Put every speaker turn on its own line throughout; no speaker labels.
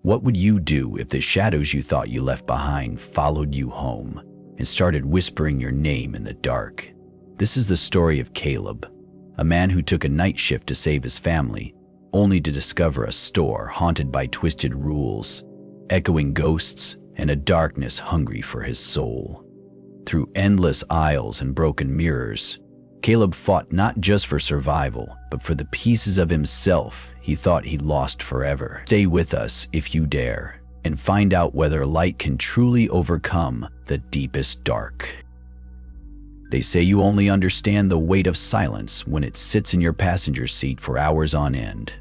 What would you do if the shadows you thought you left behind followed you home and started whispering your name in the dark? This is the story of Caleb, a man who took a night shift to save his family, only to discover a store haunted by twisted rules, echoing ghosts, and a darkness hungry for his soul. Through endless aisles and broken mirrors, Caleb fought not just for survival, but for the pieces of himself he thought he'd lost forever. Stay with us if you dare, and find out whether light can truly overcome the deepest dark. They say you only understand the weight of silence when it sits in your passenger seat for hours on end.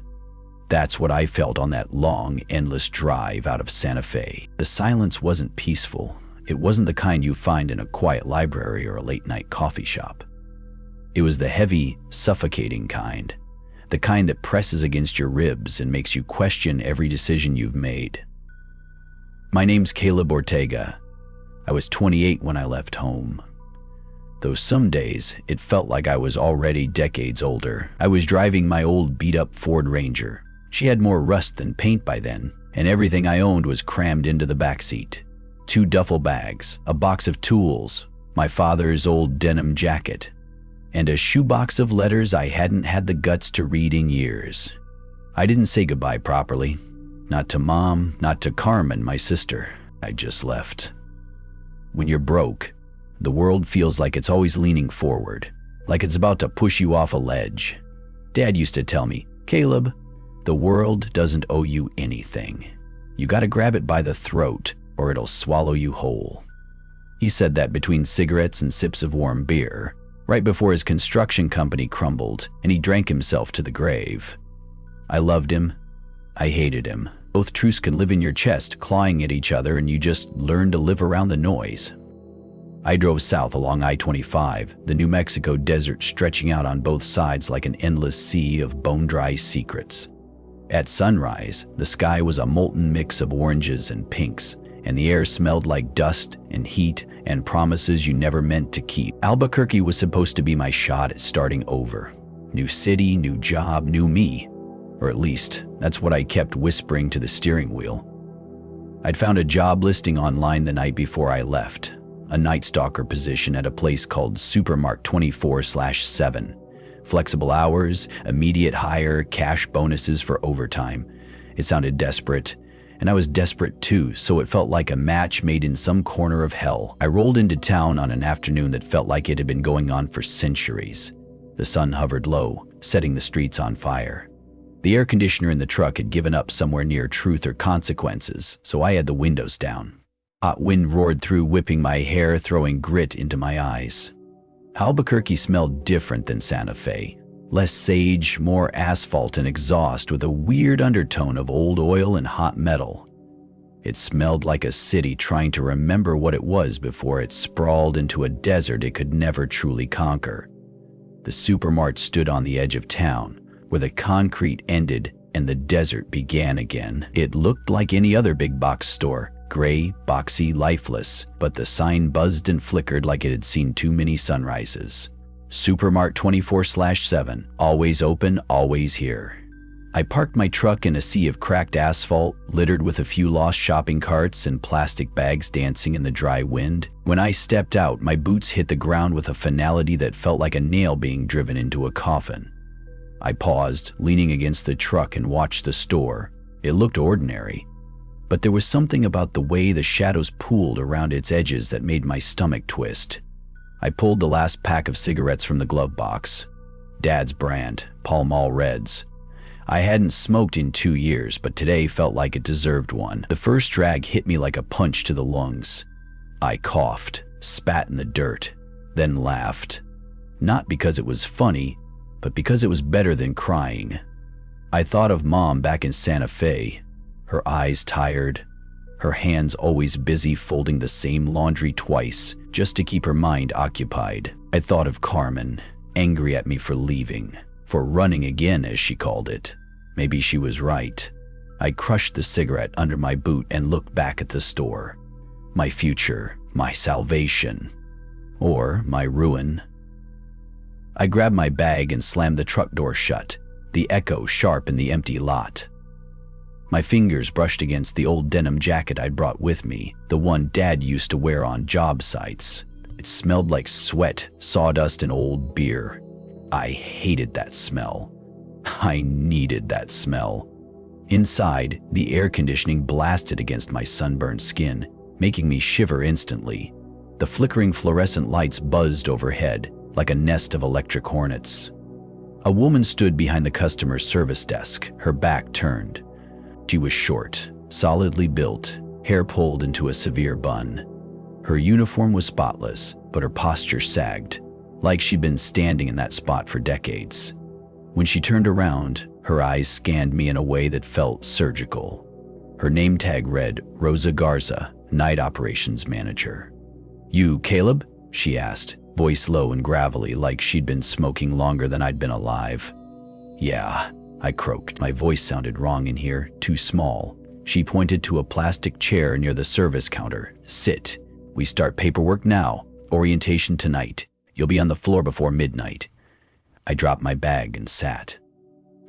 That's what I felt on that long, endless drive out of Santa Fe. The silence wasn't peaceful. It wasn't the kind you find in a quiet library or a late-night coffee shop. It was the heavy, suffocating kind. The kind that presses against your ribs and makes you question every decision you've made. My name's Caleb Ortega. I was 28 when I left home. Though some days, it felt like I was already decades older. I was driving my old beat-up Ford Ranger. She had more rust than paint by then, and everything I owned was crammed into the backseat. 2 duffel bags, a box of tools, my father's old denim jacket, and a shoebox of letters I hadn't had the guts to read in years. I didn't say goodbye properly. Not to Mom, not to Carmen, my sister. I just left. When you're broke, the world feels like it's always leaning forward, like it's about to push you off a ledge. Dad used to tell me, Caleb, the world doesn't owe you anything. You gotta grab it by the throat, or it'll swallow you whole. He said that between cigarettes and sips of warm beer, right before his construction company crumbled and he drank himself to the grave. I loved him. I hated him. Both truths can live in your chest, clawing at each other, and you just learn to live around the noise. I drove south along I-25, the New Mexico desert stretching out on both sides like an endless sea of bone-dry secrets. At sunrise, the sky was a molten mix of oranges and pinks, and the air smelled like dust and heat and promises you never meant to keep. Albuquerque was supposed to be my shot at starting over. New city, new job, new me. Or at least, that's what I kept whispering to the steering wheel. I'd found a job listing online the night before I left, a night stalker position at a place called Supermart 24/7. Flexible hours, immediate hire, cash bonuses for overtime. It sounded desperate, and I was desperate too, so it felt like a match made in some corner of hell. I rolled into town on an afternoon that felt like it had been going on for centuries. The sun hovered low, setting the streets on fire. The air conditioner in the truck had given up somewhere near truth or consequences, so I had the windows down. Hot wind roared through, whipping my hair, throwing grit into my eyes. Albuquerque smelled different than Santa Fe. Less sage, more asphalt and exhaust, with a weird undertone of old oil and hot metal. It smelled like a city trying to remember what it was before it sprawled into a desert it could never truly conquer. The Supermart stood on the edge of town, where the concrete ended and the desert began again. It looked like any other big box store, gray, boxy, lifeless, but the sign buzzed and flickered like it had seen too many sunrises. Supermart 24/7, always open, always here. I parked my truck in a sea of cracked asphalt, littered with a few lost shopping carts and plastic bags dancing in the dry wind. When I stepped out, my boots hit the ground with a finality that felt like a nail being driven into a coffin. I paused, leaning against the truck, and watched the store. It looked ordinary, but there was something about the way the shadows pooled around its edges that made my stomach twist. I pulled the last pack of cigarettes from the glove box. Dad's brand, Pall Mall Reds. I hadn't smoked in 2 years, but today felt like it deserved one. The first drag hit me like a punch to the lungs. I coughed, spat in the dirt, then laughed. Not because it was funny, but because it was better than crying. I thought of Mom back in Santa Fe, her eyes tired, her hands always busy folding the same laundry twice just to keep her mind occupied. I thought of Carmen, angry at me for leaving, for running again as she called it. Maybe she was right. I crushed the cigarette under my boot and looked back at the store. My future, my salvation, or my ruin. I grabbed my bag and slammed the truck door shut, the echo sharp in the empty lot. My fingers brushed against the old denim jacket I'd brought with me, the one Dad used to wear on job sites. It smelled like sweat, sawdust, and old beer. I hated that smell. I needed that smell. Inside, the air conditioning blasted against my sunburned skin, making me shiver instantly. The flickering fluorescent lights buzzed overhead, like a nest of electric hornets. A woman stood behind the customer service desk, her back turned. She was short, solidly built, hair pulled into a severe bun. Her uniform was spotless, but her posture sagged, like she'd been standing in that spot for decades. When she turned around, her eyes scanned me in a way that felt surgical. Her name tag read Rosa Garza, Night Operations Manager. "You, Caleb?" she asked, voice low and gravelly, like she'd been smoking longer than I'd been alive. "Yeah," I croaked. My voice sounded wrong in here, too small. She pointed to a plastic chair near the service counter. "Sit. We start paperwork now. Orientation tonight. You'll be on the floor before midnight." I dropped my bag and sat.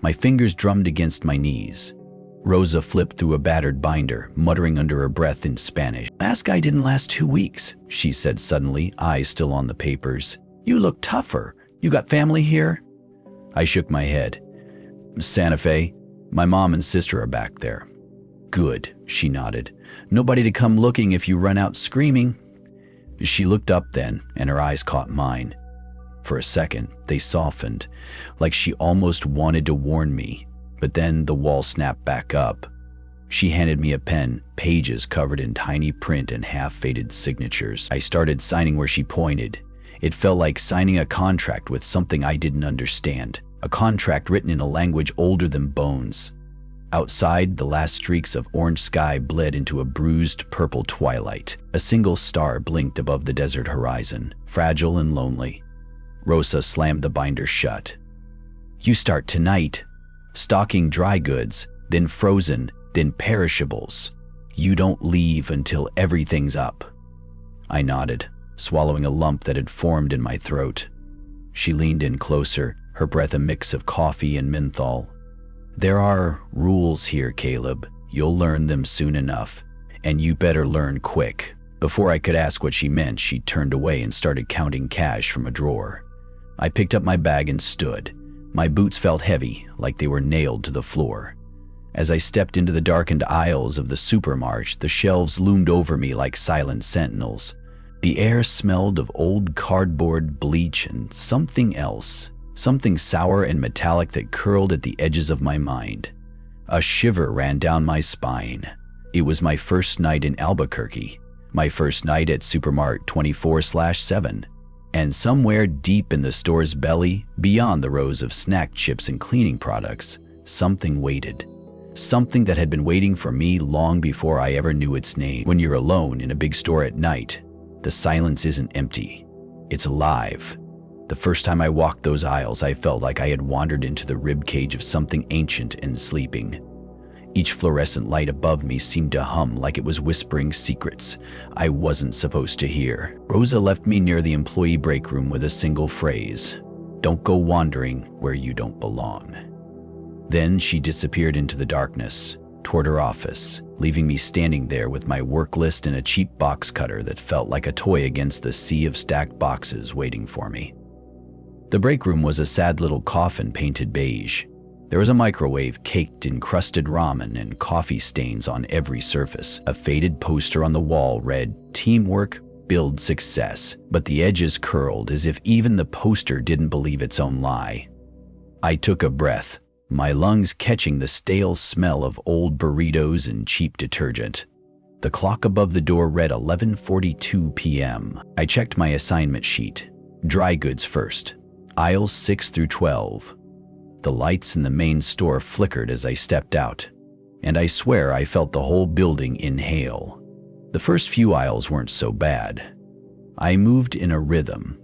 My fingers drummed against my knees. Rosa flipped through a battered binder, muttering under her breath in Spanish. "Last guy didn't last 2 weeks," she said suddenly, eyes still on the papers. "You look tougher. You got family here?" I shook my head. "Santa Fe. My mom and sister are back there." "Good," she nodded. "Nobody to come looking if you run out screaming." She looked up then, and her eyes caught mine. For a second, they softened, like she almost wanted to warn me, but then the wall snapped back up. She handed me a pen, pages covered in tiny print and half-faded signatures. I started signing where she pointed. It felt like signing a contract with something I didn't understand, a contract written in a language older than bones. Outside, the last streaks of orange sky bled into a bruised purple twilight. A single star blinked above the desert horizon, fragile and lonely. Rosa slammed the binder shut. "You start tonight. Stocking dry goods, then frozen, then perishables. You don't leave until everything's up." I nodded, swallowing a lump that had formed in my throat. She leaned in closer, her breath a mix of coffee and menthol. "There are rules here, Caleb. You'll learn them soon enough, and you better learn quick." Before I could ask what she meant, she turned away and started counting cash from a drawer. I picked up my bag and stood. My boots felt heavy, like they were nailed to the floor. As I stepped into the darkened aisles of the supermarket, the shelves loomed over me like silent sentinels. The air smelled of old cardboard, bleach, and something else. Something sour and metallic that curled at the edges of my mind. A shiver ran down my spine. It was my first night in Albuquerque, my first night at Supermart 24/7, and somewhere deep in the store's belly, beyond the rows of snack chips and cleaning products, something waited. Something that had been waiting for me long before I ever knew its name. When you're alone in a big store at night, the silence isn't empty. It's alive. The first time I walked those aisles, I felt like I had wandered into the ribcage of something ancient and sleeping. Each fluorescent light above me seemed to hum like it was whispering secrets I wasn't supposed to hear. Rosa left me near the employee break room with a single phrase: "Don't go wandering where you don't belong." Then she disappeared into the darkness, toward her office, leaving me standing there with my work list and a cheap box cutter that felt like a toy against the sea of stacked boxes waiting for me. The break room was a sad little coffin painted beige. There was a microwave caked in crusted ramen and coffee stains on every surface. A faded poster on the wall read, "Teamwork, build success," but the edges curled as if even the poster didn't believe its own lie. I took a breath, my lungs catching the stale smell of old burritos and cheap detergent. The clock above the door read 11:42 p.m. I checked my assignment sheet. Dry goods first. Aisles 6 through 12. The lights in the main store flickered as I stepped out, and I swear I felt the whole building inhale. The first few aisles weren't so bad. I moved in a rhythm.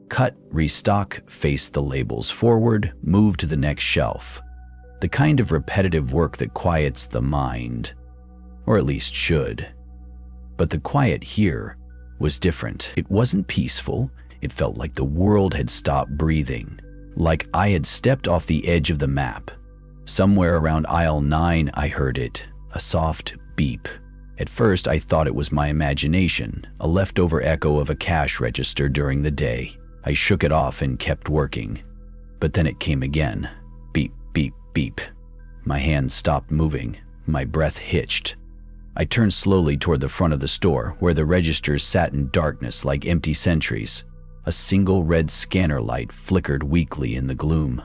Cut, restock, face the labels forward, move to the next shelf. The kind of repetitive work that quiets the mind, or at least should. But the quiet here was different. It wasn't peaceful. It felt like the world had stopped breathing, like I had stepped off the edge of the map. Somewhere around aisle 9, I heard it, a soft beep. At first, I thought it was my imagination, a leftover echo of a cash register during the day. I shook it off and kept working. But then it came again. Beep, beep, beep. My hands stopped moving. My breath hitched. I turned slowly toward the front of the store, where the registers sat in darkness like empty sentries. A single red scanner light flickered weakly in the gloom.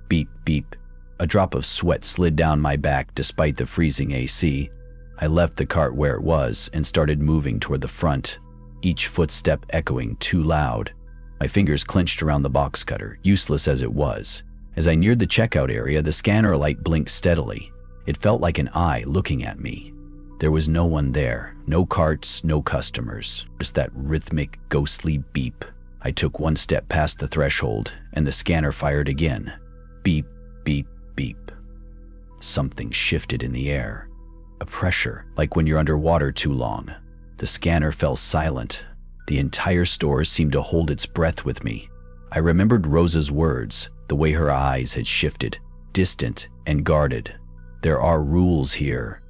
Beep, beep. A drop of sweat slid down my back despite the freezing AC. I left the cart where it was and started moving toward the front, each footstep echoing too loud. My fingers clenched around the box cutter, useless as it was. As I neared the checkout area, the scanner light blinked steadily. It felt like an eye looking at me. There was no one there, no carts, no customers, just that rhythmic, ghostly beep. I took one step past the threshold, and the scanner fired again. Beep, beep, beep. Something shifted in the air. A pressure, like when you're underwater too long. The scanner fell silent. The entire store seemed to hold its breath with me. I remembered Rosa's words, the way her eyes had shifted, distant and guarded. There are rules here.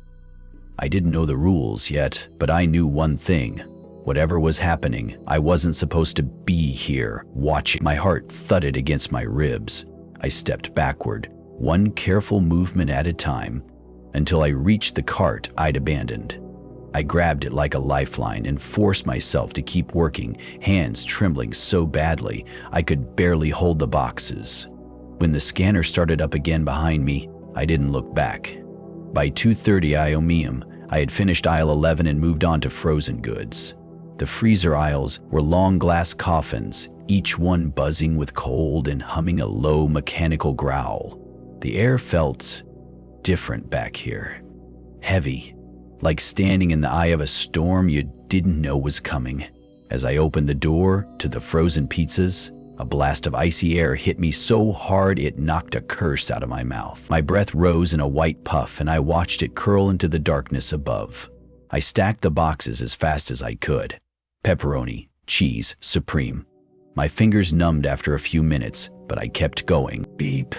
I didn't know the rules yet, but I knew one thing. Whatever was happening, I wasn't supposed to be here, watching. My heart thudded against my ribs. I stepped backward, one careful movement at a time, until I reached the cart I'd abandoned. I grabbed it like a lifeline and forced myself to keep working, hands trembling so badly I could barely hold the boxes. When the scanner started up again behind me, I didn't look back. By 2:30 IOM, I had finished aisle 11 and moved on to frozen goods. The freezer aisles were long glass coffins, each one buzzing with cold and humming a low mechanical growl. The air felt different back here. Heavy, like standing in the eye of a storm you didn't know was coming. As I opened the door to the frozen pizzas, a blast of icy air hit me so hard it knocked a curse out of my mouth. My breath rose in a white puff and I watched it curl into the darkness above. I stacked the boxes as fast as I could. Pepperoni, cheese, supreme. My fingers numbed after a few minutes, but I kept going. Beep.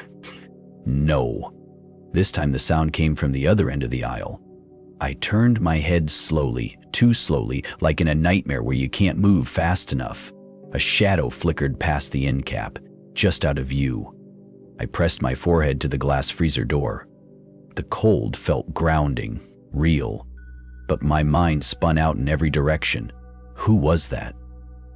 No. This time the sound came from the other end of the aisle. I turned my head slowly, too slowly, like in a nightmare where you can't move fast enough. A shadow flickered past the end cap, just out of view. I pressed my forehead to the glass freezer door. The cold felt grounding, real, but my mind spun out in every direction. Who was that?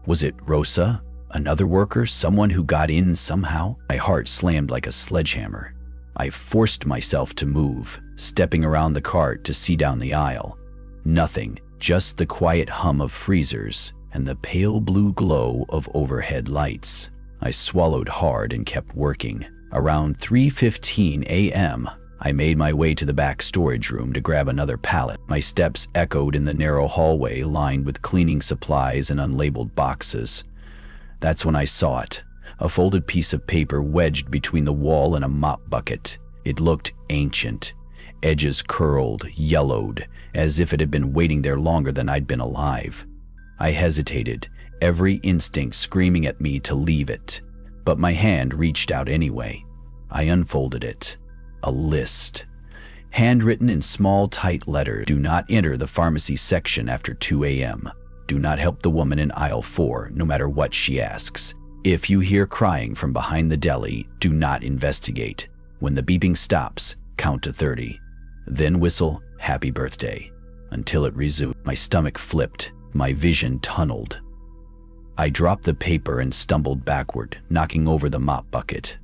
Was it Rosa? Another worker? Someone who got in somehow? My heart slammed like a sledgehammer. I forced myself to move, stepping around the cart to see down the aisle. Nothing, just the quiet hum of freezers and the pale blue glow of overhead lights. I swallowed hard and kept working. Around 3:15 a.m., I made my way to the back storage room to grab another pallet. My steps echoed in the narrow hallway lined with cleaning supplies and unlabeled boxes. That's when I saw it, a folded piece of paper wedged between the wall and a mop bucket. It looked ancient, edges curled, yellowed, as if it had been waiting there longer than I'd been alive. I hesitated, every instinct screaming at me to leave it, but my hand reached out anyway. I unfolded it. A list. Handwritten in small, tight letters. Do not enter the pharmacy section after 2 a.m. Do not help the woman in aisle 4, no matter what she asks. If you hear crying from behind the deli, do not investigate. When the beeping stops, count to 30. Then whistle, "Happy birthday," until it resumed. My stomach flipped. My vision tunneled. I dropped the paper and stumbled backward, knocking over the mop bucket.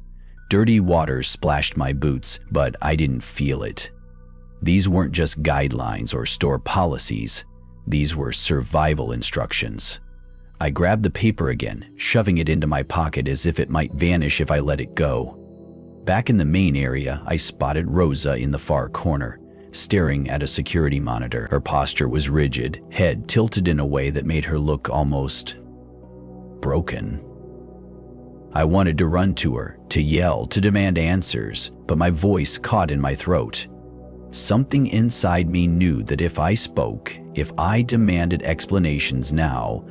Dirty water splashed my boots, but I didn't feel it. These weren't just guidelines or store policies. These were survival instructions. I grabbed the paper again, shoving it into my pocket as if it might vanish if I let it go. Back in the main area, I spotted Rosa in the far corner, staring at a security monitor. Her posture was rigid, head tilted in a way that made her look almost broken. I wanted to run to her, to yell, to demand answers, but my voice caught in my throat. Something inside me knew that if I spoke, if I demanded explanations now,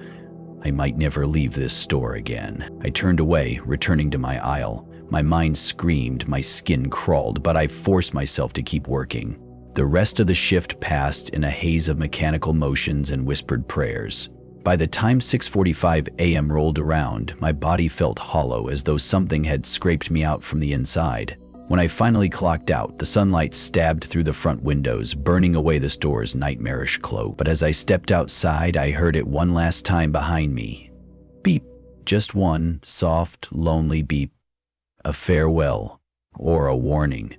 I might never leave this store again. I turned away, returning to my aisle, My mind screamed, my skin crawled, but I forced myself to keep working. The rest of the shift passed in a haze of mechanical motions and whispered prayers. By the time 6:45 a.m. rolled around, my body felt hollow, as though something had scraped me out from the inside. When I finally clocked out, the sunlight stabbed through the front windows, burning away the store's nightmarish glow. But as I stepped outside, I heard it one last time behind me. Beep. Just one soft, lonely beep. A farewell, or a warning.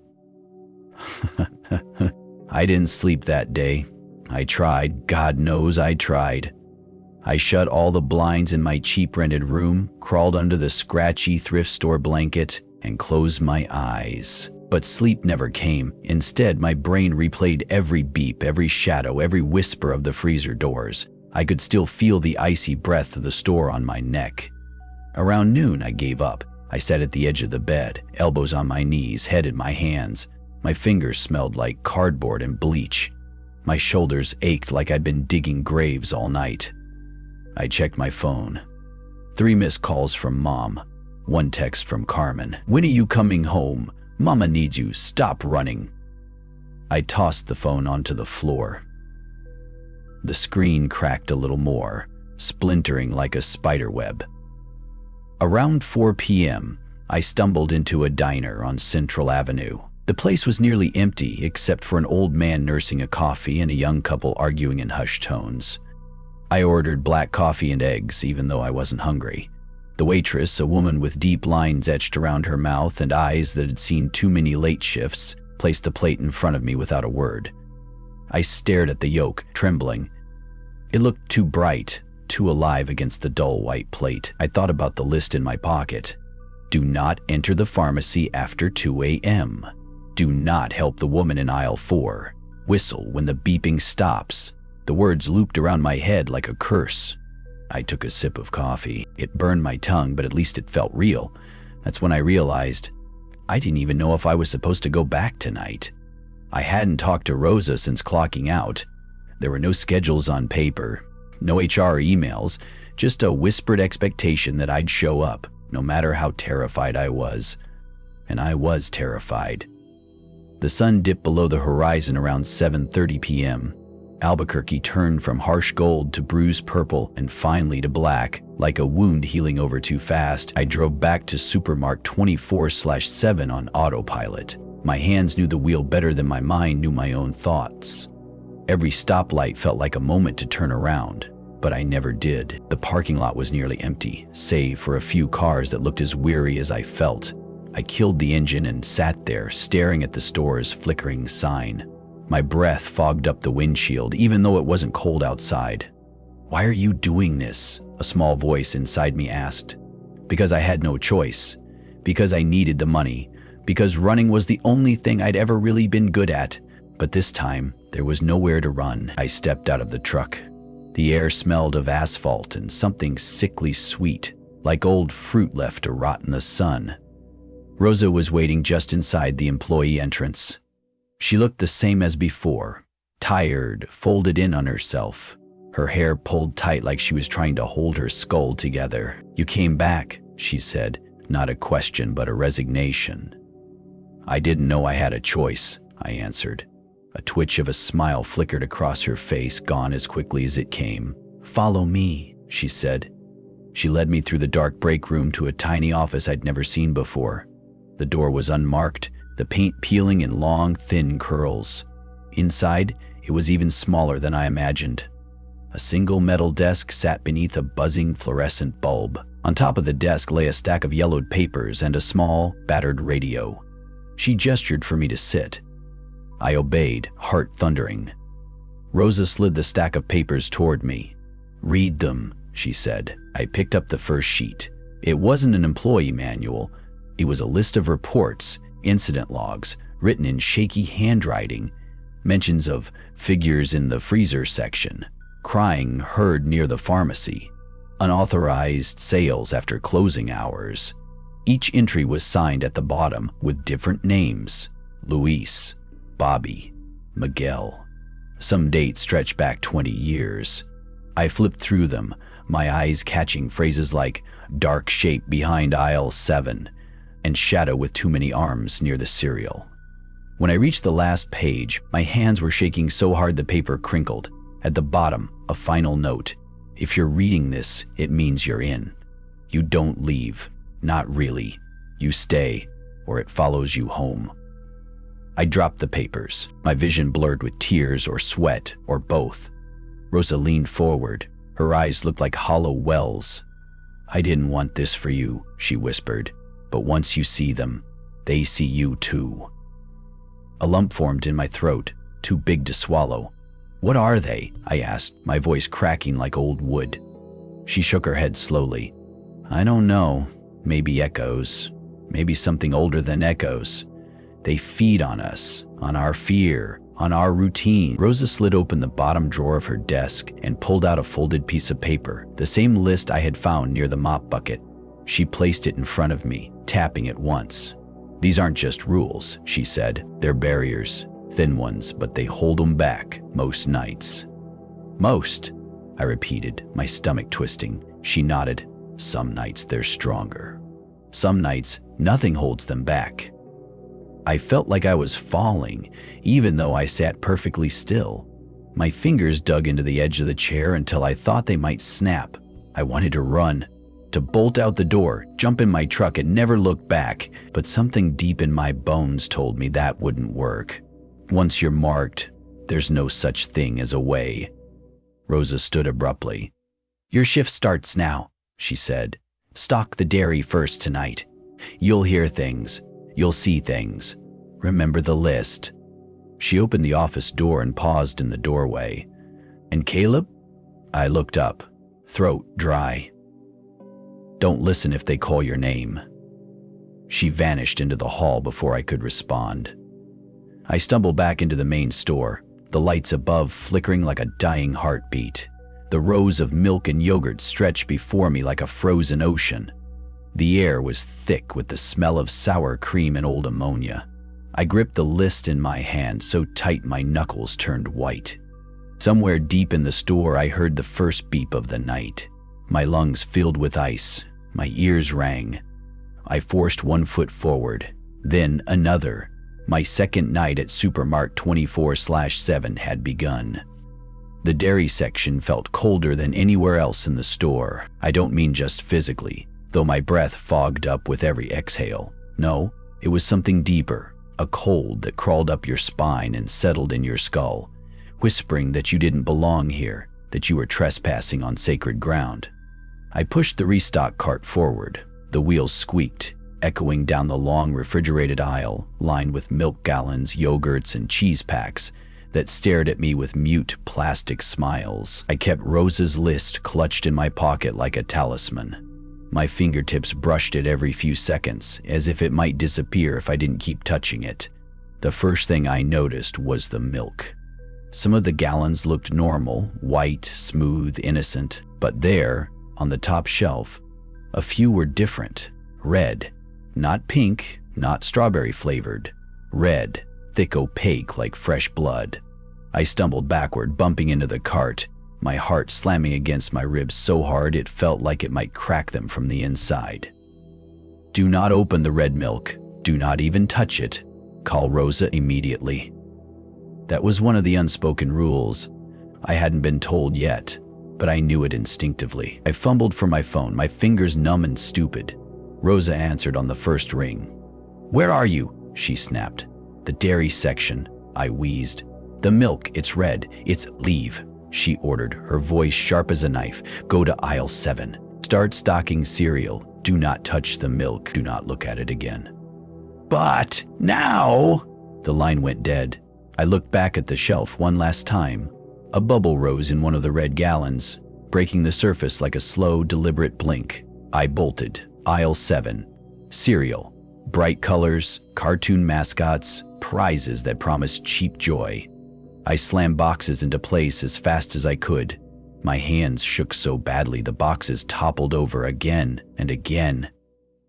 I didn't sleep that day. I tried, God knows I tried. I shut all the blinds in my cheap rented room, crawled under the scratchy thrift store blanket, and closed my eyes. But sleep never came. Instead, my brain replayed every beep, every shadow, every whisper of the freezer doors. I could still feel the icy breath of the store on my neck. Around noon, I gave up. I sat at the edge of the bed, elbows on my knees, head in my hands. My fingers smelled like cardboard and bleach. My shoulders ached like I'd been digging graves all night. I checked my phone. 3 missed calls from Mom. 1 text from Carmen. When are you coming home? Mama needs you. Stop running. I tossed the phone onto the floor. The screen cracked a little more, splintering like a spider web. Around 4 p.m., I stumbled into a diner on Central Avenue. The place was nearly empty except for an old man nursing a coffee and a young couple arguing in hushed tones. I ordered black coffee and eggs, even though I wasn't hungry. The waitress, a woman with deep lines etched around her mouth and eyes that had seen too many late shifts, placed the plate in front of me without a word. I stared at the yolk, trembling. It looked too bright, too alive against the dull white plate. I thought about the list in my pocket. Do not enter the pharmacy after 2 a.m. Do not help the woman in aisle 4. Whistle when the beeping stops. The words looped around my head like a curse. I took a sip of coffee. It burned my tongue, but at least it felt real. That's when I realized I didn't even know if I was supposed to go back tonight. I hadn't talked to Rosa since clocking out. There were no schedules on paper, no HR emails, just a whispered expectation that I'd show up, no matter how terrified I was. And I was terrified. The sun dipped below the horizon around 7:30 p.m. Albuquerque turned from harsh gold to bruised purple and finally to black, like a wound healing over too fast. I drove back to Supermark 24/7 on autopilot. My hands knew the wheel better than my mind knew my own thoughts. Every stoplight felt like a moment to turn around, but I never did. The parking lot was nearly empty, save for a few cars that looked as weary as I felt. I killed the engine and sat there, staring at the store's flickering sign. My breath fogged up the windshield, even though it wasn't cold outside. "Why are you doing this?" a small voice inside me asked. Because I had no choice. Because I needed the money. Because running was the only thing I'd ever really been good at. But this time, there was nowhere to run. I stepped out of the truck. The air smelled of asphalt and something sickly sweet, like old fruit left to rot in the sun. Rosa was waiting just inside the employee entrance. She looked the same as before, tired, folded in on herself, her hair pulled tight like she was trying to hold her skull together. "You came back," she said, not a question but a resignation. "I didn't know I had a choice," I answered. A twitch of a smile flickered across her face, gone as quickly as it came. "Follow me," she said. She led me through the dark break room to a tiny office I'd never seen before. The door was unmarked, the paint peeling in long, thin curls. Inside, it was even smaller than I imagined. A single metal desk sat beneath a buzzing fluorescent bulb. On top of the desk lay a stack of yellowed papers and a small, battered radio. She gestured for me to sit. I obeyed, heart thundering. Rosa slid the stack of papers toward me. "Read them," she said. I picked up the first sheet. It wasn't an employee manual. It was a list of reports, incident logs, written in shaky handwriting, mentions of figures in the freezer section, crying heard near the pharmacy, unauthorized sales after closing hours. Each entry was signed at the bottom with different names: Luis, Bobby, Miguel. Some dates stretched back 20 years. I flipped through them, my eyes catching phrases like "dark shape behind aisle 7" and shadow with too many arms near the cereal. When I reached the last page, my hands were shaking so hard the paper crinkled. At the bottom, a final note. If you're reading this, it means you're in. You don't leave. Not really. You stay, or it follows you home. I dropped the papers, my vision blurred with tears or sweat or both. Rosa leaned forward. Her eyes looked like hollow wells. I didn't want this for you, she whispered, but once you see them, they see you too. A lump formed in my throat, too big to swallow. What are they? I asked, my voice cracking like old wood. She shook her head slowly. I don't know. Maybe echoes. Maybe something older than echoes. They feed on us, on our fear, on our routine. Rosa slid open the bottom drawer of her desk and pulled out a folded piece of paper, the same list I had found near the mop bucket. She placed it in front of me, tapping it once. These aren't just rules, she said. They're barriers, thin ones, but they hold them back most nights. Most, I repeated, my stomach twisting. She nodded. Some nights they're stronger. Some nights, nothing holds them back. I felt like I was falling, even though I sat perfectly still. My fingers dug into the edge of the chair until I thought they might snap. I wanted to run, to bolt out the door, jump in my truck and never look back, but something deep in my bones told me that wouldn't work. Once you're marked, there's no such thing as a way. Rosa stood abruptly. Your shift starts now, she said. Stock the dairy first tonight. You'll hear things. You'll see things. Remember the list. She opened the office door and paused in the doorway. And Caleb? I looked up, throat dry. Don't listen if they call your name. She vanished into the hall before I could respond. I stumbled back into the main store, the lights above flickering like a dying heartbeat. The rows of milk and yogurt stretched before me like a frozen ocean. The air was thick with the smell of sour cream and old ammonia. I gripped the list in my hand so tight my knuckles turned white. Somewhere deep in the store I heard the first beep of the night. My lungs filled with ice. My ears rang. I forced one foot forward, then another. My second night at Supermart 24/7 had begun. The dairy section felt colder than anywhere else in the store. I don't mean just physically, though my breath fogged up with every exhale. No, it was something deeper, a cold that crawled up your spine and settled in your skull, whispering that you didn't belong here, that you were trespassing on sacred ground. I pushed the restock cart forward. The wheels squeaked, echoing down the long refrigerated aisle, lined with milk gallons, yogurts, and cheese packs that stared at me with mute plastic smiles. I kept Rosa's list clutched in my pocket like a talisman. My fingertips brushed it every few seconds, as if it might disappear if I didn't keep touching it. The first thing I noticed was the milk. Some of the gallons looked normal, white, smooth, innocent, but there, on the top shelf, a few were different. Red. Not pink, not strawberry flavored. Red, thick, opaque like fresh blood. I stumbled backward, bumping into the cart, my heart slamming against my ribs so hard it felt like it might crack them from the inside. Do not open the red milk. Do not even touch it. Call Rosa immediately. That was one of the unspoken rules. I hadn't been told yet, but I knew it instinctively. I fumbled for my phone, my fingers numb and stupid. Rosa answered on the first ring. Where are you? She snapped. The dairy section, I wheezed. The milk, it's red. It's leave, she ordered, her voice sharp as a knife. Go to aisle 7. Start stocking cereal. Do not touch the milk. Do not look at it again. But now, the line went dead. I looked back at the shelf one last time. A bubble rose in one of the red gallons, breaking the surface like a slow, deliberate blink. I bolted. Aisle 7. Cereal. Bright colors, cartoon mascots, prizes that promised cheap joy. I slammed boxes into place as fast as I could. My hands shook so badly the boxes toppled over again and again.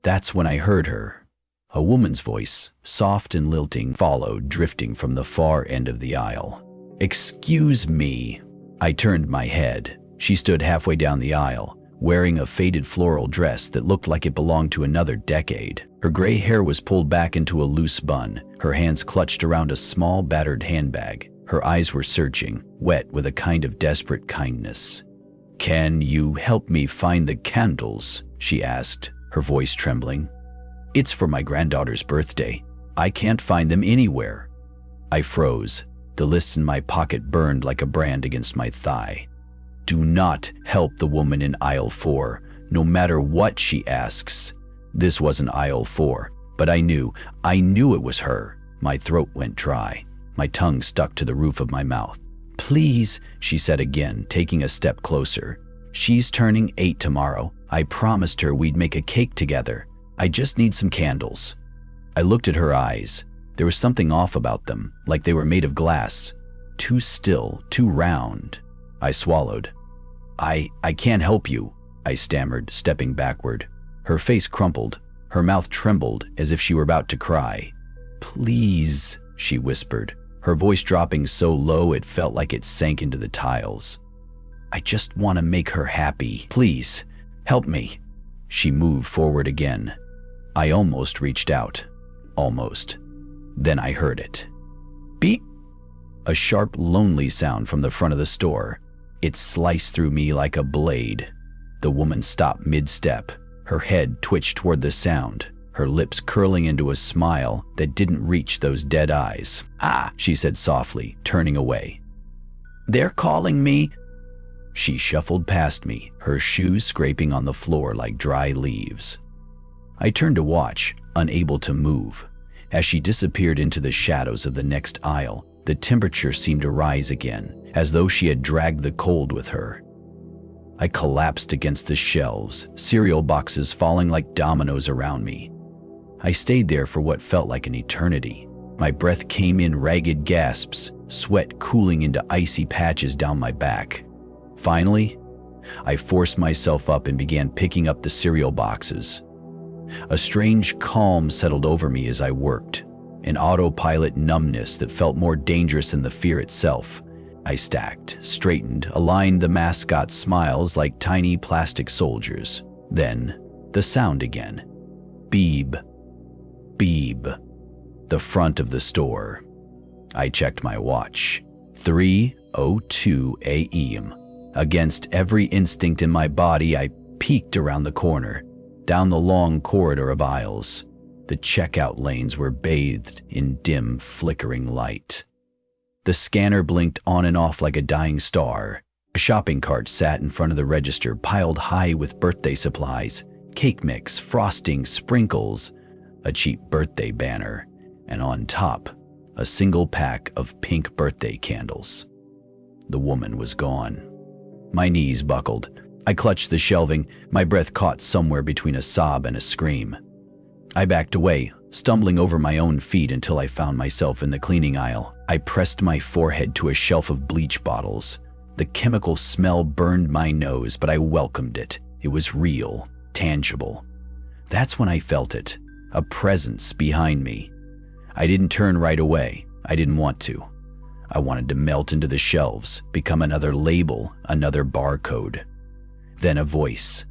That's when I heard her. A woman's voice, soft and lilting, followed, drifting from the far end of the aisle. Excuse me. I turned my head. She stood halfway down the aisle, wearing a faded floral dress that looked like it belonged to another decade. Her gray hair was pulled back into a loose bun, her hands clutched around a small, battered handbag. Her eyes were searching, wet with a kind of desperate kindness. "Can you help me find the candles?" she asked, her voice trembling. "It's for my granddaughter's birthday. I can't find them anywhere." I froze. The list in my pocket burned like a brand against my thigh. "Do not help the woman in aisle 4, no matter what she asks." This wasn't aisle 4, but I knew it was her. My throat went dry. My tongue stuck to the roof of my mouth. "Please," she said again, taking a step closer. "She's turning 8 tomorrow. I promised her we'd make a cake together. I just need some candles." I looked at her eyes. There was something off about them, like they were made of glass. Too still, too round. I swallowed. I can't help you," I stammered, stepping backward. Her face crumpled. Her mouth trembled as if she were about to cry. "Please," she whispered, her voice dropping so low it felt like it sank into the tiles. "I just want to make her happy. Please, help me." She moved forward again. I almost reached out. Almost. Then I heard it. Beep! A sharp, lonely sound from the front of the store. It sliced through me like a blade. The woman stopped mid-step. Her head twitched toward the sound, her lips curling into a smile that didn't reach those dead eyes. "Ah," she said softly, turning away. "They're calling me." She shuffled past me, her shoes scraping on the floor like dry leaves. I turned to watch, unable to move. As she disappeared into the shadows of the next aisle, the temperature seemed to rise again, as though she had dragged the cold with her. I collapsed against the shelves, cereal boxes falling like dominoes around me. I stayed there for what felt like an eternity. My breath came in ragged gasps, sweat cooling into icy patches down my back. Finally, I forced myself up and began picking up the cereal boxes. A strange calm settled over me as I worked, an autopilot numbness that felt more dangerous than the fear itself. I stacked, straightened, aligned the mascot's smiles like tiny plastic soldiers. Then, the sound again. Beep. Beep. The front of the store. I checked my watch. 3:02 a.m. Against every instinct in my body, I peeked around the corner, down the long corridor of aisles. The checkout lanes were bathed in dim, flickering light. The scanner blinked on and off like a dying star. A shopping cart sat in front of the register, piled high with birthday supplies, cake mix, frosting, sprinkles, a cheap birthday banner, and on top, a single pack of pink birthday candles. The woman was gone. My knees buckled. I clutched the shelving, my breath caught somewhere between a sob and a scream. I backed away, stumbling over my own feet until I found myself in the cleaning aisle. I pressed my forehead to a shelf of bleach bottles. The chemical smell burned my nose, but I welcomed it. It was real, tangible. That's when I felt it, a presence behind me. I didn't turn right away. I didn't want to. I wanted to melt into the shelves, become another label, another barcode. Then a voice.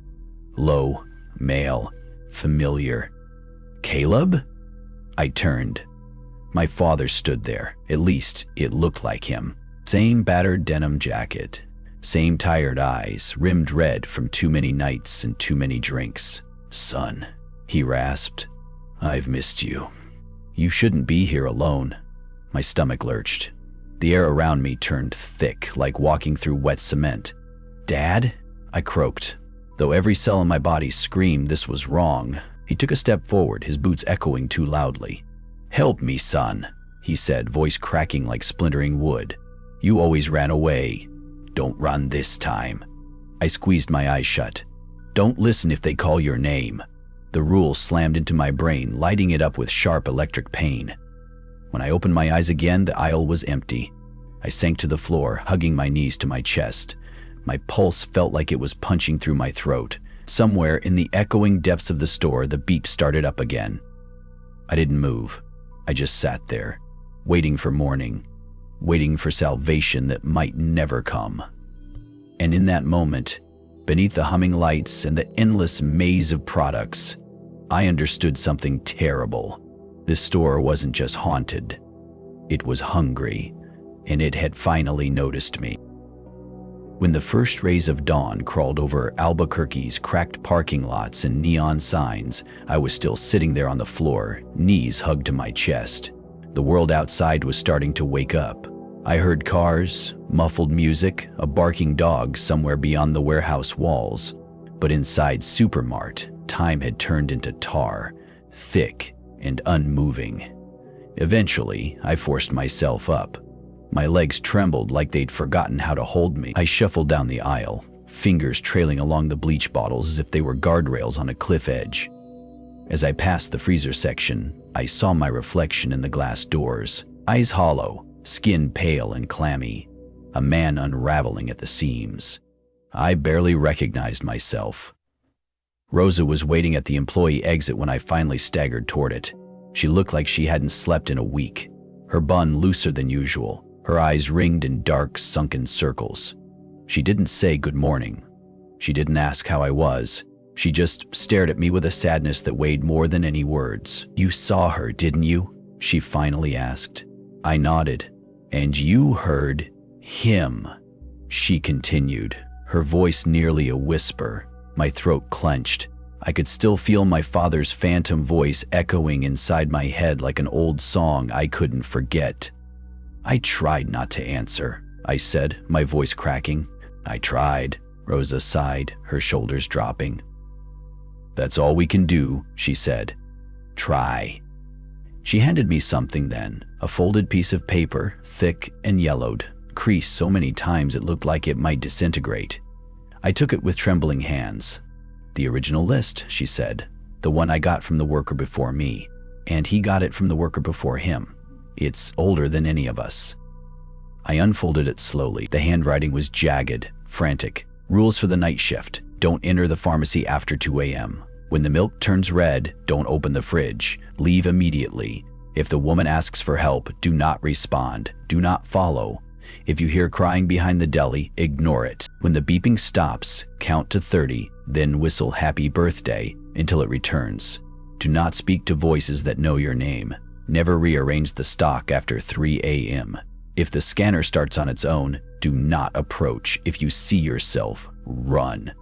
Low, male, familiar. "Caleb?" I turned. My father stood there. At least, it looked like him. Same battered denim jacket. Same tired eyes, rimmed red from too many nights and too many drinks. "Son," he rasped, "I've missed you. You shouldn't be here alone." My stomach lurched. The air around me turned thick, like walking through wet cement. "Dad?" I croaked. Though every cell in my body screamed this was wrong, he took a step forward, his boots echoing too loudly. "Help me, son," he said, voice cracking like splintering wood. "You always ran away. Don't run this time." I squeezed my eyes shut. "Don't listen if they call your name." The rule slammed into my brain, lighting it up with sharp electric pain. When I opened my eyes again, the aisle was empty. I sank to the floor, hugging my knees to my chest. My pulse felt like it was punching through my throat. Somewhere in the echoing depths of the store, the beep started up again. I didn't move. I just sat there, waiting for morning, waiting for salvation that might never come. And in that moment, Beneath the humming lights and the endless maze of products, I understood something terrible. This store wasn't just haunted. It was hungry, and it had finally noticed me. When the first rays of dawn crawled over Albuquerque's cracked parking lots and neon signs, I was still sitting there on the floor, knees hugged to my chest. The world outside was starting to wake up. I heard cars, muffled music, a barking dog somewhere beyond the warehouse walls. But inside Supermart, time had turned into tar, thick and unmoving. Eventually, I forced myself up. My legs trembled like they'd forgotten how to hold me. I shuffled down the aisle, fingers trailing along the bleach bottles as if they were guardrails on a cliff edge. As I passed the freezer section, I saw my reflection in the glass doors, eyes hollow, skin pale and clammy, a man unraveling at the seams. I barely recognized myself. Rosa was waiting at the employee exit when I finally staggered toward it. She looked like she hadn't slept in a week, her bun looser than usual, her eyes ringed in dark, sunken circles. She didn't say good morning. She didn't ask how I was. She just stared at me with a sadness that weighed more than any words. "You saw her, didn't you?" she finally asked. I nodded. "And you heard him," she continued, her voice nearly a whisper. My throat clenched. I could still feel my father's phantom voice echoing inside my head like an old song I couldn't forget. I tried not to answer, I said, my voice cracking. "I tried," Rosa sighed, her shoulders dropping. "That's all we can do," she said. "Try." She handed me something then, a folded piece of paper, thick and yellowed, creased so many times it looked like it might disintegrate. I took it with trembling hands. "The original list," she said, "the one I got from the worker before me, and he got it from the worker before him. It's older than any of us." I unfolded it slowly. The handwriting was jagged, frantic. "Rules for the night shift. Don't enter the pharmacy after 2 a.m. When the milk turns red, don't open the fridge. Leave immediately. If the woman asks for help, do not respond. Do not follow. If you hear crying behind the deli, ignore it. When the beeping stops, count to 30, then whistle happy birthday until it returns. Do not speak to voices that know your name. Never rearrange the stock after 3 a.m. If the scanner starts on its own, do not approach. If you see yourself, run.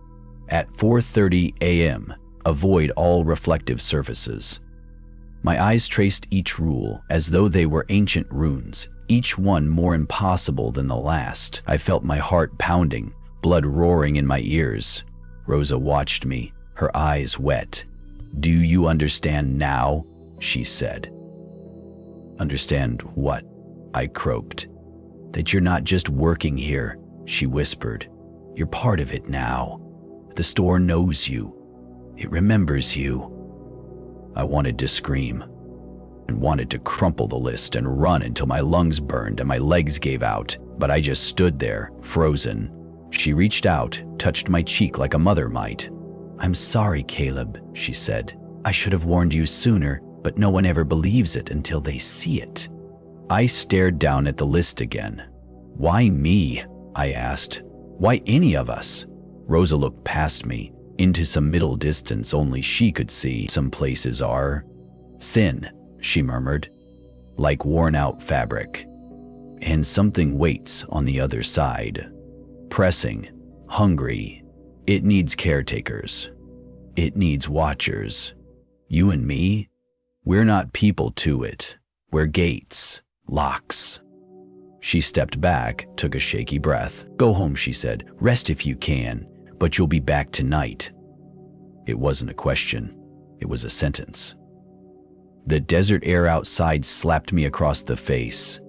At 4:30 a.m., avoid all reflective surfaces." My eyes traced each rule as though they were ancient runes, each one more impossible than the last. I felt my heart pounding, blood roaring in my ears. Rosa watched me, her eyes wet. "Do you understand now?" she said. "Understand what?" I croaked. "That you're not just working here," she whispered. "You're part of it now. The store knows you. It remembers you." I wanted to scream and wanted to crumple the list and run until my lungs burned and my legs gave out, but I just stood there, frozen. She reached out, touched my cheek like a mother might. "I'm sorry, Caleb," she said. "I should have warned you sooner, but no one ever believes it until they see it." I stared down at the list again. "Why me?" I asked. "Why any of us?" Rosa looked past me, into some middle distance only she could see. "Some places are thin," she murmured, "like worn-out fabric. And something waits on the other side. Pressing, hungry. It needs caretakers. It needs watchers. You and me, we're not people to it. We're gates, locks." She stepped back, took a shaky breath. "Go home," she said. "Rest if you can, but you'll be back tonight." It wasn't a question. It was a sentence. The desert air outside slapped me across the face.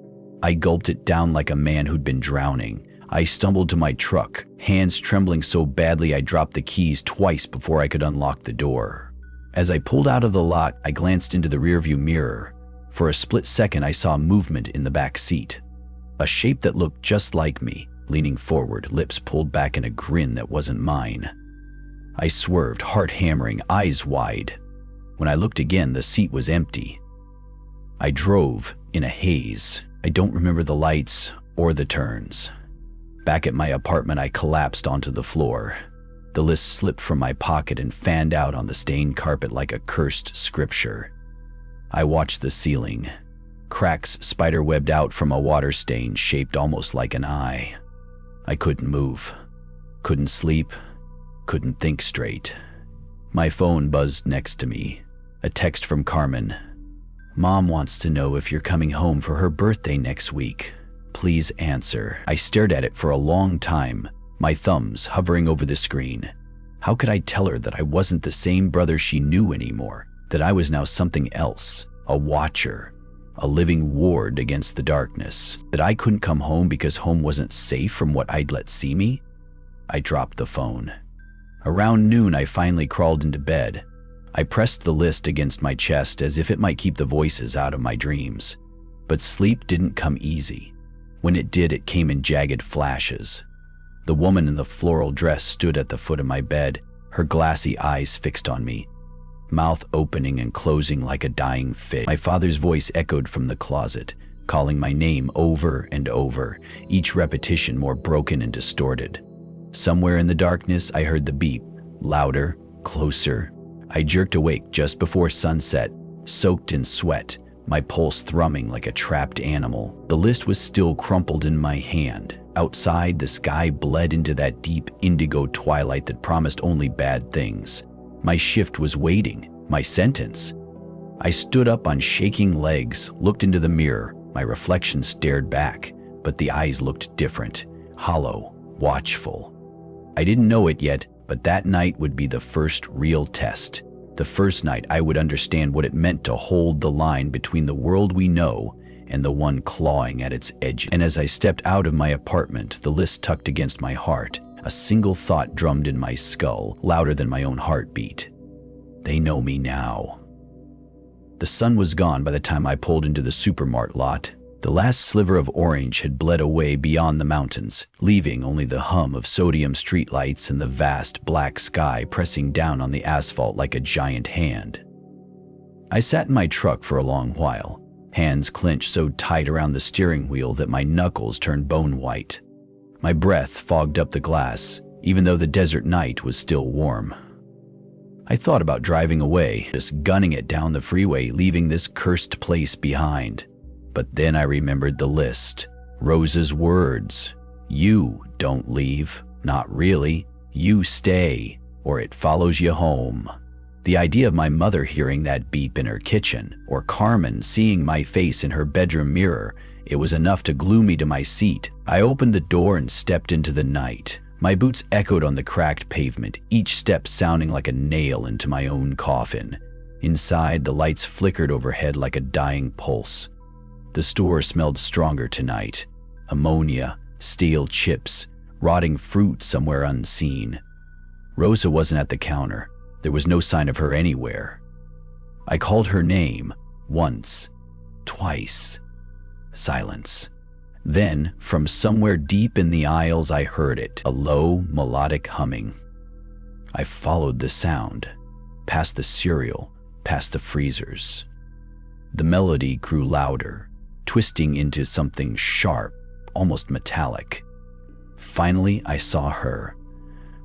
I gulped it down like a man who'd been drowning. I stumbled to my truck, hands trembling so badly I dropped the keys twice before I could unlock the door. As I pulled out of the lot, I glanced into the rearview mirror. For a split second, I saw movement in the back seat. A shape that looked just like me, leaning forward, lips pulled back in a grin that wasn't mine. I swerved, heart hammering, eyes wide. When I looked again, the seat was empty. I drove in a haze. I don't remember the lights or the turns. Back at my apartment, I collapsed onto the floor. The list slipped from my pocket and fanned out on the stained carpet like a cursed scripture. I watched the ceiling. Cracks spider-webbed out from a water stain shaped almost like an eye. I couldn't move, couldn't sleep, couldn't think straight. My phone buzzed next to me. A text from Carmen. "Mom wants to know if you're coming home for her birthday next week. Please answer." I stared at it for a long time, my thumbs hovering over the screen. How could I tell her that I wasn't the same brother she knew anymore, that I was now something else, a watcher, a living ward against the darkness, that I couldn't come home because home wasn't safe from what I'd let see me? I dropped the phone. Around noon, I finally crawled into bed. I pressed the list against my chest as if it might keep the voices out of my dreams. But sleep didn't come easy. When it did, it came in jagged flashes. The woman in the floral dress stood at the foot of my bed, her glassy eyes fixed on me, mouth opening and closing like a dying fish. My father's voice echoed from the closet, calling my name over and over, each repetition more broken and distorted. Somewhere in the darkness, I heard the beep, louder, closer. I jerked awake just before sunset, soaked in sweat, my pulse thrumming like a trapped animal. The list was still crumpled in my hand. Outside, the sky bled into that deep indigo twilight that promised only bad things. My shift was waiting, my sentence. I stood up on shaking legs, looked into the mirror. My reflection stared back, but the eyes looked different, hollow, watchful. I didn't know it yet, but that night would be the first real test. The first night I would understand what it meant to hold the line between the world we know and the one clawing at its edge. And as I stepped out of my apartment, the list tucked against my heart, a single thought drummed in my skull, louder than my own heartbeat. They know me now. The sun was gone by the time I pulled into the supermart lot. The last sliver of orange had bled away beyond the mountains, leaving only the hum of sodium streetlights and the vast black sky pressing down on the asphalt like a giant hand. I sat in my truck for a long while, hands clenched so tight around the steering wheel that my knuckles turned bone white. My breath fogged up the glass, even though the desert night was still warm. I thought about driving away, just gunning it down the freeway, leaving this cursed place behind. But then I remembered the list. Rosa's words. You don't leave. Not really. You stay, or it follows you home. The idea of my mother hearing that beep in her kitchen, or Carmen seeing my face in her bedroom mirror, it was enough to glue me to my seat. I opened the door and stepped into the night. My boots echoed on the cracked pavement, each step sounding like a nail into my own coffin. Inside, the lights flickered overhead like a dying pulse. The store smelled stronger tonight. Ammonia, stale chips, rotting fruit somewhere unseen. Rosa wasn't at the counter. There was no sign of her anywhere. I called her name, once, twice. Silence. Then, from somewhere deep in the aisles, I heard it, a low, melodic humming. I followed the sound, past the cereal, past the freezers. The melody grew louder, twisting into something sharp, almost metallic. Finally, I saw her.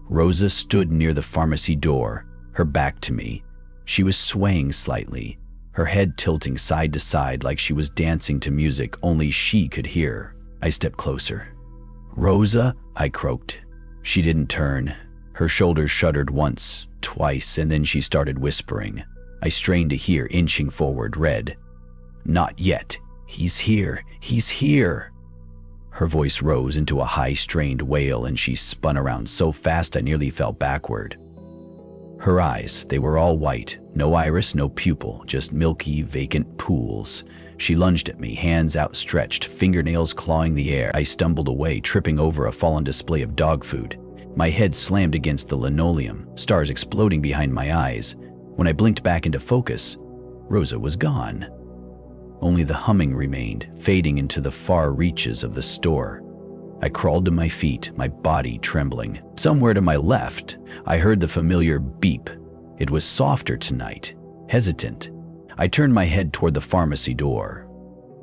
Rosa stood near the pharmacy door, her back to me. She was swaying slightly, her head tilting side to side like she was dancing to music only she could hear. I stepped closer. "Rosa," I croaked. She didn't turn. Her shoulders shuddered once, twice, and then she started whispering. I strained to hear, inching forward, red. "Not yet. He's here. He's here." Her voice rose into a high, strained wail, and she spun around so fast I nearly fell backward. Her eyes, they were all white, no iris, no pupil, just milky, vacant pools. She lunged at me, hands outstretched, fingernails clawing the air. I stumbled away, tripping over a fallen display of dog food. My head slammed against the linoleum, stars exploding behind my eyes. When I blinked back into focus, Rosa was gone. Only the humming remained, fading into the far reaches of the store. I crawled to my feet, my body trembling. Somewhere to my left, I heard the familiar beep. It was softer tonight, hesitant. I turned my head toward the pharmacy door.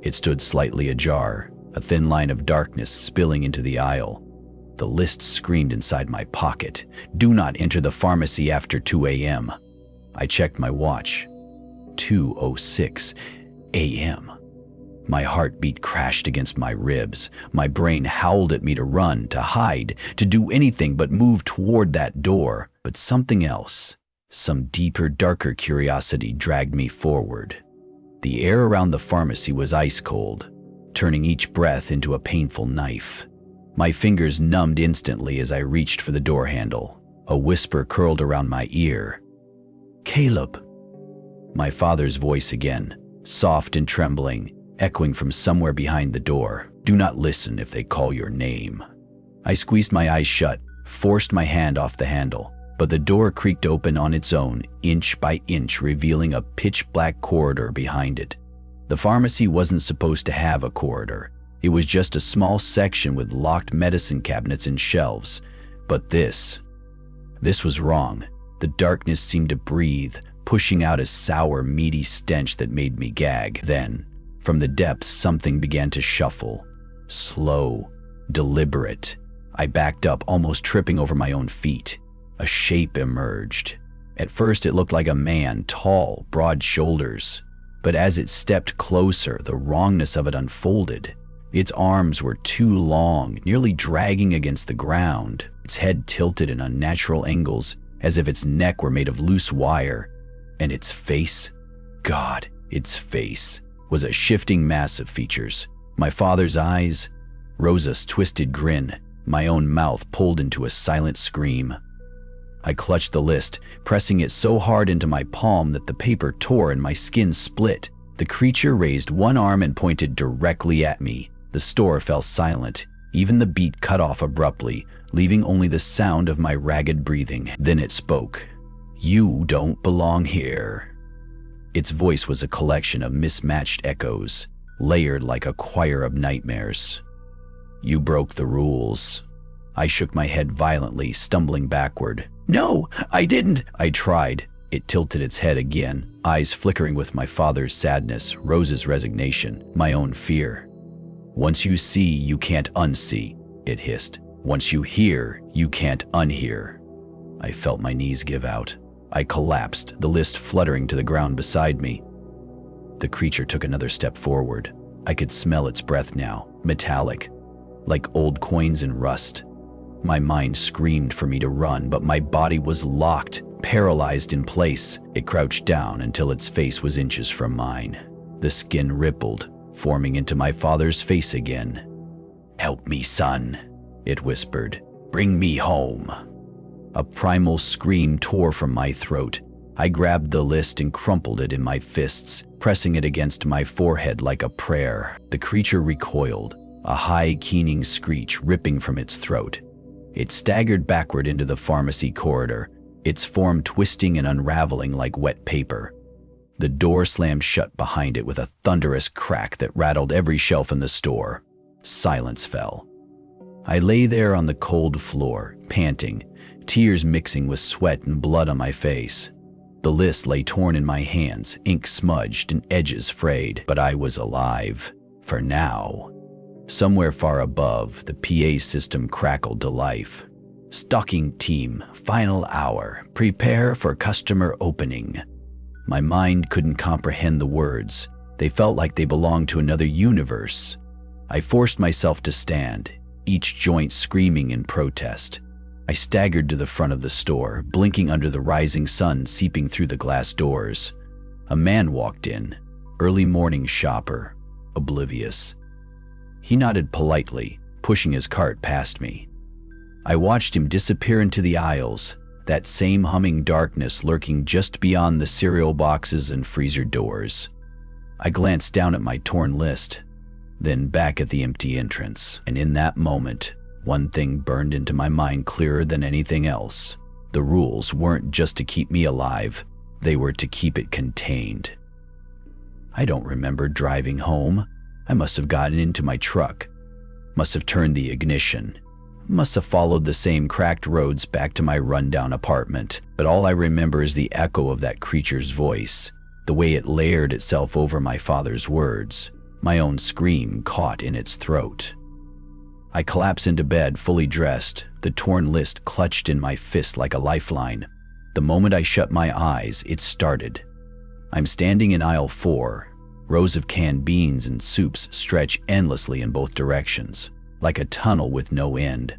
It stood slightly ajar, a thin line of darkness spilling into the aisle. The list screamed inside my pocket. Do not enter the pharmacy after 2 a.m. I checked my watch. 2:06 a.m. My heartbeat crashed against my ribs. My brain howled at me to run, to hide, to do anything but move toward that door. But something else, some deeper, darker curiosity dragged me forward. The air around the pharmacy was ice cold, turning each breath into a painful knife. My fingers numbed instantly as I reached for the door handle. A whisper curled around my ear. "Caleb." My father's voice again, soft and trembling, echoing from somewhere behind the door. "Do not listen if they call your name." I squeezed my eyes shut, forced my hand off the handle, but the door creaked open on its own, inch by inch, revealing a pitch-black corridor behind it. The pharmacy wasn't supposed to have a corridor. It was just a small section with locked medicine cabinets and shelves. But this was wrong. The darkness seemed to breathe, pushing out a sour, meaty stench that made me gag. Then, from the depths, something began to shuffle. Slow, deliberate. I backed up, almost tripping over my own feet. A shape emerged. At first, it looked like a man, tall, broad shoulders. But as it stepped closer, the wrongness of it unfolded. Its arms were too long, nearly dragging against the ground. Its head tilted in unnatural angles, as if its neck were made of loose wire. And its face? God, its face was a shifting mass of features. My father's eyes, Rosa's twisted grin, my own mouth pulled into a silent scream. I clutched the list, pressing it so hard into my palm that the paper tore and my skin split. The creature raised one arm and pointed directly at me. The store fell silent. Even the beat cut off abruptly, leaving only the sound of my ragged breathing. Then it spoke. "You don't belong here." Its voice was a collection of mismatched echoes, layered like a choir of nightmares. "You broke the rules." I shook my head violently, stumbling backward. "No, I didn't." I tried. It tilted its head again, eyes flickering with my father's sadness, Rose's resignation, my own fear. "Once you see, you can't unsee," it hissed. "Once you hear, you can't unhear." I felt my knees give out. I collapsed, the list fluttering to the ground beside me. The creature took another step forward. I could smell its breath now, metallic, like old coins in rust. My mind screamed for me to run, but my body was locked, paralyzed in place. It crouched down until its face was inches from mine. The skin rippled, forming into my father's face again. "Help me, son," it whispered. "Bring me home." A primal scream tore from my throat. I grabbed the list and crumpled it in my fists, pressing it against my forehead like a prayer. The creature recoiled, a high, keening screech ripping from its throat. It staggered backward into the pharmacy corridor, its form twisting and unraveling like wet paper. The door slammed shut behind it with a thunderous crack that rattled every shelf in the store. Silence fell. I lay there on the cold floor, panting, tears mixing with sweat and blood on my face. The list lay torn in my hands, ink smudged and edges frayed, but I was alive. For now. Somewhere far above, the PA system crackled to life. "Stocking team, final hour. Prepare for customer opening." My mind couldn't comprehend the words. They felt like they belonged to another universe. I forced myself to stand, each joint screaming in protest. I staggered to the front of the store, blinking under the rising sun seeping through the glass doors. A man walked in, early morning shopper, oblivious. He nodded politely, pushing his cart past me. I watched him disappear into the aisles, that same humming darkness lurking just beyond the cereal boxes and freezer doors. I glanced down at my torn list, then back at the empty entrance, and in that moment, one thing burned into my mind clearer than anything else. The rules weren't just to keep me alive, they were to keep it contained. I don't remember driving home. I must have gotten into my truck, must have turned the ignition, must have followed the same cracked roads back to my rundown apartment. But all I remember is the echo of that creature's voice, the way it layered itself over my father's words, my own scream caught in its throat. I collapse into bed, fully dressed, the torn list clutched in my fist like a lifeline. The moment I shut my eyes, it started. I'm standing in aisle 4. Rows of canned beans and soups stretch endlessly in both directions, like a tunnel with no end.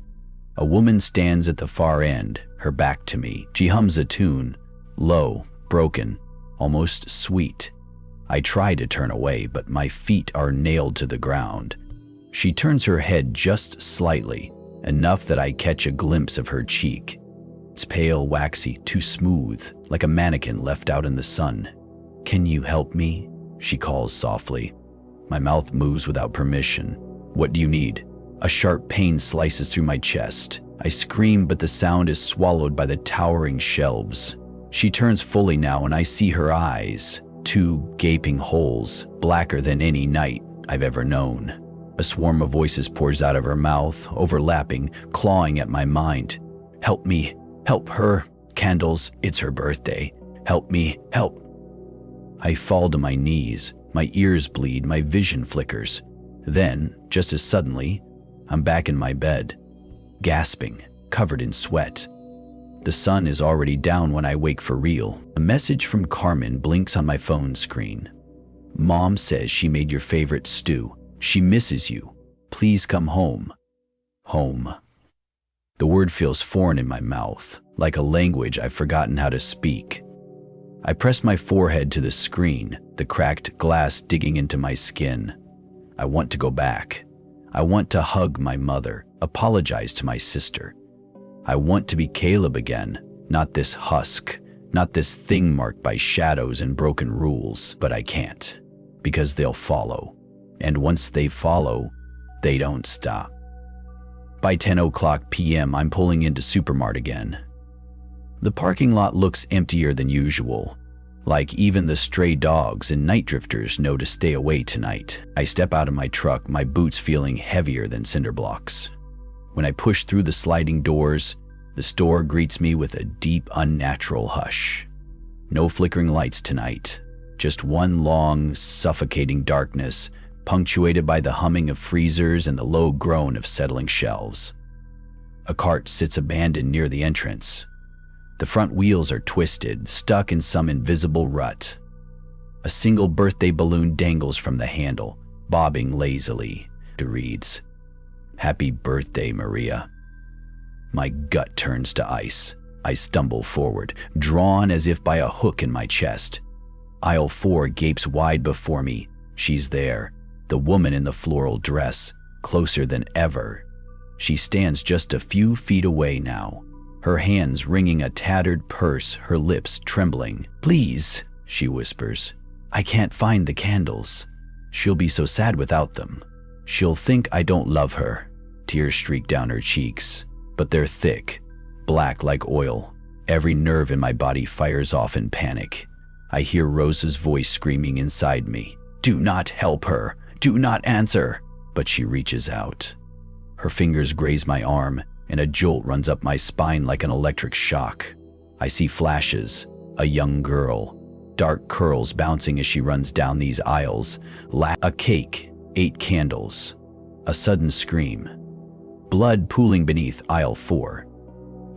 A woman stands at the far end, her back to me. She hums a tune, low, broken, almost sweet. I try to turn away, but my feet are nailed to the ground. She turns her head just slightly, enough that I catch a glimpse of her cheek. It's pale, waxy, too smooth, like a mannequin left out in the sun. "Can you help me?" she calls softly. My mouth moves without permission. "What do you need?" A sharp pain slices through my chest. I scream, but the sound is swallowed by the towering shelves. She turns fully now, and I see her eyes, 2 gaping holes, blacker than any night I've ever known. A swarm of voices pours out of her mouth, overlapping, clawing at my mind. "Help me, help her, candles, it's her birthday. Help me, help." I fall to my knees, my ears bleed, my vision flickers. Then, just as suddenly, I'm back in my bed, gasping, covered in sweat. The sun is already down when I wake for real. A message from Carmen blinks on my phone screen. "Mom says she made your favorite stew. She misses you. Please come home." Home. The word feels foreign in my mouth, like a language I've forgotten how to speak. I press my forehead to the screen, the cracked glass digging into my skin. I want to go back. I want to hug my mother, apologize to my sister. I want to be Caleb again, not this husk, not this thing marked by shadows and broken rules. But I can't, because they'll follow. And once they follow, they don't stop. By 10:00 p.m., I'm pulling into Supermart again. The parking lot looks emptier than usual, like even the stray dogs and night drifters know to stay away tonight. I step out of my truck, my boots feeling heavier than cinder blocks. When I push through the sliding doors, the store greets me with a deep, unnatural hush. No flickering lights tonight, just one long, suffocating darkness, punctuated by the humming of freezers and the low groan of settling shelves. A cart sits abandoned near the entrance. The front wheels are twisted, stuck in some invisible rut. A single birthday balloon dangles from the handle, bobbing lazily. It reads, "Happy birthday, Maria." My gut turns to ice. I stumble forward, drawn as if by a hook in my chest. Aisle 4 gapes wide before me. She's there, the woman in the floral dress, closer than ever. She stands just a few feet away now, her hands wringing a tattered purse, her lips trembling. "Please," she whispers, "I can't find the candles. She'll be so sad without them. She'll think I don't love her." Tears streak down her cheeks, but they're thick, black like oil. Every nerve in my body fires off in panic. I hear Rosa's voice screaming inside me. "Do not help her. Do not answer." But she reaches out. Her fingers graze my arm, and a jolt runs up my spine like an electric shock. I see flashes, a young girl, dark curls bouncing as she runs down these aisles, a cake, 8 candles, a sudden scream. Blood pooling beneath aisle 4.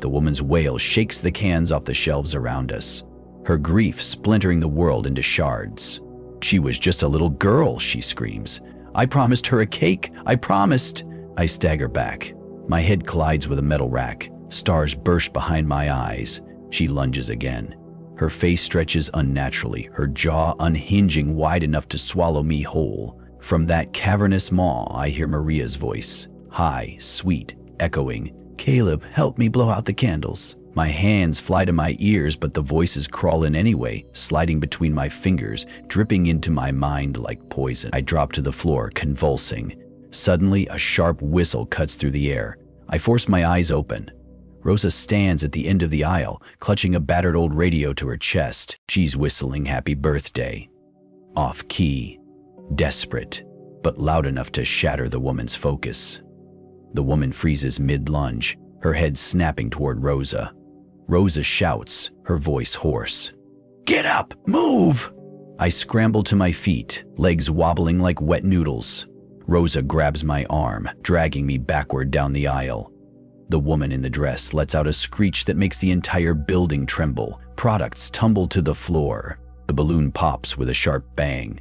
The woman's wail shakes the cans off the shelves around us, her grief splintering the world into shards. "She was just a little girl," she screams. "I promised her a cake, I promised." I stagger back. My head collides with a metal rack. Stars burst behind my eyes. She lunges again. Her face stretches unnaturally, her jaw unhinging wide enough to swallow me whole. From that cavernous maw, I hear Maria's voice, high, sweet, echoing, "Caleb, help me blow out the candles." My hands fly to my ears, but the voices crawl in anyway, sliding between my fingers, dripping into my mind like poison. I drop to the floor, convulsing. Suddenly, a sharp whistle cuts through the air. I force my eyes open. Rosa stands at the end of the aisle, clutching a battered old radio to her chest. She's whistling "Happy Birthday." Off key, desperate, but loud enough to shatter the woman's focus. The woman freezes mid-lunge, her head snapping toward Rosa. Rosa shouts, her voice hoarse. "Get up! Move!" I scramble to my feet, legs wobbling like wet noodles. Rosa grabs my arm, dragging me backward down the aisle. The woman in the dress lets out a screech that makes the entire building tremble. Products tumble to the floor. The balloon pops with a sharp bang.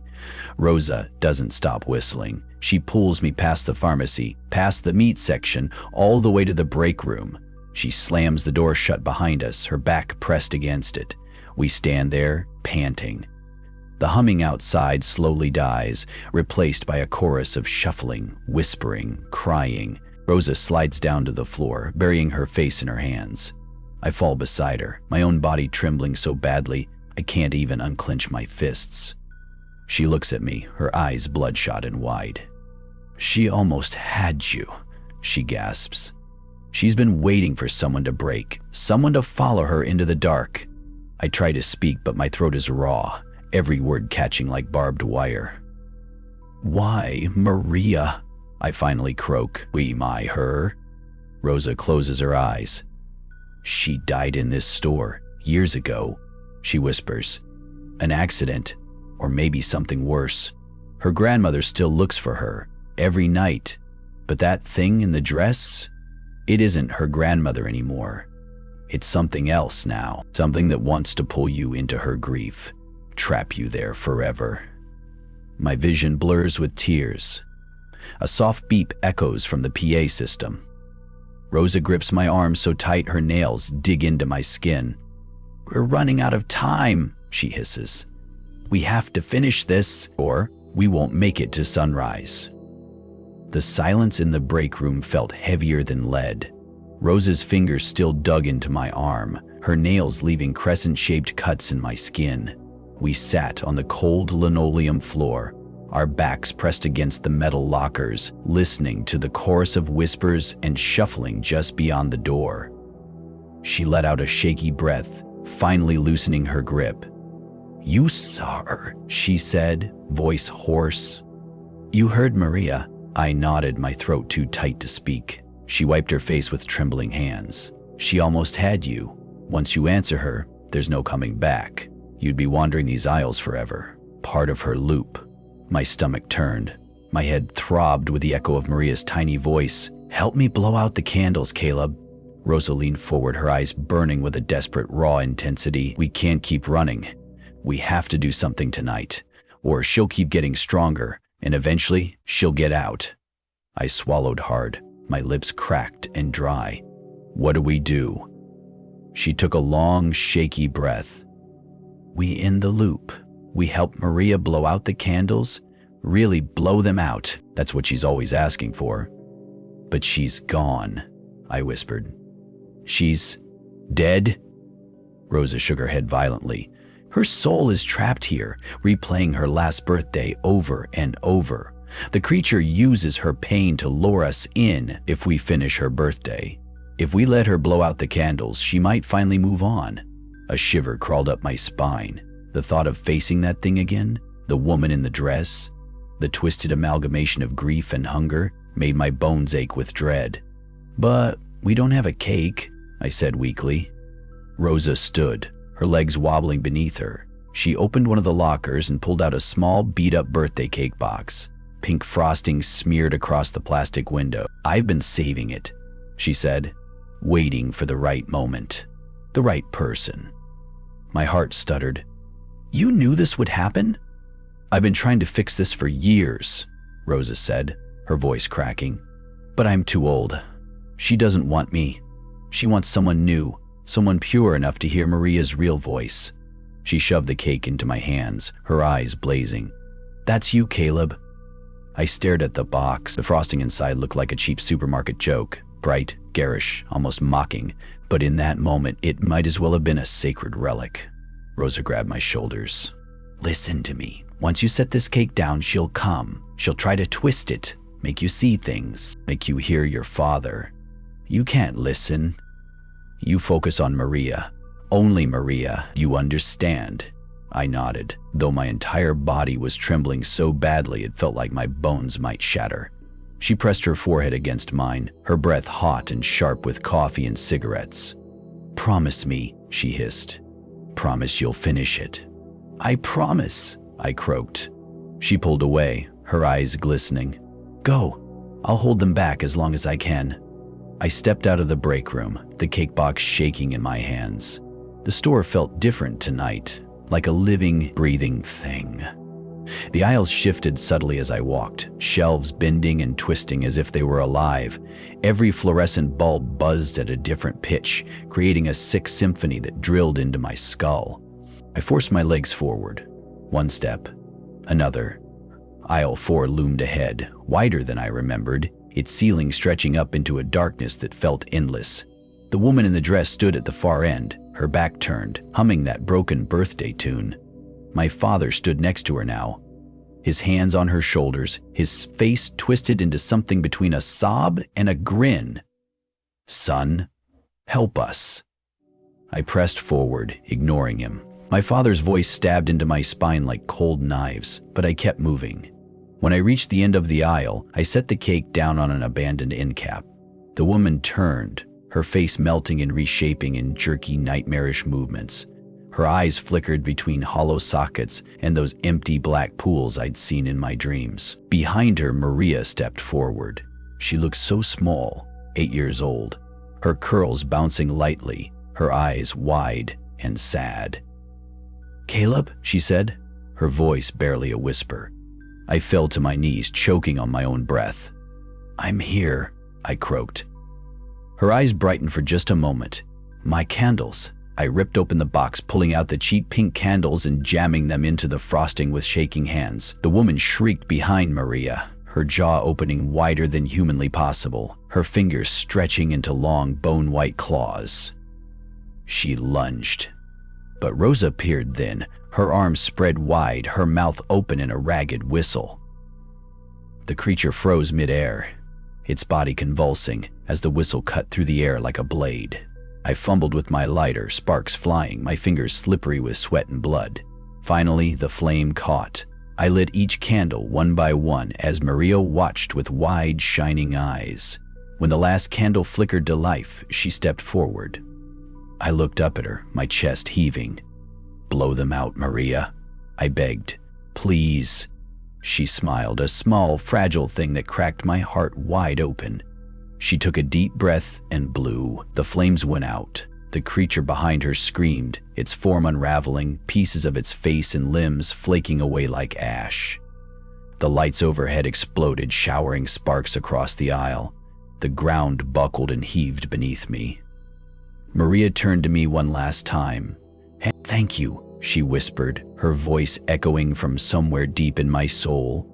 Rosa doesn't stop whistling. She pulls me past the pharmacy, past the meat section, all the way to the break room. She slams the door shut behind us, her back pressed against it. We stand there, panting. The humming outside slowly dies, replaced by a chorus of shuffling, whispering, crying. Rosa slides down to the floor, burying her face in her hands. I fall beside her, my own body trembling so badly I can't even unclench my fists. She looks at me, her eyes bloodshot and wide. "She almost had you," she gasps. She's been waiting for someone to break, someone to follow her into the dark. I try to speak, but my throat is raw, every word catching like barbed wire. "Why, Maria?" I finally croak. Her?" Rosa closes her eyes. "She died in this store, years ago," she whispers. "An accident, or maybe something worse. Her grandmother still looks for her, every night. But that thing in the dress? It isn't her grandmother anymore. It's something else now, something that wants to pull you into her grief, trap you there forever." My vision blurs with tears. A soft beep echoes from the PA system. Rosa grips my arm so tight her nails dig into my skin. "We're running out of time," she hisses. "We have to finish this, or we won't make it to sunrise." The silence in the break room felt heavier than lead. Rosa's fingers still dug into my arm, her nails leaving crescent-shaped cuts in my skin. We sat on the cold linoleum floor, our backs pressed against the metal lockers, listening to the chorus of whispers and shuffling just beyond the door. She let out a shaky breath, finally loosening her grip. "You saw her," she said, voice hoarse. "You heard Maria." I nodded, my throat too tight to speak. She wiped her face with trembling hands. "She almost had you. Once you answer her, there's no coming back. You'd be wandering these aisles forever, part of her loop." My stomach turned. My head throbbed with the echo of Maria's tiny voice. "Help me blow out the candles, Caleb." Rosa leaned forward, her eyes burning with a desperate, raw intensity. "We can't keep running. We have to do something tonight, or she'll keep getting stronger, and eventually she'll get out." I swallowed hard, my lips cracked and dry. "What do we do?" She took a long, shaky breath. "We end the loop. We help Maria blow out the candles, really blow them out." That's what she's always asking for. "But she's gone," I whispered. "She's dead?" Rosa shook her head violently. "Her soul is trapped here, replaying her last birthday over and over. The creature uses her pain to lure us in if we finish her birthday. If we let her blow out the candles, she might finally move on." A shiver crawled up my spine. The thought of facing that thing again, the woman in the dress, the twisted amalgamation of grief and hunger, made my bones ache with dread. "But we don't have a cake," I said weakly. Rosa stood, her legs wobbling beneath her. She opened one of the lockers and pulled out a small, beat-up birthday cake box. Pink frosting smeared across the plastic window. "I've been saving it," she said, waiting for the right moment, the right person. My heart stuttered. "You knew this would happen?" "I've been trying to fix this for years," Rosa said, her voice cracking. "But I'm too old. She doesn't want me. She wants someone new, someone pure enough to hear Maria's real voice." She shoved the cake into my hands, her eyes blazing. "That's you, Caleb." I stared at the box. The frosting inside looked like a cheap supermarket joke, bright, garish, almost mocking, but in that moment it might as well have been a sacred relic. Rosa grabbed my shoulders. "Listen to me. Once you set this cake down, she'll come. She'll try to twist it, make you see things, make you hear your father. You can't listen. You focus on Maria. Only Maria. You understand?" I nodded, though my entire body was trembling so badly it felt like my bones might shatter. She pressed her forehead against mine, her breath hot and sharp with coffee and cigarettes. "Promise me," she hissed. "Promise you'll finish it." "I promise," I croaked. She pulled away, her eyes glistening. Go. I'll hold them back as long as I can. I stepped out of the break room, the cake box shaking in my hands. The store felt different tonight, like a living, breathing thing. The aisles shifted subtly as I walked, shelves bending and twisting as if they were alive. Every fluorescent bulb buzzed at a different pitch, creating a sick symphony that drilled into my skull. I forced my legs forward. One step, another. Aisle 4 loomed ahead, wider than I remembered, its ceiling stretching up into a darkness that felt endless. The woman in the dress stood at the far end, her back turned, humming that broken birthday tune. My father stood next to her now, his hands on her shoulders, his face twisted into something between a sob and a grin. "Son, help us." I pressed forward, ignoring him. My father's voice stabbed into my spine like cold knives, but I kept moving. When I reached the end of the aisle, I set the cake down on an abandoned end cap. The woman turned, her face melting and reshaping in jerky, nightmarish movements. Her eyes flickered between hollow sockets and those empty black pools I'd seen in my dreams. Behind her, Maria stepped forward. She looked so small, 8 years old, her curls bouncing lightly, her eyes wide and sad. "Caleb," she said, her voice barely a whisper. I fell to my knees, choking on my own breath. "I'm here," I croaked. Her eyes brightened for just a moment. "My candles." I ripped open the box, pulling out the cheap pink candles and jamming them into the frosting with shaking hands. The woman shrieked behind Maria, her jaw opening wider than humanly possible, her fingers stretching into long, bone-white claws. She lunged. But Rosa appeared then, her arms spread wide, her mouth open in a ragged whistle. The creature froze midair, its body convulsing as the whistle cut through the air like a blade. I fumbled with my lighter, sparks flying, my fingers slippery with sweat and blood. Finally, the flame caught. I lit each candle one by one as Maria watched with wide, shining eyes. When the last candle flickered to life, she stepped forward. I looked up at her, my chest heaving. "Blow them out, Maria," I begged. "Please." She smiled, a small, fragile thing that cracked my heart wide open. She took a deep breath and blew. The flames went out. The creature behind her screamed, its form unraveling, pieces of its face and limbs flaking away like ash. The lights overhead exploded, showering sparks across the aisle. The ground buckled and heaved beneath me. Maria turned to me one last time. "Thank you," she whispered, her voice echoing from somewhere deep in my soul.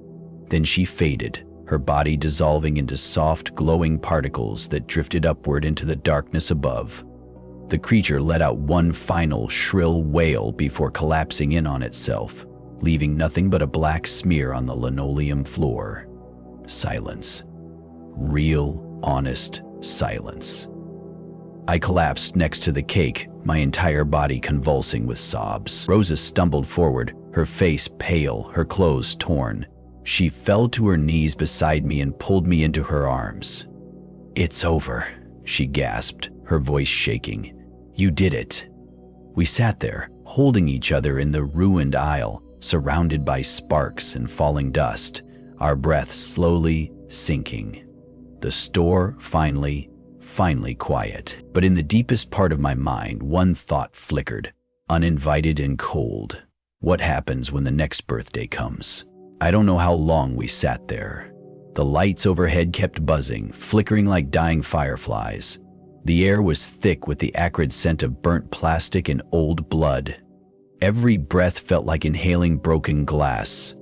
Then she faded, her body dissolving into soft, glowing particles that drifted upward into the darkness above. The creature let out one final, shrill wail before collapsing in on itself, leaving nothing but a black smear on the linoleum floor. Silence. Real, honest silence. I collapsed next to the cake, my entire body convulsing with sobs. Rosa stumbled forward, her face pale, her clothes torn. She fell to her knees beside me and pulled me into her arms. "It's over," she gasped, her voice shaking. "You did it." We sat there, holding each other in the ruined aisle, surrounded by sparks and falling dust, our breaths slowly sinking. The store finally quiet. But in the deepest part of my mind, one thought flickered, uninvited and cold. What happens when the next birthday comes? I don't know how long we sat there. The lights overhead kept buzzing, flickering like dying fireflies. The air was thick with the acrid scent of burnt plastic and old blood. Every breath felt like inhaling broken glass.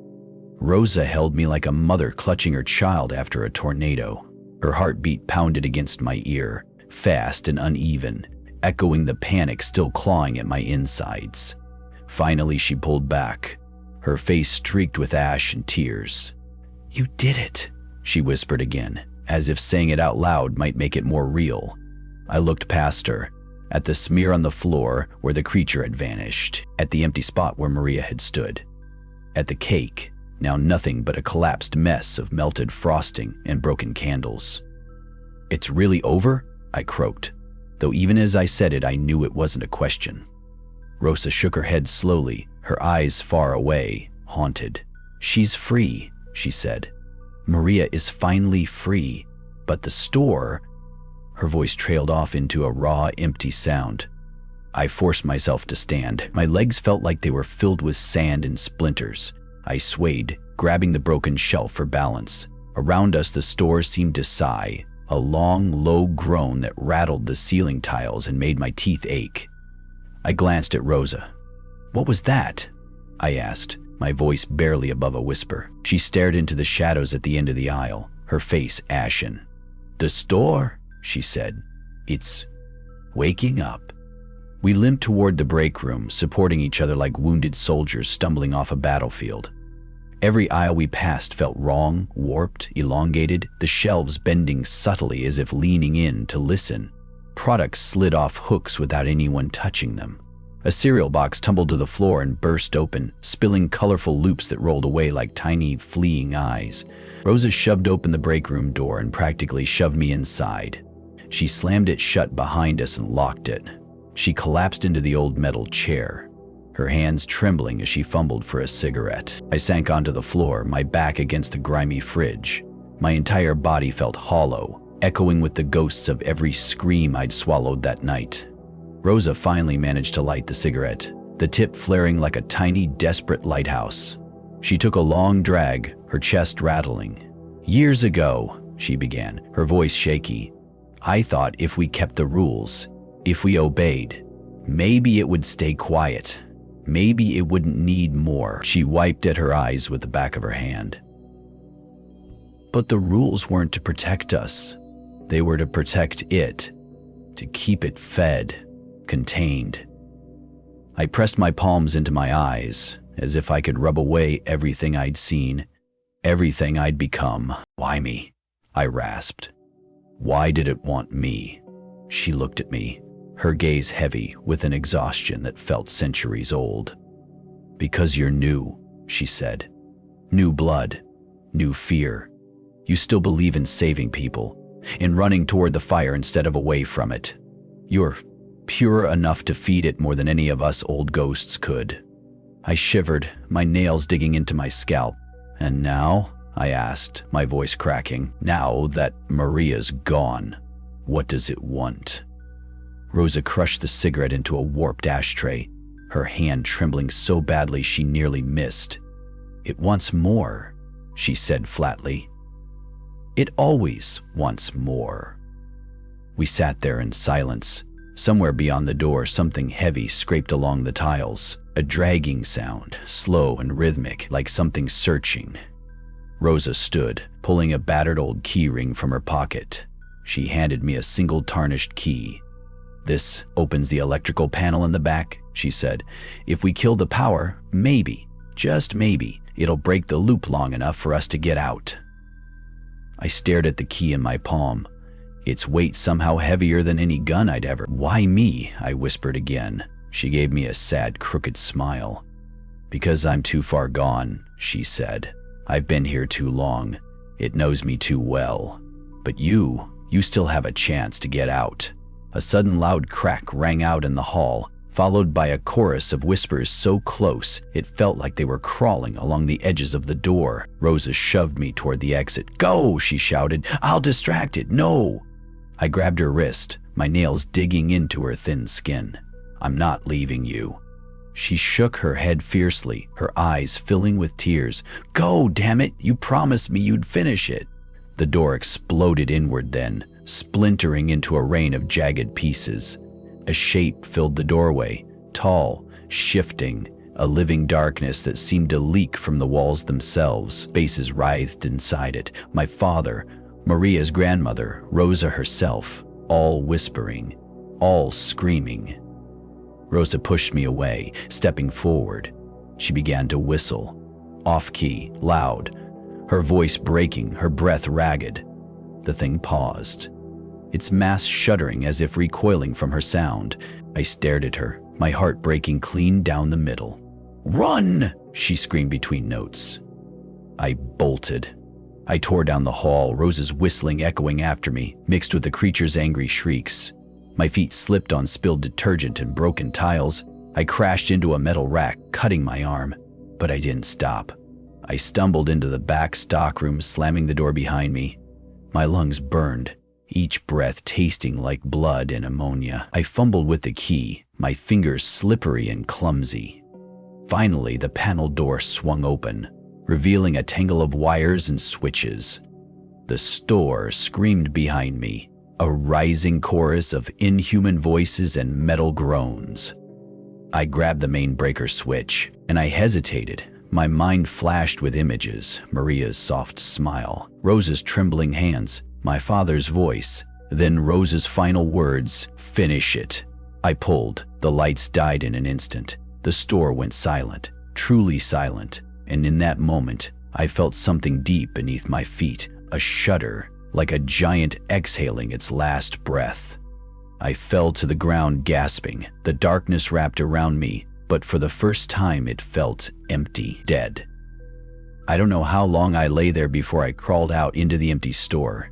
Rosa held me like a mother clutching her child after a tornado. Her heartbeat pounded against my ear, fast and uneven, echoing the panic still clawing at my insides. Finally, she pulled back, her face streaked with ash and tears. "You did it," she whispered again, as if saying it out loud might make it more real. I looked past her, at the smear on the floor where the creature had vanished, at the empty spot where Maria had stood, at the cake, now nothing but a collapsed mess of melted frosting and broken candles. "It's really over?" I croaked, though even as I said it, I knew it wasn't a question. Rosa shook her head slowly, her eyes far away, haunted. "She's free," she said. Maria is finally free. But the store... Her voice trailed off into a raw, empty sound. I forced myself to stand. My legs felt like they were filled with sand and splinters. I swayed, grabbing the broken shelf for balance. Around us, the store seemed to sigh, a long, low groan that rattled the ceiling tiles and made my teeth ache. I glanced at Rosa. "What was that?" I asked, my voice barely above a whisper. She stared into the shadows at the end of the aisle, her face ashen. "The store," she said. "It's waking up." We limped toward the break room, supporting each other like wounded soldiers stumbling off a battlefield. Every aisle we passed felt wrong, warped, elongated, the shelves bending subtly as if leaning in to listen. Products slid off hooks without anyone touching them. A cereal box tumbled to the floor and burst open, spilling colorful loops that rolled away like tiny, fleeing eyes. Rosa shoved open the break room door and practically shoved me inside. She slammed it shut behind us and locked it. She collapsed into the old metal chair, her hands trembling as she fumbled for a cigarette. I sank onto the floor, my back against the grimy fridge. My entire body felt hollow, echoing with the ghosts of every scream I'd swallowed that night. Rosa finally managed to light the cigarette, the tip flaring like a tiny, desperate lighthouse. She took a long drag, her chest rattling. "Years ago," she began, her voice shaky, "I thought if we kept the rules, if we obeyed, maybe it would stay quiet. Maybe it wouldn't need more." She wiped at her eyes with the back of her hand. "But the rules weren't to protect us. They were to protect it, to keep it fed, contained." I pressed my palms into my eyes, as if I could rub away everything I'd seen, everything I'd become. "Why me?" I rasped. "Why did it want me?" She looked at me, her gaze heavy with an exhaustion that felt centuries old. "Because you're new," she said. "New blood, new fear. You still believe in saving people, in running toward the fire instead of away from it. You're pure enough to feed it more than any of us old ghosts could." I shivered, my nails digging into my scalp. "And now?" I asked, my voice cracking. "Now that Maria's gone, what does it want?" Rosa crushed the cigarette into a warped ashtray, her hand trembling so badly she nearly missed. "It wants more," she said flatly. "It always wants more." We sat there in silence. Somewhere beyond the door, something heavy scraped along the tiles, a dragging sound, slow and rhythmic, like something searching. Rosa stood, pulling a battered old key ring from her pocket. She handed me a single tarnished key. "This opens the electrical panel in the back," she said. "If we kill the power, maybe, just maybe, it'll break the loop long enough for us to get out." I stared at the key in my palm, its weight somehow heavier than any gun I'd ever... "Why me?" I whispered again. She gave me a sad, crooked smile. "Because I'm too far gone," she said. "I've been here too long. It knows me too well. But you still have a chance to get out." A sudden loud crack rang out in the hall, followed by a chorus of whispers so close it felt like they were crawling along the edges of the door. Rosa shoved me toward the exit. "Go!" she shouted. "I'll distract it. No!" I grabbed her wrist, my nails digging into her thin skin. "I'm not leaving you." She shook her head fiercely, her eyes filling with tears. "Go, damn it! You promised me you'd finish it." The door exploded inward then, splintering into a rain of jagged pieces. A shape filled the doorway, tall, shifting, a living darkness that seemed to leak from the walls themselves. Faces writhed inside it. My father, Maria's grandmother, Rosa herself, all whispering, all screaming. Rosa pushed me away, stepping forward. She began to whistle, off-key, loud, her voice breaking, her breath ragged. The thing paused, its mass shuddering as if recoiling from her sound. I stared at her, my heart breaking clean down the middle. "Run!" she screamed between notes. I bolted. I tore down the hall, Rosa's whistling echoing after me, mixed with the creature's angry shrieks. My feet slipped on spilled detergent and broken tiles. I crashed into a metal rack, cutting my arm. But I didn't stop. I stumbled into the back stockroom, slamming the door behind me. My lungs burned, each breath tasting like blood and ammonia. I fumbled with the key, my fingers slippery and clumsy. Finally, the panel door swung open, revealing a tangle of wires and switches. The store screamed behind me, a rising chorus of inhuman voices and metal groans. I grabbed the main breaker switch, and I hesitated. My mind flashed with images: Maria's soft smile, Rose's trembling hands, my father's voice, then Rose's final words, "Finish it." I pulled. The lights died in an instant. The store went silent, truly silent, and in that moment, I felt something deep beneath my feet, a shudder, like a giant exhaling its last breath. I fell to the ground gasping. The darkness wrapped around me, but for the first time it felt empty, dead. I don't know how long I lay there before I crawled out into the empty store.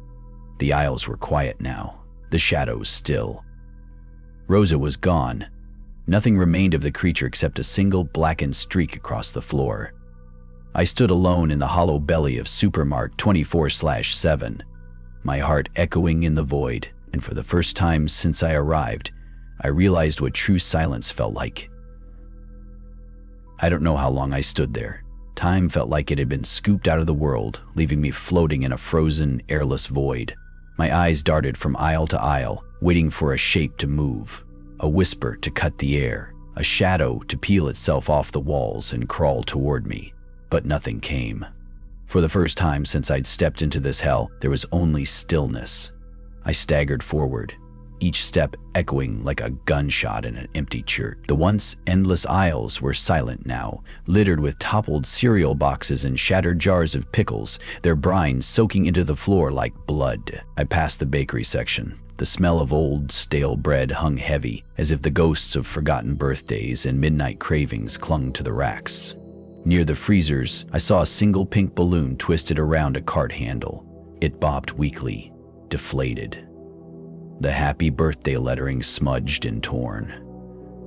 The aisles were quiet now, the shadows still. Rosa was gone. Nothing remained of the creature except a single blackened streak across the floor. I stood alone in the hollow belly of Supermart 24/7, my heart echoing in the void, and for the first time since I arrived, I realized what true silence felt like. I don't know how long I stood there. Time felt like it had been scooped out of the world, leaving me floating in a frozen, airless void. My eyes darted from aisle to aisle, waiting for a shape to move, a whisper to cut the air, a shadow to peel itself off the walls and crawl toward me. But nothing came. For the first time since I'd stepped into this hell, there was only stillness. I staggered forward, each step echoing like a gunshot in an empty church. The once endless aisles were silent now, littered with toppled cereal boxes and shattered jars of pickles, their brine soaking into the floor like blood. I passed the bakery section. The smell of old, stale bread hung heavy, as if the ghosts of forgotten birthdays and midnight cravings clung to the racks. Near the freezers, I saw a single pink balloon twisted around a cart handle. It bobbed weakly, deflated. The happy birthday lettering smudged and torn.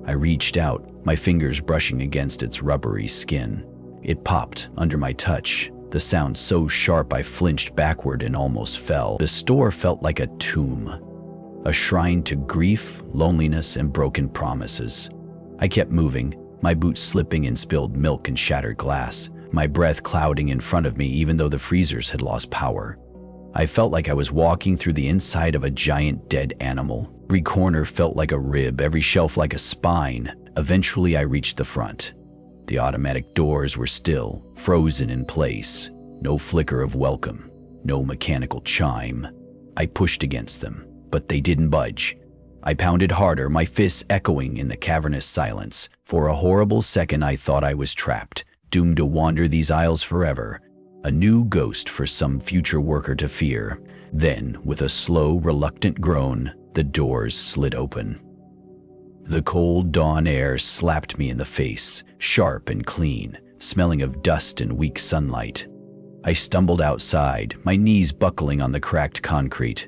I reached out, my fingers brushing against its rubbery skin. It popped under my touch, the sound so sharp I flinched backward and almost fell. The store felt like a tomb, a shrine to grief, loneliness, and broken promises. I kept moving, my boots slipping in spilled milk and shattered glass, my breath clouding in front of me even though the freezers had lost power. I felt like I was walking through the inside of a giant dead animal. Every corner felt like a rib, every shelf like a spine. Eventually I reached the front. The automatic doors were still, frozen in place. No flicker of welcome, no mechanical chime. I pushed against them, but they didn't budge. I pounded harder, my fists echoing in the cavernous silence. For a horrible second I thought I was trapped, doomed to wander these aisles forever. A new ghost for some future worker to fear. Then, with a slow, reluctant groan, the doors slid open. The cold dawn air slapped me in the face, sharp and clean, smelling of dust and weak sunlight. I stumbled outside, my knees buckling on the cracked concrete.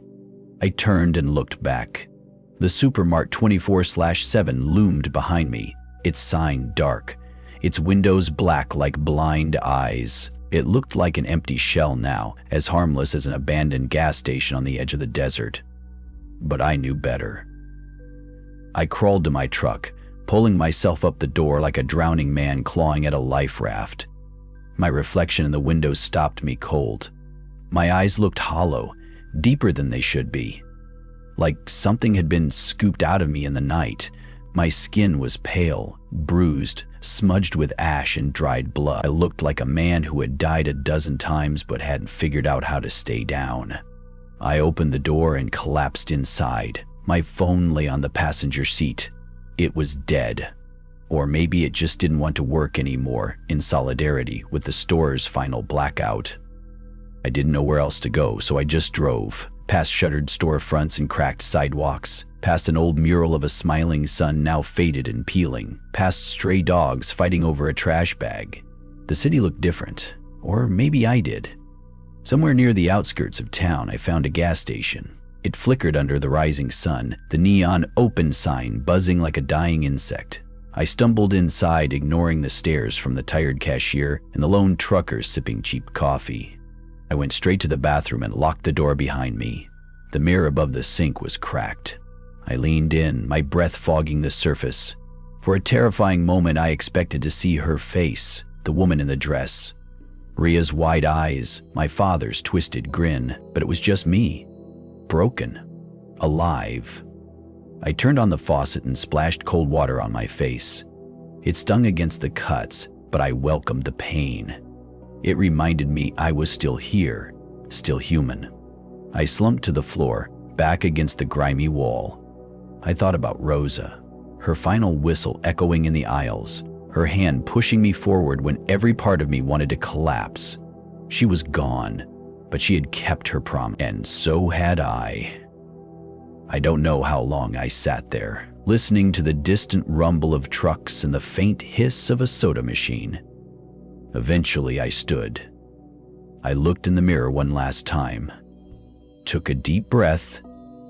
I turned and looked back. The Supermart 24/7 loomed behind me, its sign dark, its windows black like blind eyes. It looked like an empty shell now, as harmless as an abandoned gas station on the edge of the desert. But I knew better. I crawled to my truck, pulling myself up the door like a drowning man clawing at a life raft. My reflection in the window stopped me cold. My eyes looked hollow, deeper than they should be. Like something had been scooped out of me in the night. My skin was pale, bruised, smudged with ash and dried blood. I looked like a man who had died a dozen times but hadn't figured out how to stay down. I opened the door and collapsed inside. My phone lay on the passenger seat. It was dead. Or maybe it just didn't want to work anymore, in solidarity with the store's final blackout. I didn't know where else to go, so I just drove, past shuttered storefronts and cracked sidewalks, past an old mural of a smiling sun now faded and peeling, past stray dogs fighting over a trash bag. The city looked different, or maybe I did. Somewhere near the outskirts of town, I found a gas station. It flickered under the rising sun, the neon open sign buzzing like a dying insect. I stumbled inside, ignoring the stares from the tired cashier and the lone trucker sipping cheap coffee. I went straight to the bathroom and locked the door behind me. The mirror above the sink was cracked. I leaned in, my breath fogging the surface. For a terrifying moment, I expected to see her face, the woman in the dress. Ria's wide eyes, my father's twisted grin, but it was just me. Broken. Alive. I turned on the faucet and splashed cold water on my face. It stung against the cuts, but I welcomed the pain. It reminded me I was still here, still human. I slumped to the floor, back against the grimy wall. I thought about Rosa, her final whistle echoing in the aisles, her hand pushing me forward when every part of me wanted to collapse. She was gone, but she had kept her promise, and so had I. I don't know how long I sat there, listening to the distant rumble of trucks and the faint hiss of a soda machine. Eventually, I stood. I looked in the mirror one last time, took a deep breath,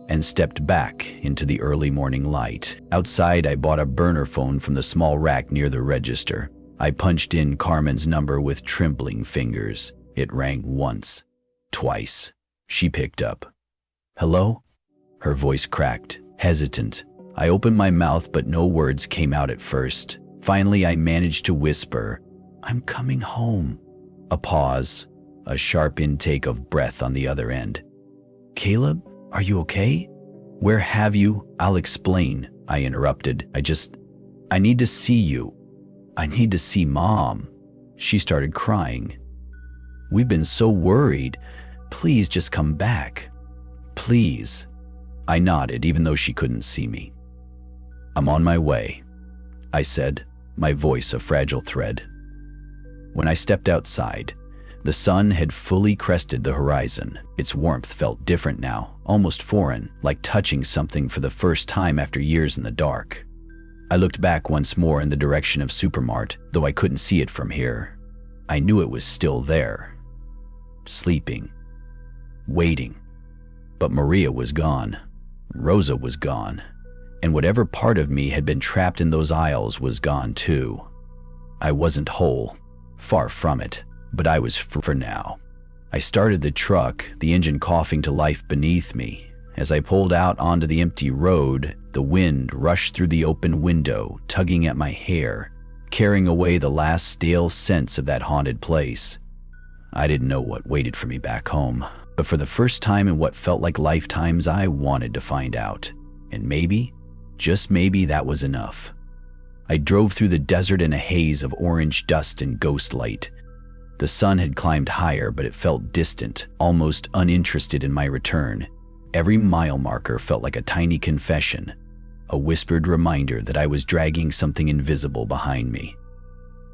and stepped back into the early morning light. Outside, I bought a burner phone from the small rack near the register. I punched in Carmen's number with trembling fingers. It rang once, twice. She picked up. "Hello?" Her voice cracked, hesitant. I opened my mouth, but no words came out at first. Finally, I managed to whisper, "I'm coming home." A pause, a sharp intake of breath on the other end. "Caleb, are you okay? Where have you?" "I'll explain," I interrupted. I need to see you. I need to see Mom." She started crying. "We've been so worried. Please just come back. Please." I nodded, even though she couldn't see me. "I'm on my way," I said, my voice a fragile thread. When I stepped outside, the sun had fully crested the horizon. Its warmth felt different now, almost foreign, like touching something for the first time after years in the dark. I looked back once more in the direction of Supermart, though I couldn't see it from here. I knew it was still there. Sleeping. Waiting. But Maria was gone. Rosa was gone. And whatever part of me had been trapped in those aisles was gone too. I wasn't whole. Far from it. But I was free for now. I started the truck, the engine coughing to life beneath me. As I pulled out onto the empty road, the wind rushed through the open window, tugging at my hair, carrying away the last stale scents of that haunted place. I didn't know what waited for me back home, but for the first time in what felt like lifetimes, I wanted to find out. And maybe, just maybe, that was enough. I drove through the desert in a haze of orange dust and ghost light. The sun had climbed higher, but it felt distant, almost uninterested in my return. Every mile marker felt like a tiny confession, a whispered reminder that I was dragging something invisible behind me.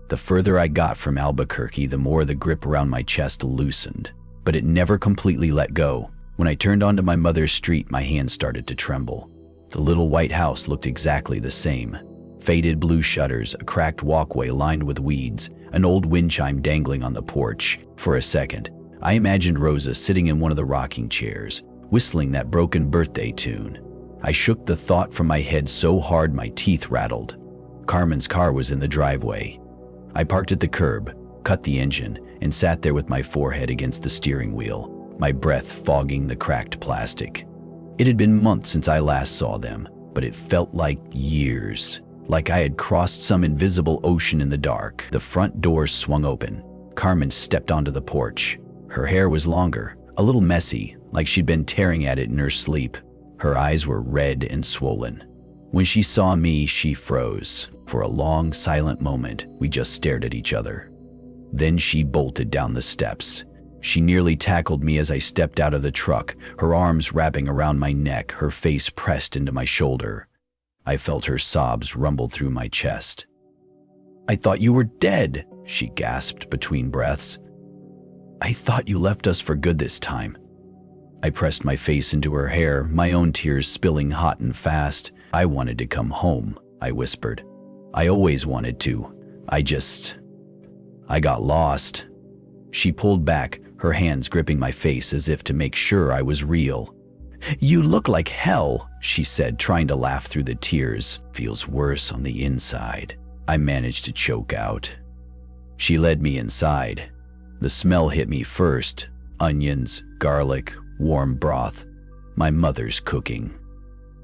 The further I got from Albuquerque, the more the grip around my chest loosened, but it never completely let go. When I turned onto my mother's street, my hands started to tremble. The little white house looked exactly the same. Faded blue shutters, a cracked walkway lined with weeds, an old wind chime dangling on the porch. For a second, I imagined Rosa sitting in one of the rocking chairs, whistling that broken birthday tune. I shook the thought from my head so hard my teeth rattled. Carmen's car was in the driveway. I parked at the curb, cut the engine, and sat there with my forehead against the steering wheel, my breath fogging the cracked plastic. It had been months since I last saw them, but it felt like years. Like I had crossed some invisible ocean in the dark. The front doors swung open. Carmen stepped onto the porch. Her hair was longer, a little messy, like she'd been tearing at it in her sleep. Her eyes were red and swollen. When she saw me, she froze. For a long, silent moment, we just stared at each other. Then she bolted down the steps. She nearly tackled me as I stepped out of the truck, her arms wrapping around my neck, her face pressed into my shoulder. I felt her sobs rumble through my chest. "I thought you were dead," she gasped between breaths. "I thought you left us for good this time." I pressed my face into her hair, my own tears spilling hot and fast. "I wanted to come home," I whispered. "I always wanted to. I got lost." She pulled back, her hands gripping my face as if to make sure I was real. "You look like hell," she said, trying to laugh through the tears. Feels worse on the inside, I managed to choke out. She led me inside. The smell hit me first. Onions, garlic, warm broth. My mother's cooking.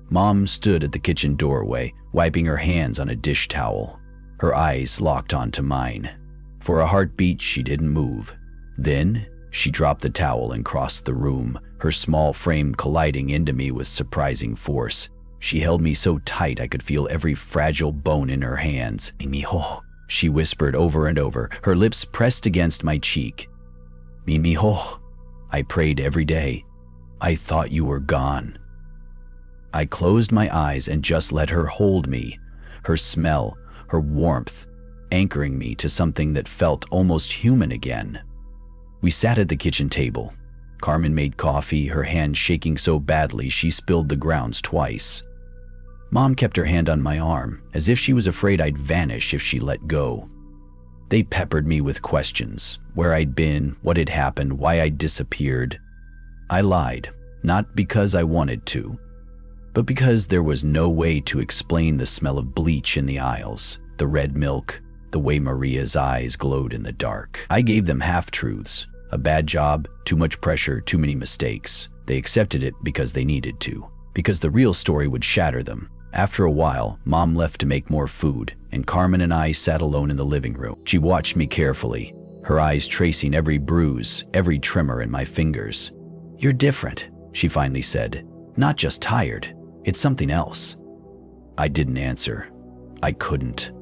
Mom stood at the kitchen doorway, wiping her hands on a dish towel. Her eyes locked onto mine. For a heartbeat, she didn't move. Then, she dropped the towel and crossed the room, her small frame colliding into me with surprising force. She held me so tight I could feel every fragile bone in her hands. "Mijo," she whispered over and over, her lips pressed against my cheek. "Mijo," I prayed every day. "I thought you were gone." I closed my eyes and just let her hold me, her smell, her warmth, anchoring me to something that felt almost human again. We sat at the kitchen table. Carmen made coffee, her hand shaking so badly she spilled the grounds twice. Mom kept her hand on my arm, as if she was afraid I'd vanish if she let go. They peppered me with questions, where I'd been, what had happened, why I'd disappeared. I lied, not because I wanted to, but because there was no way to explain the smell of bleach in the aisles, the red milk, the way Maria's eyes glowed in the dark. I gave them half-truths. A bad job, too much pressure, too many mistakes. They accepted it because they needed to, because the real story would shatter them. After a while, Mom left to make more food, and Carmen and I sat alone in the living room. She watched me carefully, her eyes tracing every bruise, every tremor in my fingers. "You're different," she finally said. "Not just tired. It's something else." I didn't answer. I couldn't.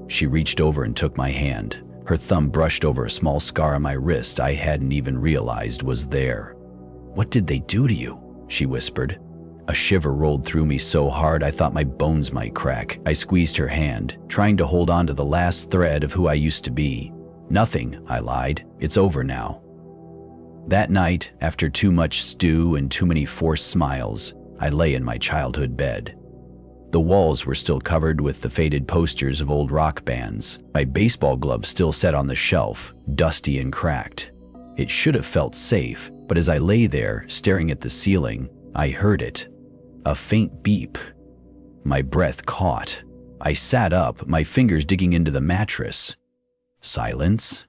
She reached over and took my hand. Her thumb brushed over a small scar on my wrist I hadn't even realized was there. "What did they do to you?" she whispered. A shiver rolled through me so hard I thought my bones might crack. I squeezed her hand, trying to hold on to the last thread of who I used to be. "Nothing," I lied. "It's over now." That night, after too much stew and too many forced smiles, I lay in my childhood bed. The walls were still covered with the faded posters of old rock bands. My baseball glove still sat on the shelf, dusty and cracked. It should have felt safe, but as I lay there, staring at the ceiling, I heard it. A faint beep. My breath caught. I sat up, my fingers digging into the mattress. Silence.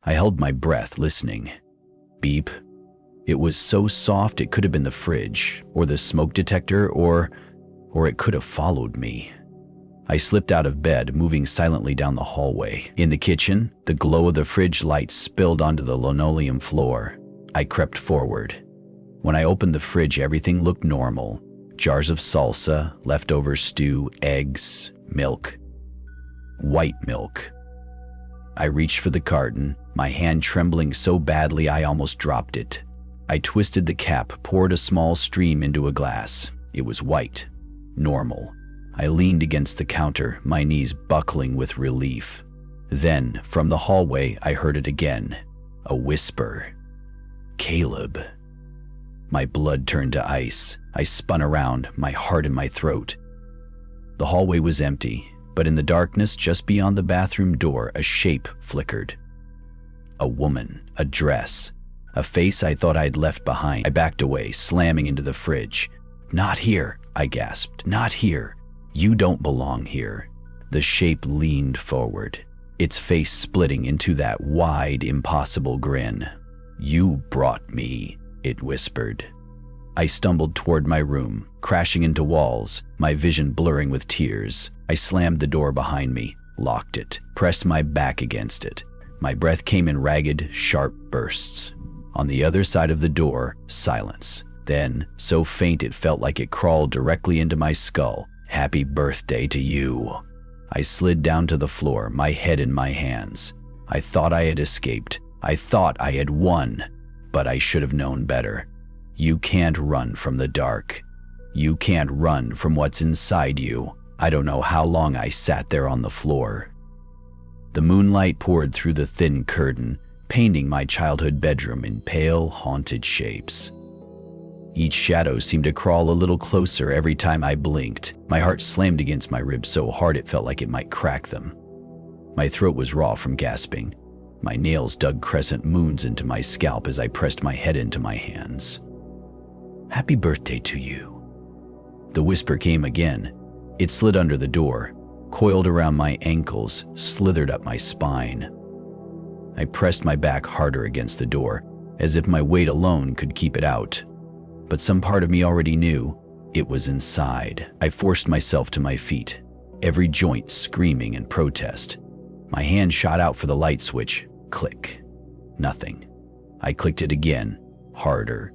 I held my breath, listening. Beep. It was so soft it could have been the fridge, or the smoke detector, or it could have followed me. I slipped out of bed, moving silently down the hallway. In the kitchen, the glow of the fridge light spilled onto the linoleum floor. I crept forward. When I opened the fridge, everything looked normal. Jars of salsa, leftover stew, eggs, milk. White milk. I reached for the carton, my hand trembling so badly I almost dropped it. I twisted the cap, poured a small stream into a glass. It was white. Normal. I leaned against the counter, my knees buckling with relief. Then, from the hallway, I heard it again. A whisper. "Caleb." My blood turned to ice. I spun around, my heart in my throat. The hallway was empty, but in the darkness just beyond the bathroom door, a shape flickered. A woman, a dress, a face I thought I'd left behind. I backed away, slamming into the fridge. "Not here," I gasped. "Not here. You don't belong here." The shape leaned forward, its face splitting into that wide, impossible grin. "You brought me," it whispered. I stumbled toward my room, crashing into walls, my vision blurring with tears. I slammed the door behind me, locked it, pressed my back against it. My breath came in ragged, sharp bursts. On the other side of the door, silence. Then, so faint it felt like it crawled directly into my skull. "Happy birthday to you." I slid down to the floor, my head in my hands. I thought I had escaped. I thought I had won. But I should have known better. You can't run from the dark. You can't run from what's inside you. I don't know how long I sat there on the floor. The moonlight poured through the thin curtain, painting my childhood bedroom in pale, haunted shapes. Each shadow seemed to crawl a little closer every time I blinked. My heart slammed against my ribs so hard it felt like it might crack them. My throat was raw from gasping. My nails dug crescent moons into my scalp as I pressed my head into my hands. "Happy birthday to you." The whisper came again. It slid under the door, coiled around my ankles, slithered up my spine. I pressed my back harder against the door, as if my weight alone could keep it out. But some part of me already knew it was inside. I forced myself to my feet, every joint screaming in protest. My hand shot out for the light switch. Click. Nothing. I clicked it again, harder.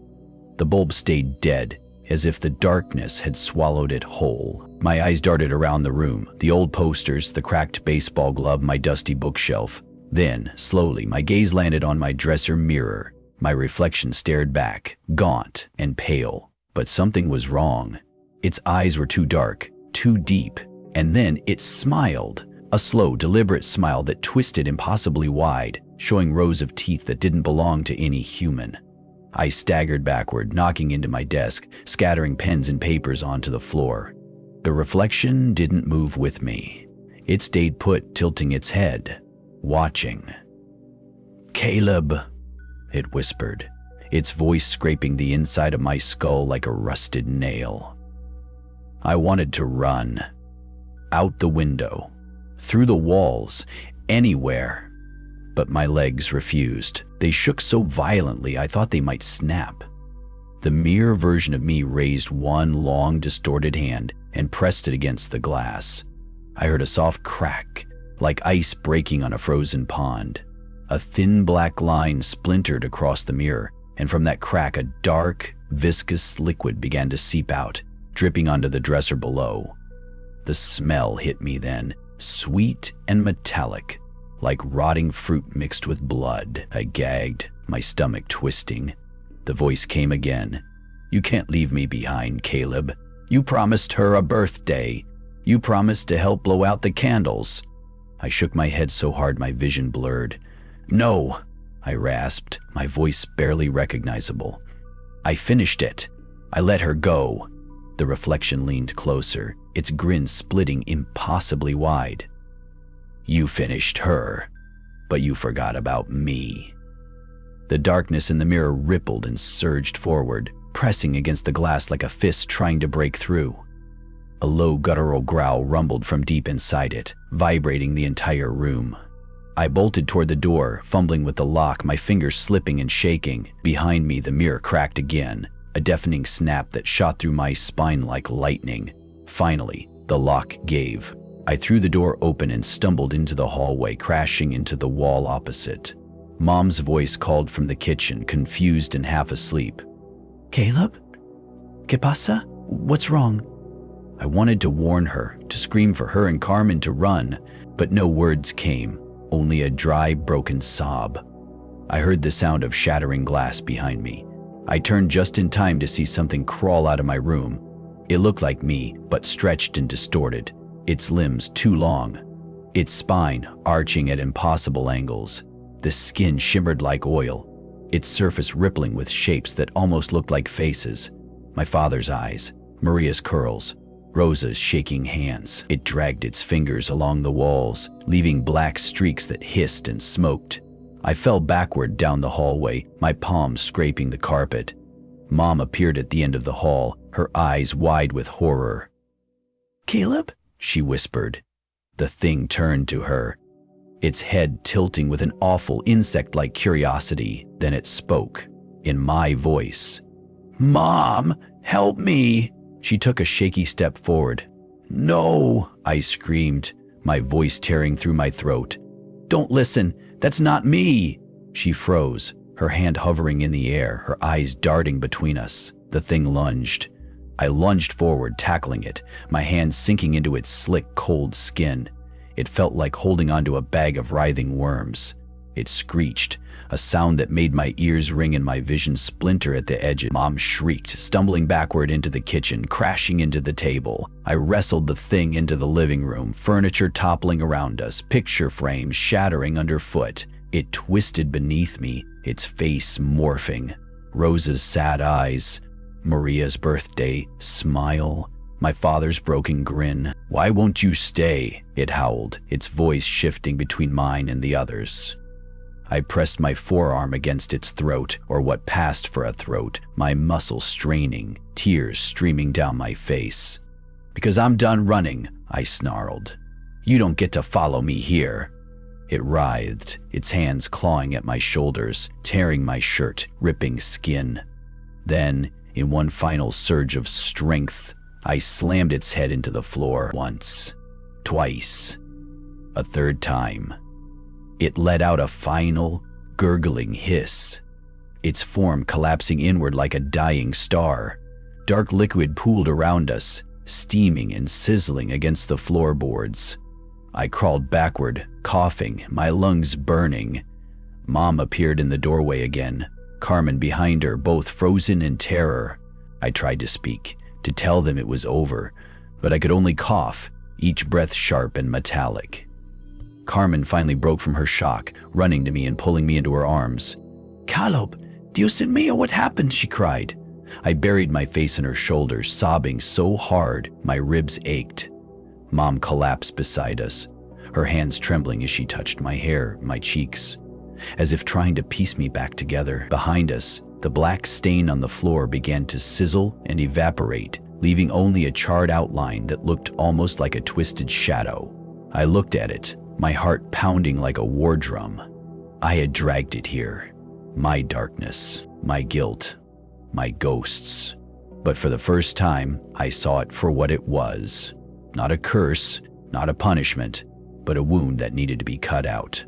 The bulb stayed dead, as if the darkness had swallowed it whole. My eyes darted around the room, the old posters, the cracked baseball glove, my dusty bookshelf. Then, slowly, my gaze landed on my dresser mirror. My reflection stared back, gaunt and pale. But something was wrong. Its eyes were too dark, too deep. And then it smiled, a slow, deliberate smile that twisted impossibly wide, showing rows of teeth that didn't belong to any human. I staggered backward, knocking into my desk, scattering pens and papers onto the floor. The reflection didn't move with me. It stayed put, tilting its head, watching. "Caleb," it whispered, its voice scraping the inside of my skull like a rusted nail. I wanted to run. Out the window, through the walls, anywhere. But my legs refused. They shook so violently I thought they might snap. The mirror version of me raised one long, distorted hand and pressed it against the glass. I heard a soft crack, like ice breaking on a frozen pond. A thin black line splintered across the mirror, and from that crack a dark, viscous liquid began to seep out, dripping onto the dresser below. The smell hit me then, sweet and metallic, like rotting fruit mixed with blood. I gagged, my stomach twisting. The voice came again. "You can't leave me behind, Caleb. You promised her a birthday. You promised to help blow out the candles." I shook my head so hard my vision blurred. "No," I rasped, my voice barely recognizable. "I finished it. I let her go." The reflection leaned closer, its grin splitting impossibly wide. "You finished her, but you forgot about me." The darkness in the mirror rippled and surged forward, pressing against the glass like a fist trying to break through. A low guttural growl rumbled from deep inside it, vibrating the entire room. I bolted toward the door, fumbling with the lock, my fingers slipping and shaking. Behind me, the mirror cracked again, a deafening snap that shot through my spine like lightning. Finally, the lock gave. I threw the door open and stumbled into the hallway, crashing into the wall opposite. Mom's voice called from the kitchen, confused and half asleep. "Caleb? ¿Qué pasa? What's wrong?" I wanted to warn her, to scream for her and Carmen to run, but no words came, only a dry, broken sob. I heard the sound of shattering glass behind me. I turned just in time to see something crawl out of my room. It looked like me, but stretched and distorted, its limbs too long, its spine arching at impossible angles. The skin shimmered like oil, its surface rippling with shapes that almost looked like faces. My father's eyes, Maria's curls, Rosa's shaking hands. It dragged its fingers along the walls, leaving black streaks that hissed and smoked. I fell backward down the hallway, my palms scraping the carpet. Mom appeared at the end of the hall, her eyes wide with horror. "Caleb?" she whispered. The thing turned to her, its head tilting with an awful insect-like curiosity. Then it spoke, in my voice. "Mom, help me!" She took a shaky step forward. "No," I screamed, my voice tearing through my throat. "Don't listen, that's not me!" She froze, her hand hovering in the air, her eyes darting between us. The thing lunged. I lunged forward, tackling it, my hands sinking into its slick, cold skin. It felt like holding onto a bag of writhing worms. It screeched, a sound that made my ears ring and my vision splinter at the edge. Mom shrieked, stumbling backward into the kitchen, crashing into the table. I wrestled the thing into the living room, furniture toppling around us, picture frames shattering underfoot. It twisted beneath me, its face morphing. Rosa's sad eyes, Maria's birthday smile, my father's broken grin. "Why won't you stay?" it howled, its voice shifting between mine and the others. I pressed my forearm against its throat, or what passed for a throat, my muscles straining, tears streaming down my face. "Because I'm done running," I snarled. "You don't get to follow me here." It writhed, its hands clawing at my shoulders, tearing my shirt, ripping skin. Then, in one final surge of strength, I slammed its head into the floor once, twice, a third time. It let out a final, gurgling hiss, its form collapsing inward like a dying star. Dark liquid pooled around us, steaming and sizzling against the floorboards. I crawled backward, coughing, my lungs burning. Mom appeared in the doorway again, Carmen behind her, both frozen in terror. I tried to speak, to tell them it was over, but I could only cough, each breath sharp and metallic. Carmen finally broke from her shock, running to me and pulling me into her arms. "Caleb, Dios mío, what happened?" she cried. I buried my face in her shoulders, sobbing so hard my ribs ached. Mom collapsed beside us, her hands trembling as she touched my hair, my cheeks, as if trying to piece me back together. Behind us, the black stain on the floor began to sizzle and evaporate, leaving only a charred outline that looked almost like a twisted shadow. I looked at it, my heart pounding like a war drum. I had dragged it here. My darkness, my guilt, my ghosts. But for the first time, I saw it for what it was. Not a curse, not a punishment, but a wound that needed to be cut out.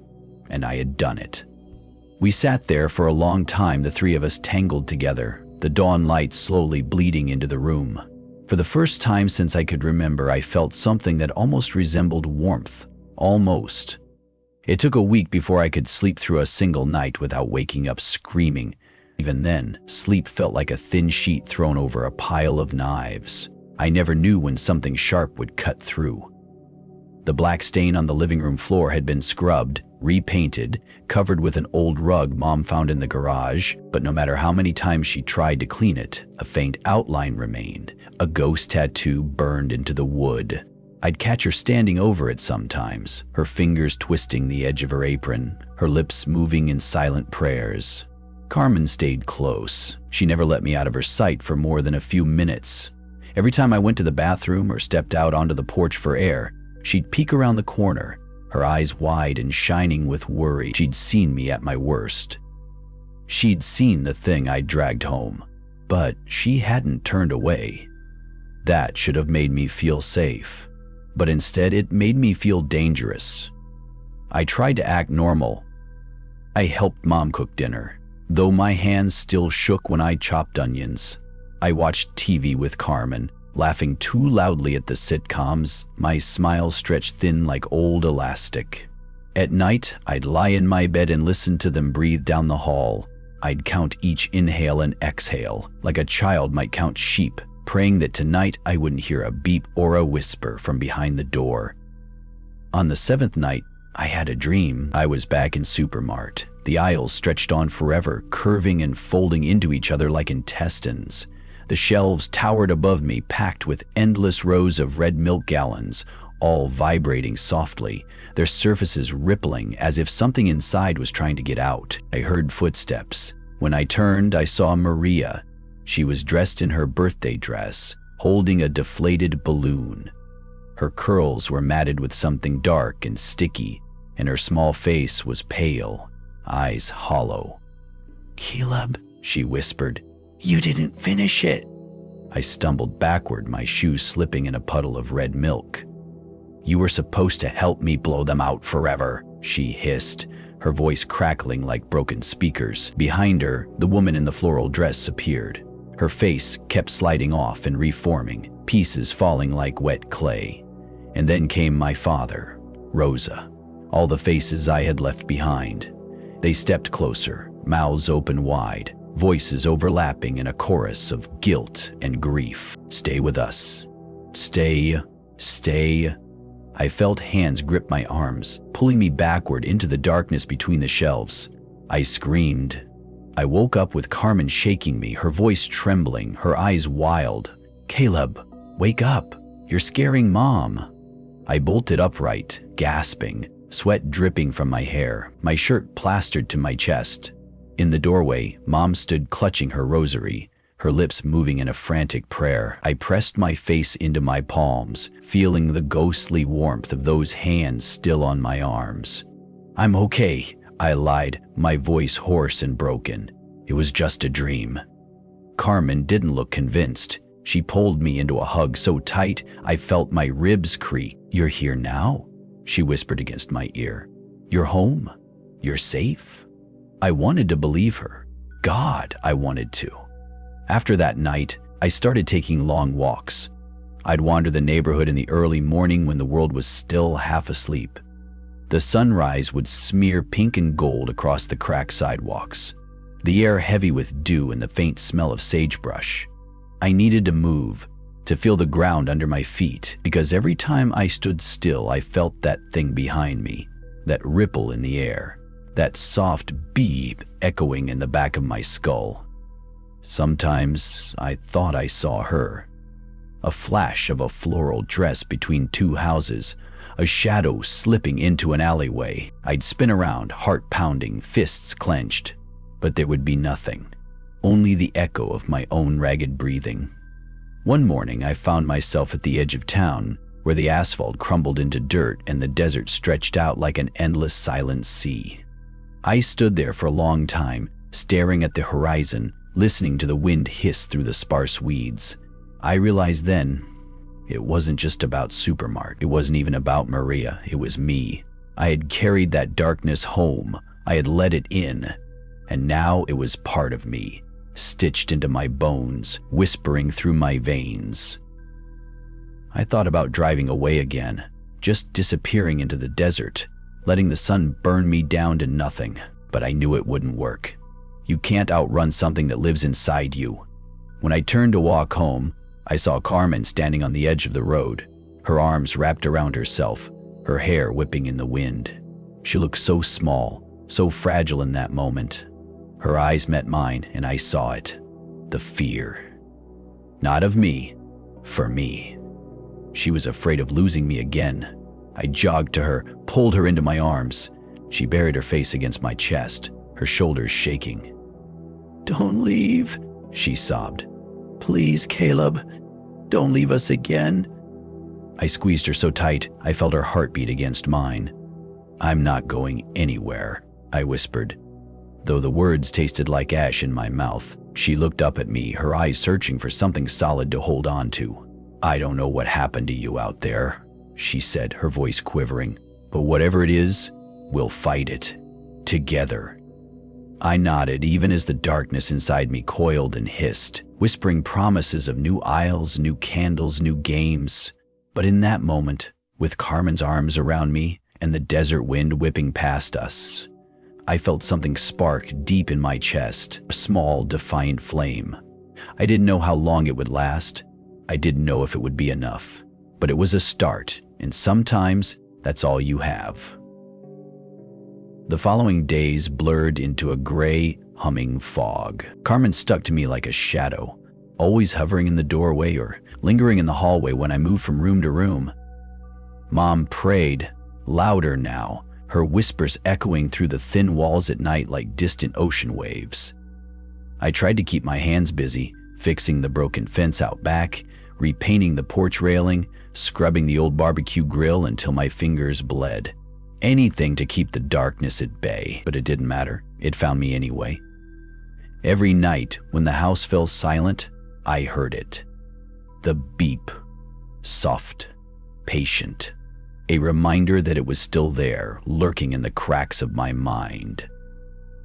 And I had done it. We sat there for a long time, the three of us tangled together, the dawn light slowly bleeding into the room. For the first time since I could remember, I felt something that almost resembled warmth. Almost. It took a week before I could sleep through a single night without waking up screaming. Even then, sleep felt like a thin sheet thrown over a pile of knives. I never knew when something sharp would cut through. The black stain on the living room floor had been scrubbed, repainted, covered with an old rug Mom found in the garage, but no matter how many times she tried to clean it, a faint outline remained, a ghost tattoo burned into the wood. I'd catch her standing over it sometimes, her fingers twisting the edge of her apron, her lips moving in silent prayers. Carmen stayed close. She never let me out of her sight for more than a few minutes. Every time I went to the bathroom or stepped out onto the porch for air, she'd peek around the corner, her eyes wide and shining with worry. She'd seen me at my worst. She'd seen the thing I'd dragged home, but she hadn't turned away. That should have made me feel safe, but instead it made me feel dangerous. I tried to act normal. I helped Mom cook dinner, though my hands still shook when I chopped onions. I watched TV with Carmen, laughing too loudly at the sitcoms, my smile stretched thin like old elastic. At night, I'd lie in my bed and listen to them breathe down the hall. I'd count each inhale and exhale, like a child might count sheep, praying that tonight I wouldn't hear a beep or a whisper from behind the door. On the seventh night, I had a dream. I was back in Supermart. The aisles stretched on forever, curving and folding into each other like intestines. The shelves towered above me, packed with endless rows of red milk gallons, all vibrating softly, their surfaces rippling as if something inside was trying to get out. I heard footsteps. When I turned, I saw Maria. She was dressed in her birthday dress, holding a deflated balloon. Her curls were matted with something dark and sticky, and her small face was pale, eyes hollow. "Caleb," she whispered, "you didn't finish it." I stumbled backward, my shoes slipping in a puddle of red milk. "You were supposed to help me blow them out forever," she hissed, her voice crackling like broken speakers. Behind her, the woman in the floral dress appeared. Her face kept sliding off and reforming, pieces falling like wet clay. And then came my father, Rosa, all the faces I had left behind. They stepped closer, mouths open wide, voices overlapping in a chorus of guilt and grief. "Stay with us. Stay, stay." I felt hands grip my arms, pulling me backward into the darkness between the shelves. I screamed. I woke up with Carmen shaking me, her voice trembling, her eyes wild. "Caleb, wake up. You're scaring Mom." I bolted upright, gasping, sweat dripping from my hair, my shirt plastered to my chest. In the doorway, Mom stood clutching her rosary, her lips moving in a frantic prayer. I pressed my face into my palms, feeling the ghostly warmth of those hands still on my arms. "I'm okay," I lied, my voice hoarse and broken. "It was just a dream." Carmen didn't look convinced. She pulled me into a hug so tight I felt my ribs creak. "You're here now?" she whispered against my ear. "You're home? You're safe?" I wanted to believe her. God, I wanted to. After that night, I started taking long walks. I'd wander the neighborhood in the early morning when the world was still half asleep. The sunrise would smear pink and gold across the cracked sidewalks, the air heavy with dew and the faint smell of sagebrush. I needed to move, to feel the ground under my feet, because every time I stood still I felt that thing behind me, that ripple in the air, that soft beep echoing in the back of my skull. Sometimes I thought I saw her. A flash of a floral dress between two houses, a shadow slipping into an alleyway. I'd spin around, heart pounding, fists clenched, but there would be nothing. Only the echo of my own ragged breathing. One morning I found myself at the edge of town, where the asphalt crumbled into dirt and the desert stretched out like an endless silent sea. I stood there for a long time, staring at the horizon, listening to the wind hiss through the sparse weeds. I realized then, it wasn't just about Supermart. It wasn't even about Maria. It was me. I had carried that darkness home. I had let it in. And now it was part of me, stitched into my bones, whispering through my veins. I thought about driving away again, just disappearing into the desert, letting the sun burn me down to nothing, but I knew it wouldn't work. You can't outrun something that lives inside you. When I turned to walk home, I saw Carmen standing on the edge of the road, her arms wrapped around herself, her hair whipping in the wind. She looked so small, so fragile in that moment. Her eyes met mine, and I saw it. The fear. Not of me, for me. She was afraid of losing me again. I jogged to her, pulled her into my arms. She buried her face against my chest, her shoulders shaking. "Don't leave," she sobbed. "Please, Caleb, don't leave us again." I squeezed her so tight, I felt her heartbeat against mine. "I'm not going anywhere," I whispered. Though the words tasted like ash in my mouth, she looked up at me, her eyes searching for something solid to hold on to. "I don't know what happened to you out there," she said, her voice quivering. "But whatever it is, we'll fight it. Together." I nodded, even as the darkness inside me coiled and hissed, whispering promises of new aisles, new candles, new games. But in that moment, with Carmen's arms around me and the desert wind whipping past us, I felt something spark deep in my chest, a small, defiant flame. I didn't know how long it would last. I didn't know if it would be enough. But it was a start, and sometimes that's all you have. The following days blurred into a gray, humming fog. Carmen stuck to me like a shadow, always hovering in the doorway or lingering in the hallway when I moved from room to room. Mom prayed, louder now, her whispers echoing through the thin walls at night like distant ocean waves. I tried to keep my hands busy, fixing the broken fence out back, repainting the porch railing, scrubbing the old barbecue grill until my fingers bled. Anything to keep the darkness at bay, but it didn't matter. It found me anyway. Every night, when the house fell silent, I heard it. The beep. Soft. Patient. A reminder that it was still there, lurking in the cracks of my mind.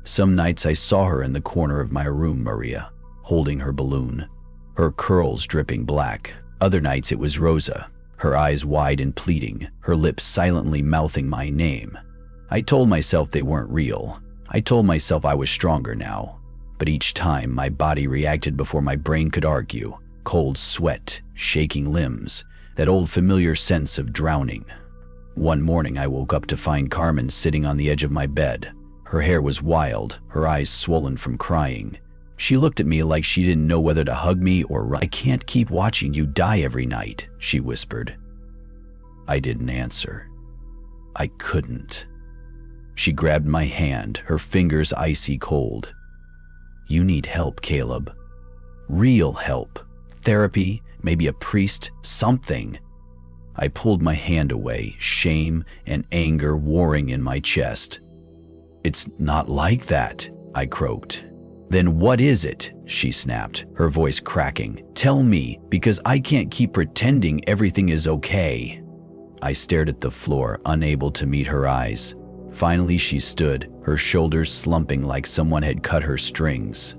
Some nights I saw her in the corner of my room, Maria, holding her balloon, her curls dripping black. Other nights it was Rosa, her eyes wide and pleading, her lips silently mouthing my name. I told myself they weren't real. I told myself I was stronger now. But each time my body reacted before my brain could argue. Cold sweat, shaking limbs, that old familiar sense of drowning. One morning I woke up to find Carmen sitting on the edge of my bed. Her hair was wild, her eyes swollen from crying. She looked at me like she didn't know whether to hug me or run. "I can't keep watching you die every night," she whispered. I didn't answer. I couldn't. She grabbed my hand, her fingers icy cold. You need help, Caleb. Real help. Therapy, maybe a priest, something. I pulled my hand away, shame and anger warring in my chest. It's not like that, I croaked. Then what is it? She snapped, her voice cracking. Tell me, because I can't keep pretending everything is okay. I stared at the floor, unable to meet her eyes. Finally, she stood, her shoulders slumping like someone had cut her strings.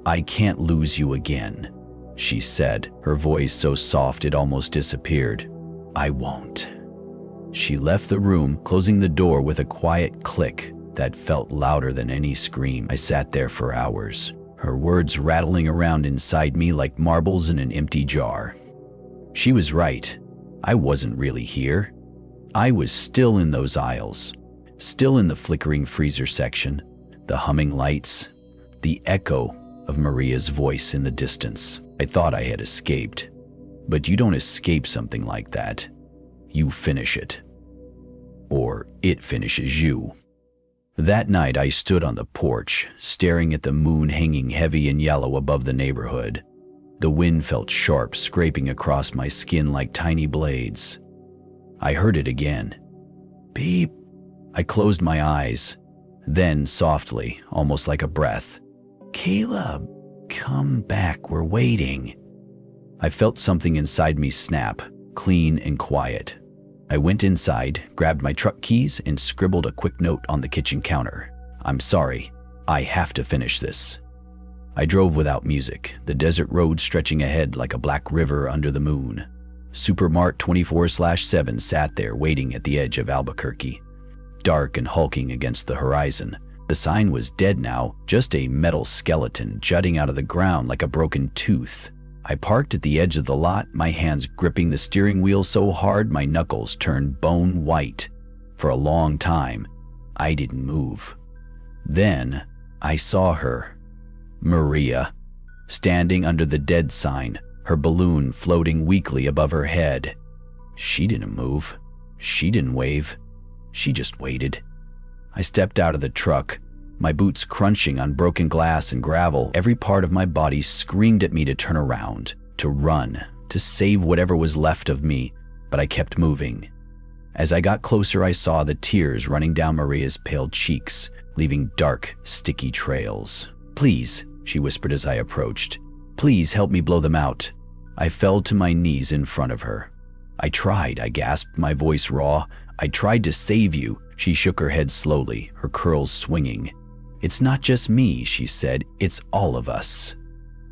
I can't lose you again, she said, her voice so soft it almost disappeared. I won't. She left the room, closing the door with a quiet click that felt louder than any scream. I sat there for hours, her words rattling around inside me like marbles in an empty jar. She was right. I wasn't really here. I was still in those aisles, still in the flickering freezer section, the humming lights, the echo of Maria's voice in the distance. I thought I had escaped. But you don't escape something like that. You finish it. Or it finishes you. That night I stood on the porch, staring at the moon hanging heavy and yellow above the neighborhood. The wind felt sharp, scraping across my skin like tiny blades. I heard it again. Beep. I closed my eyes. Then, softly, almost like a breath, Caleb, come back, we're waiting. I felt something inside me snap, clean and quiet. I went inside, grabbed my truck keys, and scribbled a quick note on the kitchen counter. I'm sorry. I have to finish this. I drove without music, the desert road stretching ahead like a black river under the moon. Supermart 24/7 sat there waiting at the edge of Albuquerque, dark and hulking against the horizon. The sign was dead now, just a metal skeleton jutting out of the ground like a broken tooth. I parked at the edge of the lot, my hands gripping the steering wheel so hard my knuckles turned bone white. For a long time, I didn't move. Then, I saw her. Maria, standing under the dead sign, her balloon floating weakly above her head. She didn't move. She didn't wave. She just waited. I stepped out of the truck, my boots crunching on broken glass and gravel. Every part of my body screamed at me to turn around, to run, to save whatever was left of me, but I kept moving. As I got closer, I saw the tears running down Maria's pale cheeks, leaving dark, sticky trails. Please, she whispered as I approached. Please help me blow them out. I fell to my knees in front of her. I tried, I gasped, my voice raw. I tried to save you. She shook her head slowly, her curls swinging. It's not just me, she said. It's all of us.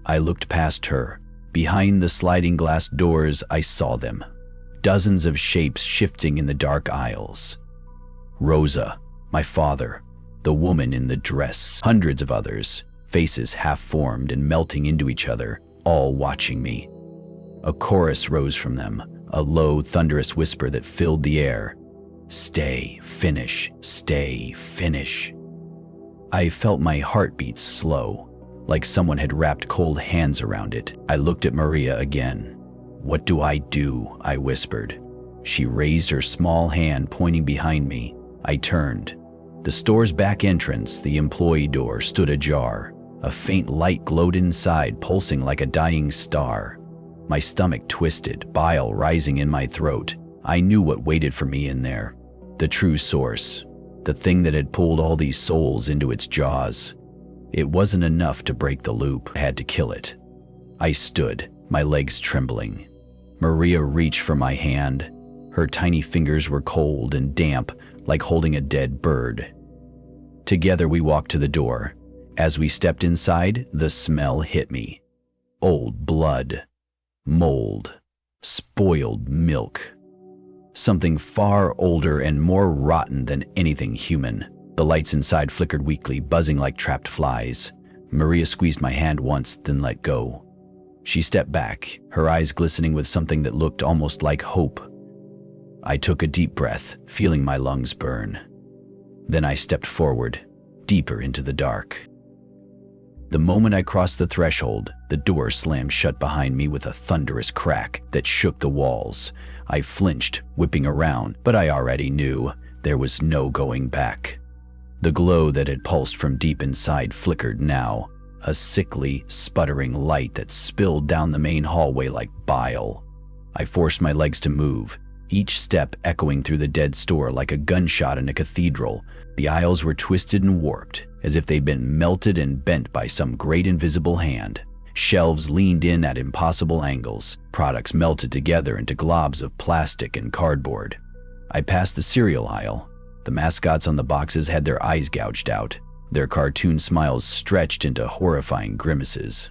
I looked past her. Behind the sliding glass doors, I saw them. Dozens of shapes shifting in the dark aisles. Rosa, my father, the woman in the dress, hundreds of others, faces half-formed and melting into each other, all watching me. A chorus rose from them, a low, thunderous whisper that filled the air. Stay, finish, stay, finish. I felt my heartbeat slow, like someone had wrapped cold hands around it. I looked at Maria again. What do? I whispered. She raised her small hand, pointing behind me. I turned. The store's back entrance, the employee door, stood ajar. A faint light glowed inside, pulsing like a dying star. My stomach twisted, bile rising in my throat. I knew what waited for me in there. The true source. The thing that had pulled all these souls into its jaws. It wasn't enough to break the loop. I had to kill it. I stood, my legs trembling. Maria reached for my hand. Her tiny fingers were cold and damp, like holding a dead bird. Together we walked to the door. As we stepped inside, the smell hit me. Old blood. Mold. Spoiled milk. Something far older and more rotten than anything human. The lights inside flickered weakly, buzzing like trapped flies. Maria squeezed my hand once, then let go. She stepped back, her eyes glistening with something that looked almost like hope. I took a deep breath, feeling my lungs burn. Then I stepped forward, deeper into the dark. The moment I crossed the threshold, the door slammed shut behind me with a thunderous crack that shook the walls. I flinched, whipping around, but I already knew. There was no going back. The glow that had pulsed from deep inside flickered now, a sickly, sputtering light that spilled down the main hallway like bile. I forced my legs to move, each step echoing through the dead store like a gunshot in a cathedral. The aisles were twisted and warped, as if they'd been melted and bent by some great invisible hand. Shelves leaned in at impossible angles, products melted together into globs of plastic and cardboard. I passed the cereal aisle. The mascots on the boxes had their eyes gouged out, their cartoon smiles stretched into horrifying grimaces.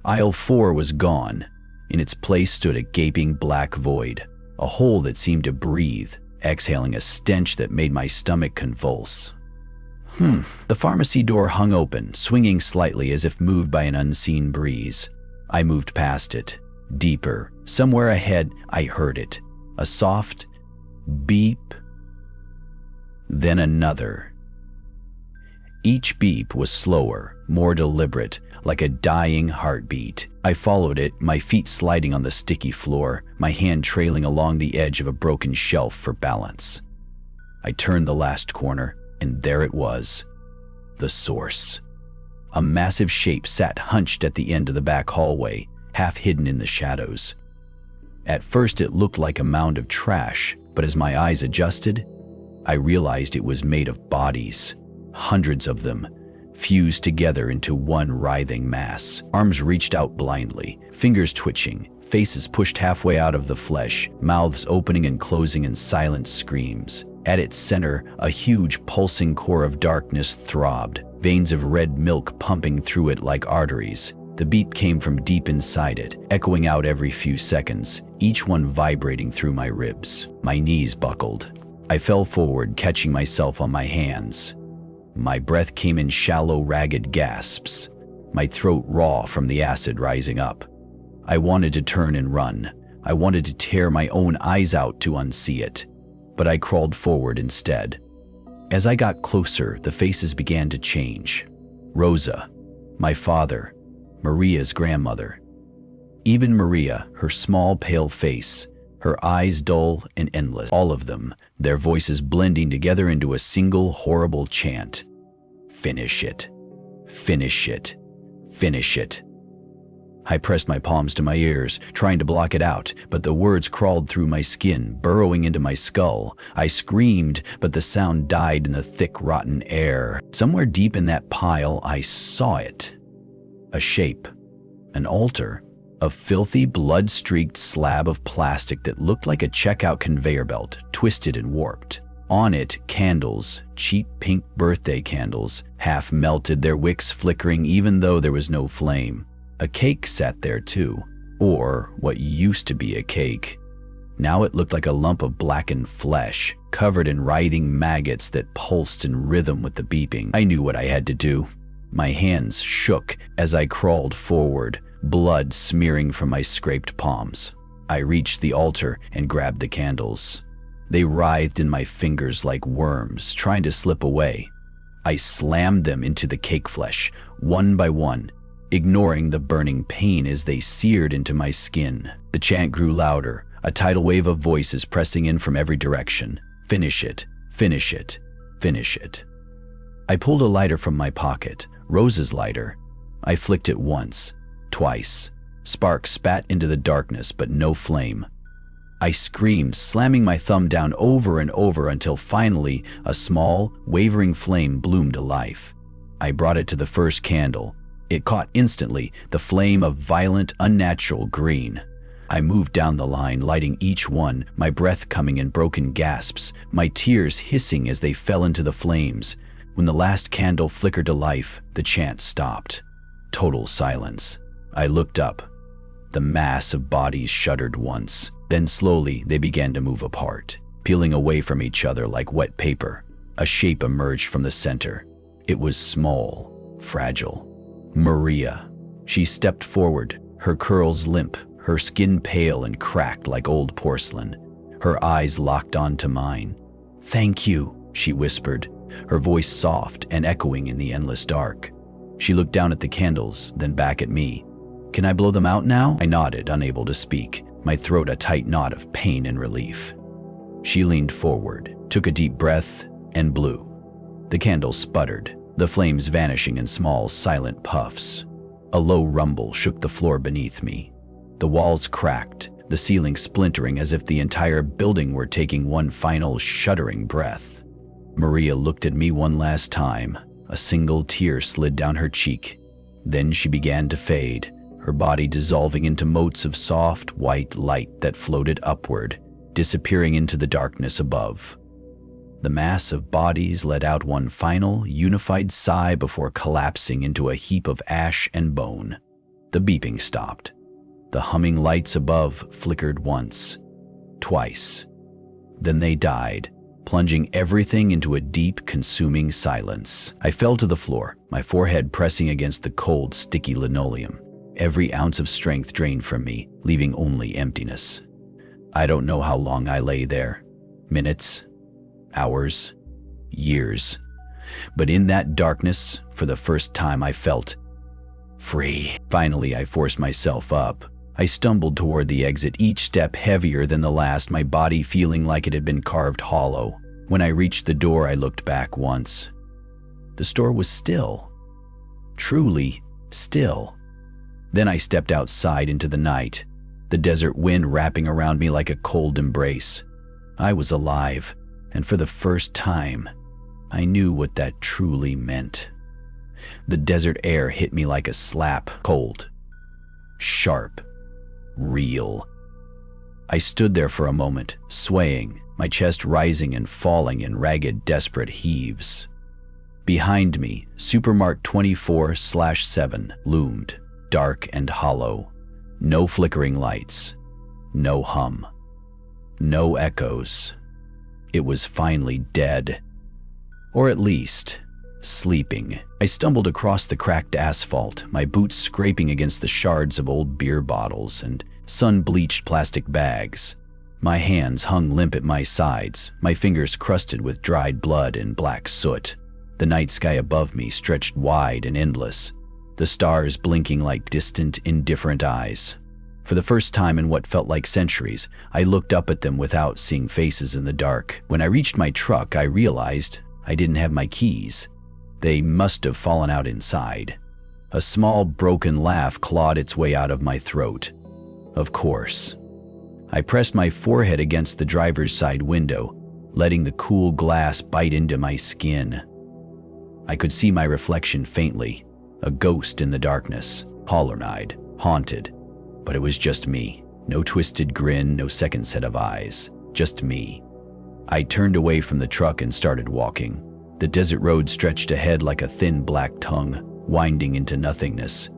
Aisle 4 was gone. In its place stood a gaping black void, a hole that seemed to breathe, exhaling a stench that made my stomach convulse. The pharmacy door hung open, swinging slightly as if moved by an unseen breeze. I moved past it. Deeper, somewhere ahead, I heard it. A soft beep, then another. Each beep was slower, more deliberate, like a dying heartbeat. I followed it, my feet sliding on the sticky floor, my hand trailing along the edge of a broken shelf for balance. I turned the last corner, and there it was. The source. A massive shape sat hunched at the end of the back hallway, half hidden in the shadows. At first it looked like a mound of trash, but as my eyes adjusted, I realized it was made of bodies. Hundreds of them, fused together into one writhing mass. Arms reached out blindly, fingers twitching, faces pushed halfway out of the flesh, mouths opening and closing in silent screams. At its center, a huge pulsing core of darkness throbbed, veins of red milk pumping through it like arteries. The beep came from deep inside it, echoing out every few seconds, each one vibrating through my ribs. My knees buckled. I fell forward, catching myself on my hands. My breath came in shallow, ragged gasps, my throat raw from the acid rising up. I wanted to turn and run. I wanted to tear my own eyes out to unsee it, but I crawled forward instead. As I got closer, the faces began to change. Rosa, my father, Maria's grandmother. Even Maria, her small, pale face, her eyes dull and endless, all of them, their voices blending together into a single horrible chant. Finish it. Finish it. Finish it. I pressed my palms to my ears, trying to block it out, but the words crawled through my skin, burrowing into my skull. I screamed, but the sound died in the thick, rotten air. Somewhere deep in that pile, I saw it. A shape. An altar. A filthy, blood-streaked slab of plastic that looked like a checkout conveyor belt, twisted and warped. On it, candles, cheap pink birthday candles, half melted, their wicks flickering even though there was no flame. A cake sat there too, or what used to be a cake. Now it looked like a lump of blackened flesh, covered in writhing maggots that pulsed in rhythm with the beeping. I knew what I had to do. My hands shook as I crawled forward, blood smearing from my scraped palms. I reached the altar and grabbed the candles. They writhed in my fingers like worms, trying to slip away. I slammed them into the cake flesh, one by one, ignoring the burning pain as they seared into my skin. The chant grew louder, a tidal wave of voices pressing in from every direction. Finish it, finish it, finish it. I pulled a lighter from my pocket, Rose's lighter. I flicked it once, twice. Sparks spat into the darkness, but no flame. I screamed, slamming my thumb down over and over until finally a small, wavering flame bloomed to life. I brought it to the first candle. It caught instantly, the flame of violent, unnatural green. I moved down the line, lighting each one, my breath coming in broken gasps, my tears hissing as they fell into the flames. When the last candle flickered to life, the chant stopped. Total silence. I looked up. The mass of bodies shuddered once. Then slowly they began to move apart, peeling away from each other like wet paper. A shape emerged from the center. It was small, fragile. Maria. She stepped forward, her curls limp, her skin pale and cracked like old porcelain. Her eyes locked onto mine. "Thank you," she whispered, her voice soft and echoing in the endless dark. She looked down at the candles, then back at me. "Can I blow them out now?" I nodded, unable to speak, my throat a tight knot of pain and relief. She leaned forward, took a deep breath, and blew. The candle sputtered, the flames vanishing in small, silent puffs. A low rumble shook the floor beneath me. The walls cracked, the ceiling splintering as if the entire building were taking one final shuddering breath. Maria looked at me one last time. A single tear slid down her cheek. Then she began to fade, her body dissolving into motes of soft, white light that floated upward, disappearing into the darkness above. The mass of bodies let out one final, unified sigh before collapsing into a heap of ash and bone. The beeping stopped. The humming lights above flickered once, twice. Then they died, plunging everything into a deep, consuming silence. I fell to the floor, my forehead pressing against the cold, sticky linoleum. Every ounce of strength drained from me, leaving only emptiness. I don't know how long I lay there. Minutes, hours, years. But in that darkness, for the first time I felt free. Finally, I forced myself up. I stumbled toward the exit, each step heavier than the last, my body feeling like it had been carved hollow. When I reached the door, I looked back once. The store was still. Truly still. Then I stepped outside into the night, the desert wind wrapping around me like a cold embrace. I was alive, and for the first time, I knew what that truly meant. The desert air hit me like a slap, cold, sharp, real. I stood there for a moment, swaying, my chest rising and falling in ragged, desperate heaves. Behind me, Supermark 24/7 loomed, dark and hollow. No flickering lights, no hum, no echoes. It was finally dead. Or at least, sleeping. I stumbled across the cracked asphalt, my boots scraping against the shards of old beer bottles and sun-bleached plastic bags. My hands hung limp at my sides, my fingers crusted with dried blood and black soot. The night sky above me stretched wide and endless, the stars blinking like distant, indifferent eyes. For the first time in what felt like centuries, I looked up at them without seeing faces in the dark. When I reached my truck, I realized I didn't have my keys. They must have fallen out inside. A small, broken laugh clawed its way out of my throat. Of course. I pressed my forehead against the driver's side window, letting the cool glass bite into my skin. I could see my reflection faintly, a ghost in the darkness, hollow-eyed, haunted. But it was just me. No twisted grin, no second set of eyes. Just me. I turned away from the truck and started walking. The desert road stretched ahead like a thin black tongue, winding into nothingness.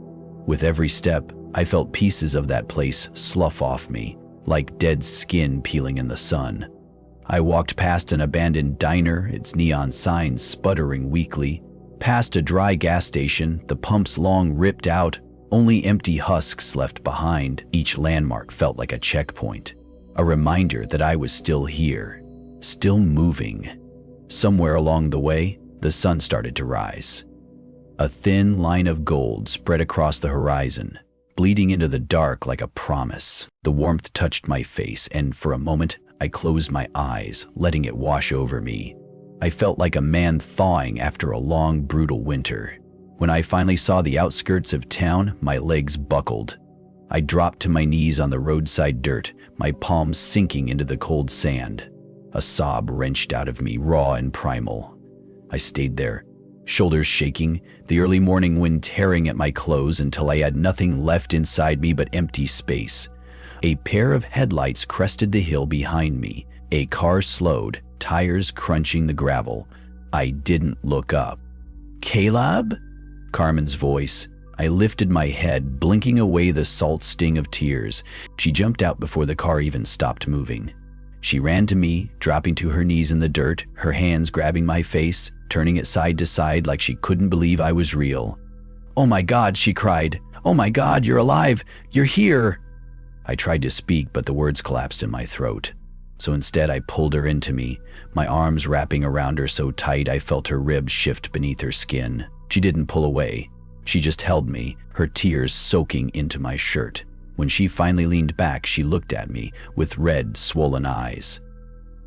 With every step, I felt pieces of that place slough off me, like dead skin peeling in the sun. I walked past an abandoned diner, its neon signs sputtering weakly, past a dry gas station, the pumps long ripped out, only empty husks left behind. Each landmark felt like a checkpoint, a reminder that I was still here, still moving. Somewhere along the way, the sun started to rise. A thin line of gold spread across the horizon, bleeding into the dark like a promise. The warmth touched my face, and for a moment, I closed my eyes, letting it wash over me. I felt like a man thawing after a long, brutal winter. When I finally saw the outskirts of town, my legs buckled. I dropped to my knees on the roadside dirt, my palms sinking into the cold sand. A sob wrenched out of me, raw and primal. I stayed there, shoulders shaking, the early morning wind tearing at my clothes until I had nothing left inside me but empty space. A pair of headlights crested the hill behind me. A car slowed, tires crunching the gravel. I didn't look up. "Caleb?" Carmen's voice. I lifted my head, blinking away the salt sting of tears. She jumped out before the car even stopped moving. She ran to me, dropping to her knees in the dirt, her hands grabbing my face, turning it side to side like she couldn't believe I was real. "Oh my God," she cried. "Oh my God, you're alive! You're here!" I tried to speak, but the words collapsed in my throat. So instead, I pulled her into me, my arms wrapping around her so tight I felt her ribs shift beneath her skin. She didn't pull away. She just held me, her tears soaking into my shirt. When she finally leaned back, she looked at me with red, swollen eyes.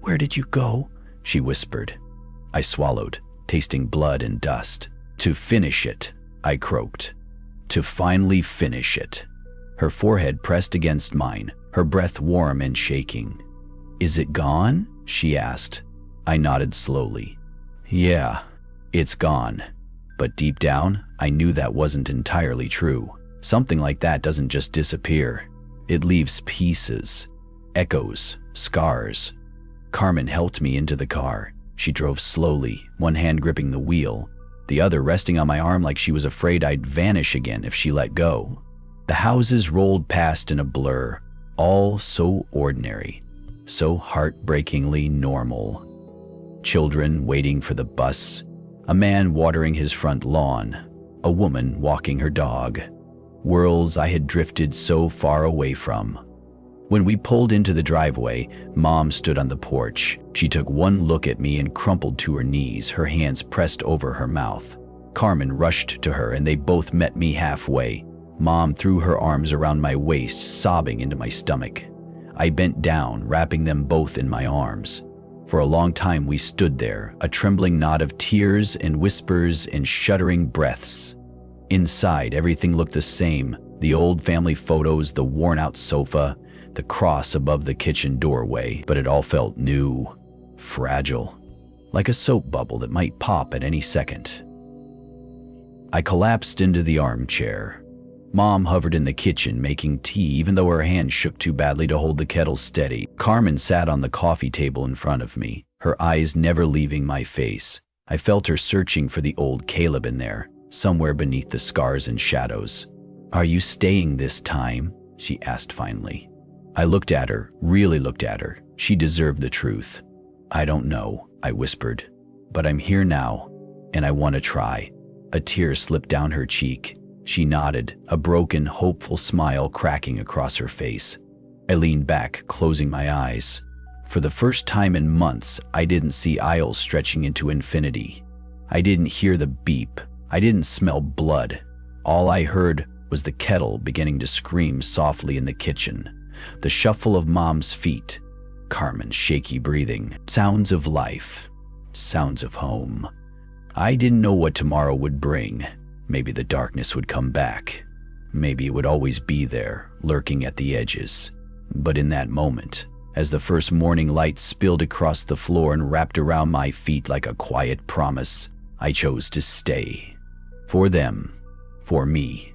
"Where did you go?" she whispered. I swallowed, tasting blood and dust. To finish it, I croaked. To finally finish it. Her forehead pressed against mine, her breath warm and shaking. Is it gone? She asked. I nodded slowly. Yeah, it's gone. But deep down, I knew that wasn't entirely true. Something like that doesn't just disappear. It leaves pieces, echoes, scars. Carmen helped me into the car. She drove slowly, one hand gripping the wheel, the other resting on my arm like she was afraid I'd vanish again if she let go. The houses rolled past in a blur, all so ordinary, so heartbreakingly normal. Children waiting for the bus, a man watering his front lawn, a woman walking her dog. Worlds I had drifted so far away from. When we pulled into the driveway, Mom stood on the porch. She took one look at me and crumpled to her knees, her hands pressed over her mouth. Carmen rushed to her and they both met me halfway. Mom threw her arms around my waist, sobbing into my stomach. I bent down, wrapping them both in my arms. For a long time we stood there, a trembling knot of tears and whispers and shuddering breaths. Inside, everything looked the same. The old family photos, the worn-out sofa, the cross above the kitchen doorway, but it all felt new, fragile, like a soap bubble that might pop at any second. I collapsed into the armchair. Mom hovered in the kitchen making tea, even though her hand shook too badly to hold the kettle steady. Carmen sat on the coffee table in front of me, her eyes never leaving my face. I felt her searching for the old Caleb in there, somewhere beneath the scars and shadows. Are you staying this time? She asked finally. I looked at her, really looked at her. She deserved the truth. I don't know, I whispered, but I'm here now, and I want to try. A tear slipped down her cheek. She nodded, a broken, hopeful smile cracking across her face. I leaned back, closing my eyes. For the first time in months, I didn't see aisles stretching into infinity. I didn't hear the beep. I didn't smell blood. All I heard was the kettle beginning to scream softly in the kitchen, the shuffle of Mom's feet, Carmen's shaky breathing, sounds of life, sounds of home. I didn't know what tomorrow would bring. Maybe the darkness would come back. Maybe it would always be there, lurking at the edges. But in that moment, as the first morning light spilled across the floor and wrapped around my feet like a quiet promise, I chose to stay. For them. For me.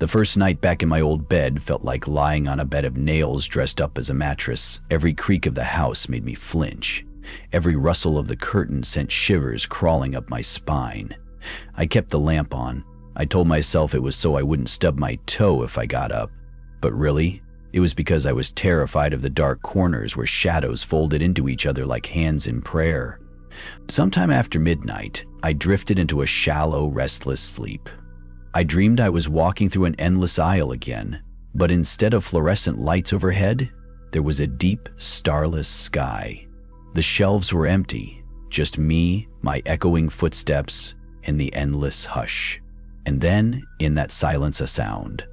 The first night back in my old bed felt like lying on a bed of nails dressed up as a mattress. Every creak of the house made me flinch. Every rustle of the curtain sent shivers crawling up my spine. I kept the lamp on. I told myself it was so I wouldn't stub my toe if I got up. But really, it was because I was terrified of the dark corners where shadows folded into each other like hands in prayer. Sometime after midnight, I drifted into a shallow, restless sleep. I dreamed I was walking through an endless aisle again, but instead of fluorescent lights overhead, there was a deep, starless sky. The shelves were empty, just me, my echoing footsteps, and the endless hush. And then, in that silence, a sound.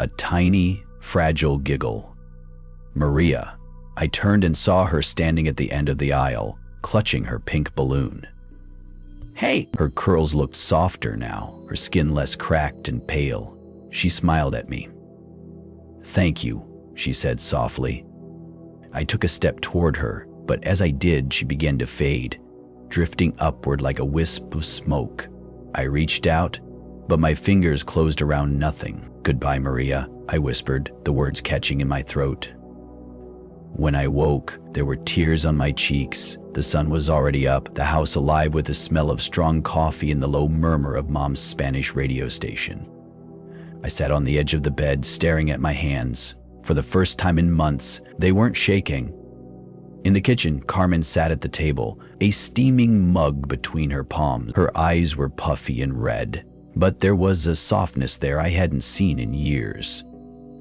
A tiny, fragile giggle. Maria. I turned and saw her standing at the end of the aisle, clutching her pink balloon. Hey! Her curls looked softer now, her skin less cracked and pale. She smiled at me. Thank you, she said softly. I took a step toward her, but as I did, she began to fade, drifting upward like a wisp of smoke. I reached out, but my fingers closed around nothing. Goodbye, Maria, I whispered, the words catching in my throat. When I woke, there were tears on my cheeks. The sun was already up, the house alive with the smell of strong coffee and the low murmur of Mom's Spanish radio station. I sat on the edge of the bed, staring at my hands. For the first time in months, they weren't shaking. In the kitchen, Carmen sat at the table, a steaming mug between her palms. Her eyes were puffy and red, but there was a softness there I hadn't seen in years.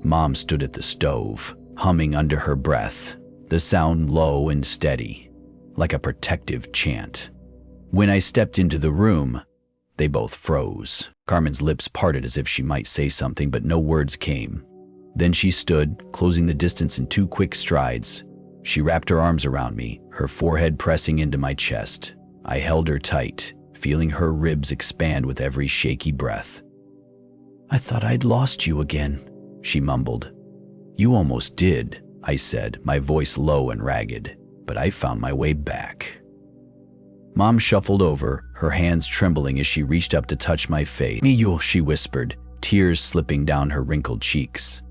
Mom stood at the stove, humming under her breath, the sound low and steady, like a protective chant. When I stepped into the room, they both froze. Carmen's lips parted as if she might say something, but no words came. Then she stood, closing the distance in 2 quick strides. She wrapped her arms around me, her forehead pressing into my chest. I held her tight, feeling her ribs expand with every shaky breath. "I thought I'd lost you again," she mumbled. "You almost did," I said, my voice low and ragged, "but I found my way back." Mom shuffled over, her hands trembling as she reached up to touch my face. "Mío," she whispered, tears slipping down her wrinkled cheeks.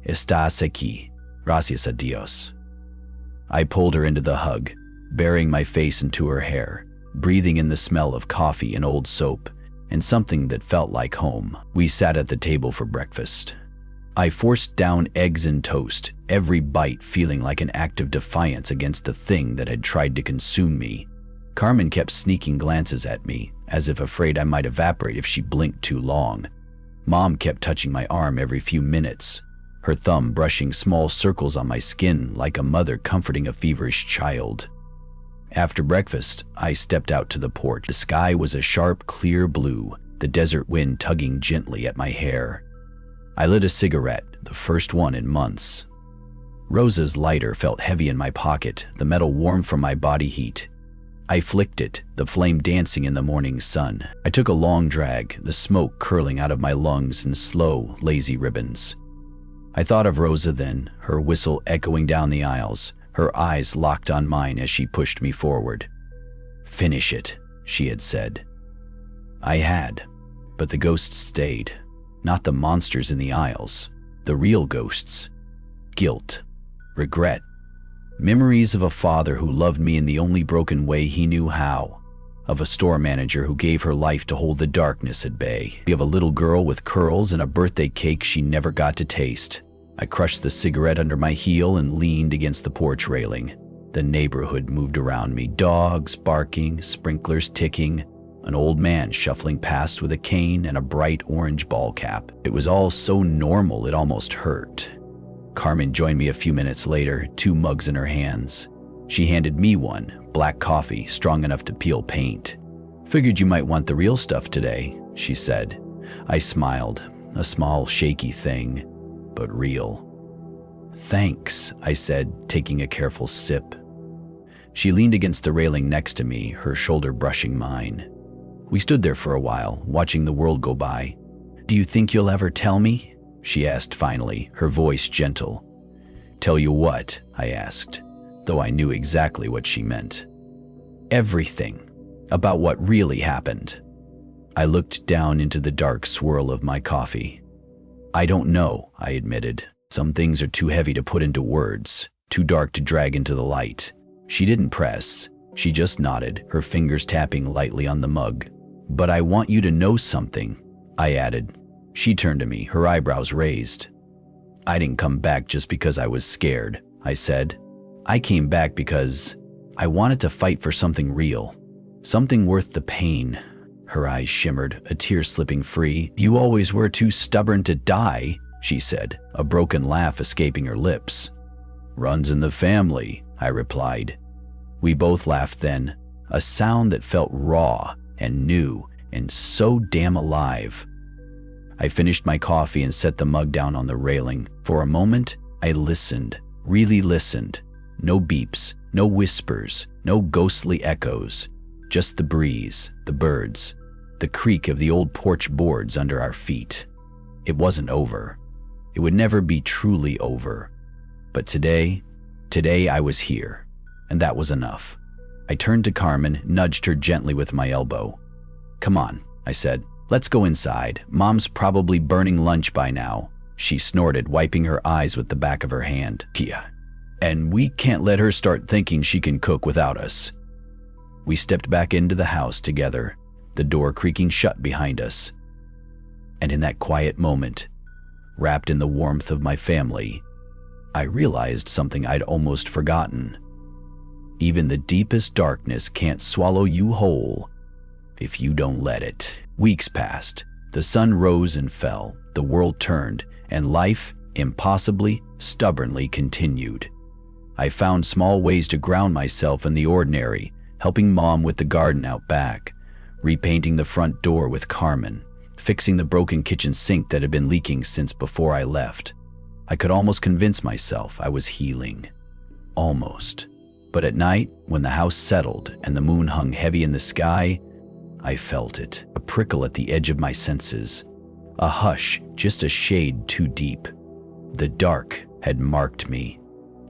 "Estás aquí. Gracias a Dios." I pulled her into the hug, burying my face into her hair, breathing in the smell of coffee and old soap, and something that felt like home. We sat at the table for breakfast. I forced down eggs and toast, every bite feeling like an act of defiance against the thing that had tried to consume me. Carmen kept sneaking glances at me, as if afraid I might evaporate if she blinked too long. Mom kept touching my arm every few minutes, her thumb brushing small circles on my skin like a mother comforting a feverish child. After breakfast, I stepped out to the porch. The sky was a sharp, clear blue, the desert wind tugging gently at my hair. I lit a cigarette, the first one in months. Rosa's lighter felt heavy in my pocket, the metal warm from my body heat. I flicked it, the flame dancing in the morning sun. I took a long drag, the smoke curling out of my lungs in slow, lazy ribbons. I thought of Rosa then, her whistle echoing down the aisles, her eyes locked on mine as she pushed me forward. "Finish it," she had said. I had, but the ghosts stayed. Not the monsters in the aisles, the real ghosts. Guilt, regret, memories of a father who loved me in the only broken way he knew how, of a store manager who gave her life to hold the darkness at bay, of a little girl with curls and a birthday cake she never got to taste. I crushed the cigarette under my heel and leaned against the porch railing. The neighborhood moved around me, dogs barking, sprinklers ticking, an old man shuffling past with a cane and a bright orange ball cap. It was all so normal it almost hurt. Carmen joined me a few minutes later, 2 mugs in her hands. She handed me one, black coffee, strong enough to peel paint. "Figured you might want the real stuff today," she said. I smiled, a small, shaky thing, but real. "Thanks," I said, taking a careful sip. She leaned against the railing next to me, her shoulder brushing mine. We stood there for a while, watching the world go by. "Do you think you'll ever tell me?" she asked finally, her voice gentle. "Tell you what?" I asked, though I knew exactly what she meant. "Everything. About what really happened." I looked down into the dark swirl of my coffee. "I don't know," I admitted. "Some things are too heavy to put into words, too dark to drag into the light." She didn't press. She just nodded, her fingers tapping lightly on the mug. "But I want you to know something," I added. She turned to me, her eyebrows raised. "I didn't come back just because I was scared," I said. "I came back because I wanted to fight for something real, something worth the pain." Her eyes shimmered, a tear slipping free. "You always were too stubborn to die," she said, a broken laugh escaping her lips. "Runs in the family," I replied. We both laughed then, a sound that felt raw and new and so damn alive. I finished my coffee and set the mug down on the railing. For a moment, I listened, really listened. No beeps, no whispers, no ghostly echoes. Just the breeze, the birds, the creak of the old porch boards under our feet. It wasn't over. It would never be truly over. But today I was here, and that was enough. I turned to Carmen, nudged her gently with my elbow. "Come on," I said. "Let's go inside. Mom's probably burning lunch by now." She snorted, wiping her eyes with the back of her hand. "Kia. And we can't let her start thinking she can cook without us." We stepped back into the house together, the door creaking shut behind us. And in that quiet moment, wrapped in the warmth of my family, I realized something I'd almost forgotten. Even the deepest darkness can't swallow you whole if you don't let it. Weeks passed. The sun rose and fell, the world turned, and life, impossibly, stubbornly continued. I found small ways to ground myself in the ordinary, helping Mom with the garden out back, repainting the front door with Carmen, fixing the broken kitchen sink that had been leaking since before I left. I could almost convince myself I was healing. Almost. But at night, when the house settled and the moon hung heavy in the sky, I felt it, a prickle at the edge of my senses, a hush just a shade too deep. The dark had marked me.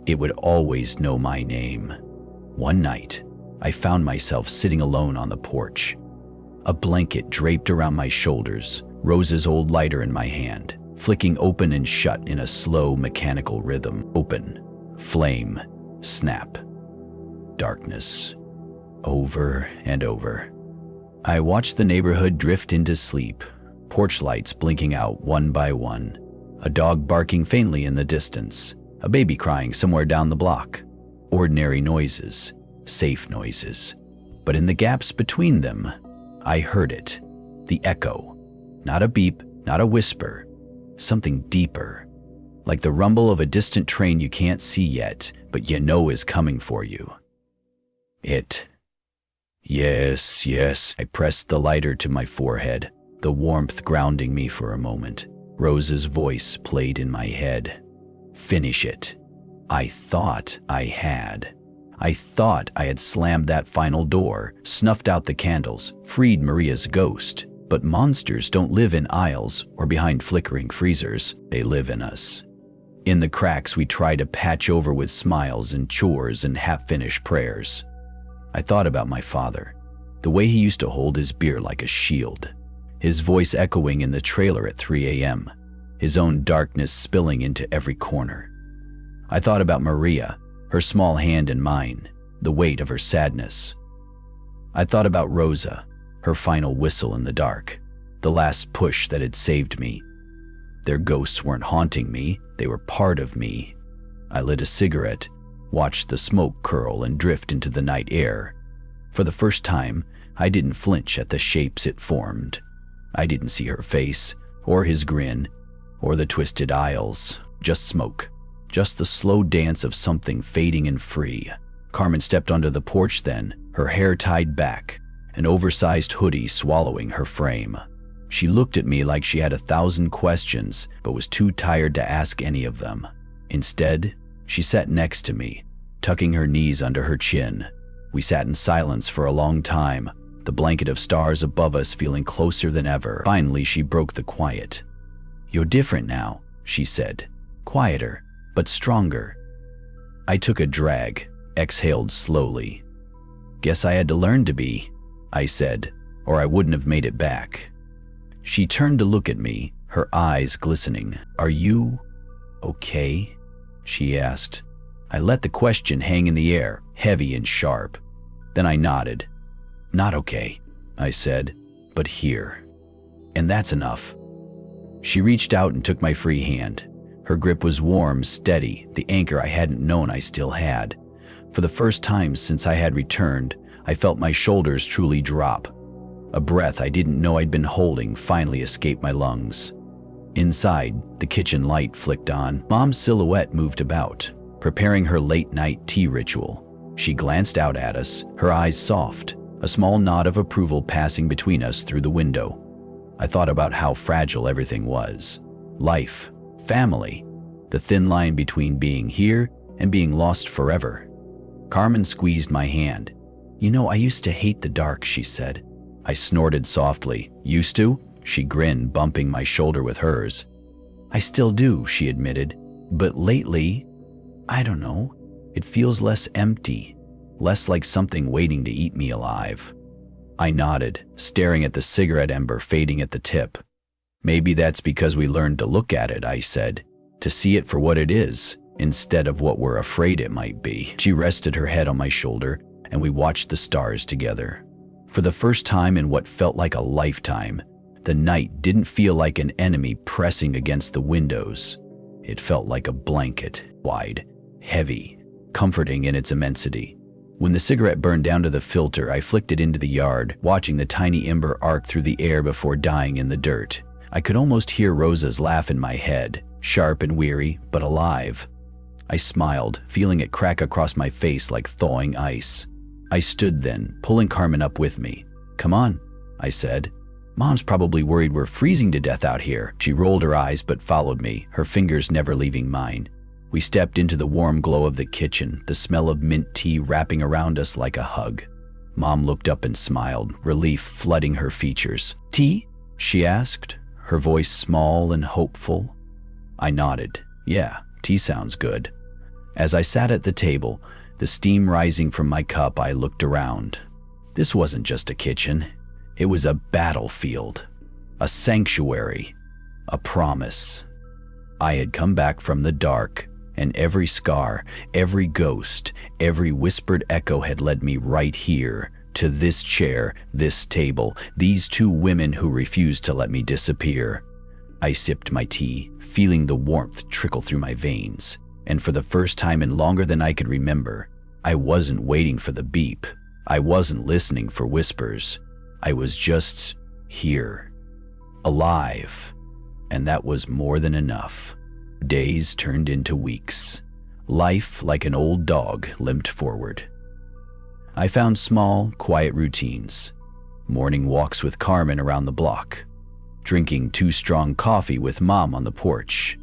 It would always know my name. One night, I found myself sitting alone on the porch, a blanket draped around my shoulders, Rose's old lighter in my hand, flicking open and shut in a slow, mechanical rhythm. Open, flame, snap, darkness, over and over. I watched the neighborhood drift into sleep, porch lights blinking out one by one, a dog barking faintly in the distance, a baby crying somewhere down the block. Ordinary noises, safe noises. But in the gaps between them, I heard it, the echo. Not a beep, not a whisper, something deeper, like the rumble of a distant train you can't see yet, but you know is coming for you. It. Yes, yes. I pressed the lighter to my forehead, the warmth grounding me for a moment. Rose's voice played in my head. Finish it. I thought I had. I thought I had slammed that final door, snuffed out the candles, freed Maria's ghost. But monsters don't live in aisles or behind flickering freezers. They live in us. In the cracks we try to patch over with smiles and chores and half-finished prayers. I thought about my father, the way he used to hold his beer like a shield, his voice echoing in the trailer at 3 a.m., his own darkness spilling into every corner. I thought about Maria, her small hand in mine, the weight of her sadness. I thought about Rosa, her final whistle in the dark, the last push that had saved me. Their ghosts weren't haunting me, they were part of me. I lit a cigarette, watched the smoke curl and drift into the night air. For the first time, I didn't flinch at the shapes it formed. I didn't see her face, or his grin, or the twisted aisles, just smoke, just the slow dance of something fading and free. Carmen stepped onto the porch then, her hair tied back, an oversized hoodie swallowing her frame. She looked at me like she had 1,000 questions, but was too tired to ask any of them. Instead, she sat next to me, tucking her knees under her chin. We sat in silence for a long time, the blanket of stars above us feeling closer than ever. Finally, she broke the quiet. "You're different now," she said. "Quieter, but stronger." I took a drag, exhaled slowly. "Guess I had to learn to be," I said, "or I wouldn't have made it back." She turned to look at me, her eyes glistening. "Are you okay?" she asked. I let the question hang in the air, heavy and sharp. Then I nodded. "Not okay," I said, "but here. And that's enough." She reached out and took my free hand. Her grip was warm, steady, the anchor I hadn't known I still had. For the first time since I had returned, I felt my shoulders truly drop. A breath I didn't know I'd been holding finally escaped my lungs. Inside, the kitchen light flicked on. Mom's silhouette moved about, preparing her late-night tea ritual. She glanced out at us, her eyes soft, a small nod of approval passing between us through the window. I thought about how fragile everything was. Life, family, the thin line between being here and being lost forever. Carmen squeezed my hand. "You know, I used to hate the dark," she said. I snorted softly. "Used to?" She grinned, bumping my shoulder with hers. "I still do," she admitted. "But lately, I don't know, it feels less empty, less like something waiting to eat me alive." I nodded, staring at the cigarette ember fading at the tip. "Maybe that's because we learned to look at it," I said, "to see it for what it is, instead of what we're afraid it might be." She rested her head on my shoulder, and we watched the stars together. For the first time in what felt like a lifetime, the night didn't feel like an enemy pressing against the windows. It felt like a blanket, wide, heavy, comforting in its immensity. When the cigarette burned down to the filter, I flicked it into the yard, watching the tiny ember arc through the air before dying in the dirt. I could almost hear Rosa's laugh in my head, sharp and weary, but alive. I smiled, feeling it crack across my face like thawing ice. I stood then, pulling Carmen up with me. "Come on," I said. "Mom's probably worried we're freezing to death out here." She rolled her eyes but followed me, her fingers never leaving mine. We stepped into the warm glow of the kitchen, the smell of mint tea wrapping around us like a hug. Mom looked up and smiled, relief flooding her features. "Tea?" she asked, her voice small and hopeful. I nodded. "Yeah, tea sounds good." As I sat at the table, the steam rising from my cup, I looked around. This wasn't just a kitchen. It was a battlefield, a sanctuary, a promise. I had come back from the dark, and every scar, every ghost, every whispered echo had led me right here, to this chair, this table, these two women who refused to let me disappear. I sipped my tea, feeling the warmth trickle through my veins, and for the first time in longer than I could remember, I wasn't waiting for the beep. I wasn't listening for whispers. I was just here, alive, and that was more than enough. Days turned into weeks. Life, like an old dog, limped forward. I found small, quiet routines. Morning walks with Carmen around the block. Drinking too strong coffee with Mom on the porch.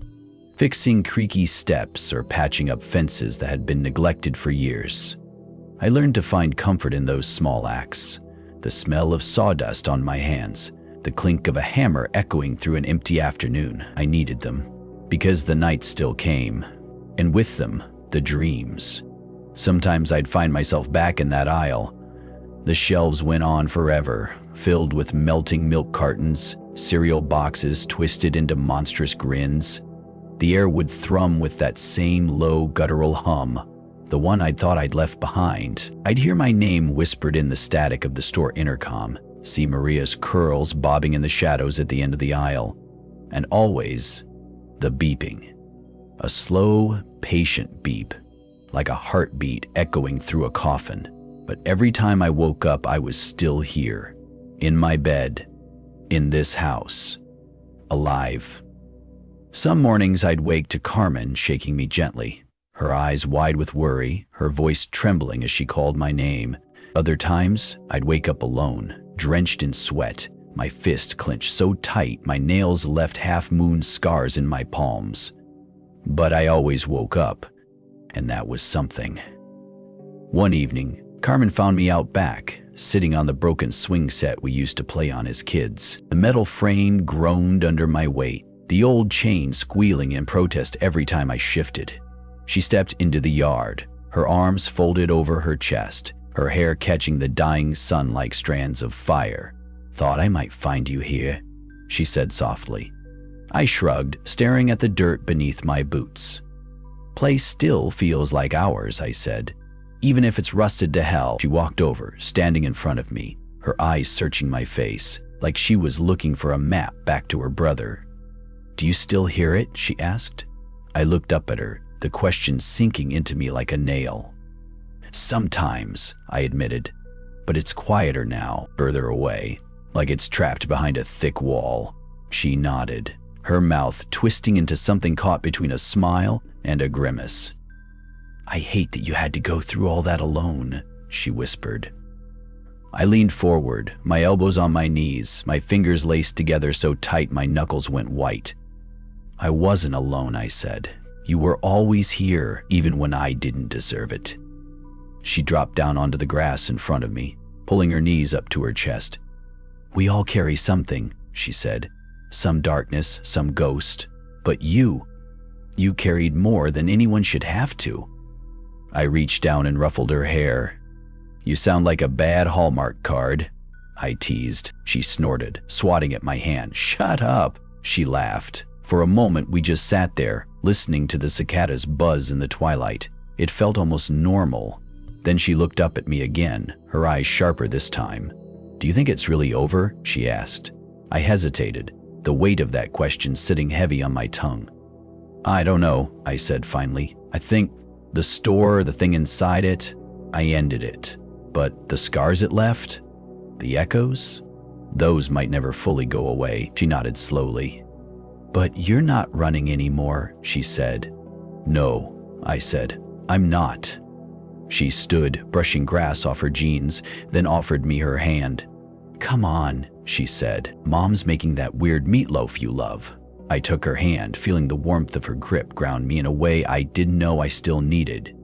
Fixing creaky steps or patching up fences that had been neglected for years. I learned to find comfort in those small acts. The smell of sawdust on my hands, the clink of a hammer echoing through an empty afternoon. I needed them, because the nights still came, and with them, the dreams. Sometimes I'd find myself back in that aisle. The shelves went on forever, filled with melting milk cartons, cereal boxes twisted into monstrous grins. The air would thrum with that same low guttural hum, the one I'd thought I'd left behind. I'd hear my name whispered in the static of the store intercom, see Maria's curls bobbing in the shadows at the end of the aisle, and always the beeping. A slow, patient beep, like a heartbeat echoing through a coffin. But every time I woke up, I was still here, in my bed, in this house, alive. Some mornings I'd wake to Carmen shaking me gently, her eyes wide with worry, her voice trembling as she called my name. Other times, I'd wake up alone, drenched in sweat, my fist clenched so tight my nails left half-moon scars in my palms. But I always woke up, and that was something. One evening, Carmen found me out back, sitting on the broken swing set we used to play on as kids. The metal frame groaned under my weight, the old chain squealing in protest every time I shifted. She stepped into the yard, her arms folded over her chest, her hair catching the dying sun like strands of fire. "Thought I might find you here," she said softly. I shrugged, staring at the dirt beneath my boots. "Place still feels like ours," I said. "Even if it's rusted to hell." She walked over, standing in front of me, her eyes searching my face, like she was looking for a map back to her brother. "Do you still hear it?" she asked. I looked up at her, the question sinking into me like a nail. "Sometimes," I admitted, "but it's quieter now, further away, like it's trapped behind a thick wall." She nodded, her mouth twisting into something caught between a smile and a grimace. "I hate that you had to go through all that alone," she whispered. I leaned forward, my elbows on my knees, my fingers laced together so tight my knuckles went white. "I wasn't alone," I said. "You were always here, even when I didn't deserve it." She dropped down onto the grass in front of me, pulling her knees up to her chest. "We all carry something," she said. "Some darkness, some ghost. But you carried more than anyone should have to." I reached down and ruffled her hair. "You sound like a bad Hallmark card," I teased. She snorted, swatting at my hand. "Shut up," she laughed. For a moment we just sat there, listening to the cicadas buzz in the twilight. It felt almost normal. Then she looked up at me again, her eyes sharper this time. "Do you think it's really over?" she asked. I hesitated, the weight of that question sitting heavy on my tongue. "I don't know," I said finally. "I think the store, the thing inside it, I ended it. But the scars it left? The echoes? Those might never fully go away." She nodded slowly. "But you're not running anymore," she said. "No," I said. "I'm not." She stood, brushing grass off her jeans, then offered me her hand. "Come on," she said. "Mom's making that weird meatloaf you love." I took her hand, feeling the warmth of her grip ground me in a way I didn't know I still needed.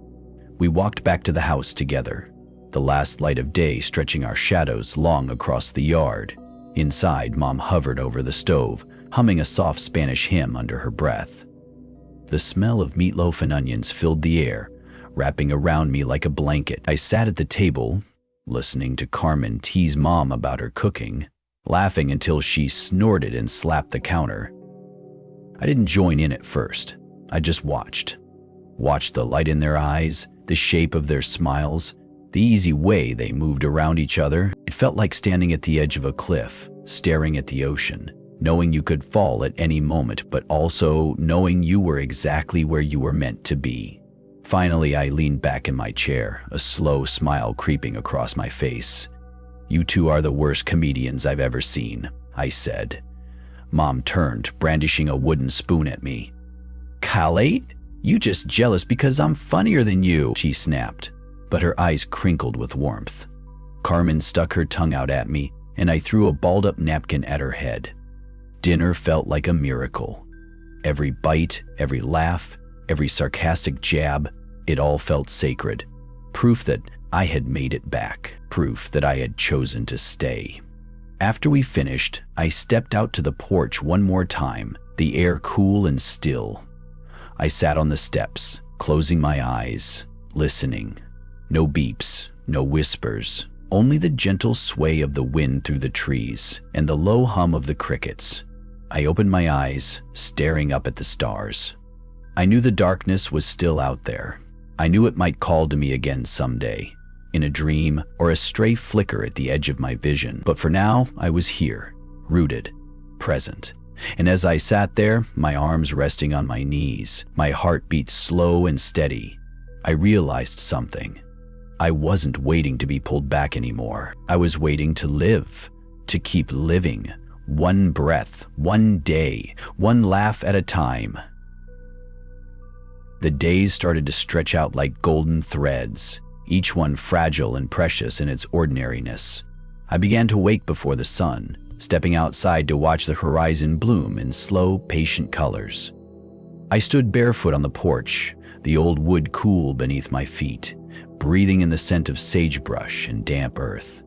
We walked back to the house together, the last light of day stretching our shadows long across the yard. Inside, Mom hovered over the stove, humming a soft Spanish hymn under her breath. The smell of meatloaf and onions filled the air, wrapping around me like a blanket. I sat at the table, listening to Carmen tease Mom about her cooking, laughing until she snorted and slapped the counter. I didn't join in at first. I just watched the light in their eyes, the shape of their smiles, the easy way they moved around each other. It felt like standing at the edge of a cliff, staring at the ocean, knowing you could fall at any moment, but also knowing you were exactly where you were meant to be. Finally, I leaned back in my chair, a slow smile creeping across my face. "You two are the worst comedians I've ever seen," I said. Mom turned, brandishing a wooden spoon at me. "Khaled, you just jealous because I'm funnier than you," she snapped, but her eyes crinkled with warmth. Carmen stuck her tongue out at me, and I threw a balled-up napkin at her head. Dinner felt like a miracle. Every bite, every laugh, every sarcastic jab, it all felt sacred. Proof that I had made it back. Proof that I had chosen to stay. After we finished, I stepped out to the porch one more time, the air cool and still. I sat on the steps, closing my eyes, listening. No beeps, no whispers, only the gentle sway of the wind through the trees and the low hum of the crickets. I opened my eyes, staring up at the stars. I knew the darkness was still out there. I knew it might call to me again someday, in a dream or a stray flicker at the edge of my vision. But for now, I was here, rooted, present. And as I sat there, my arms resting on my knees, my heart beat slow and steady, I realized something. I wasn't waiting to be pulled back anymore. I was waiting to live, to keep living, one breath, one day, one laugh at a time. The days started to stretch out like golden threads, each one fragile and precious in its ordinariness. I began to wake before the sun, stepping outside to watch the horizon bloom in slow, patient colors. I stood barefoot on the porch, the old wood cool beneath my feet, breathing in the scent of sagebrush and damp earth.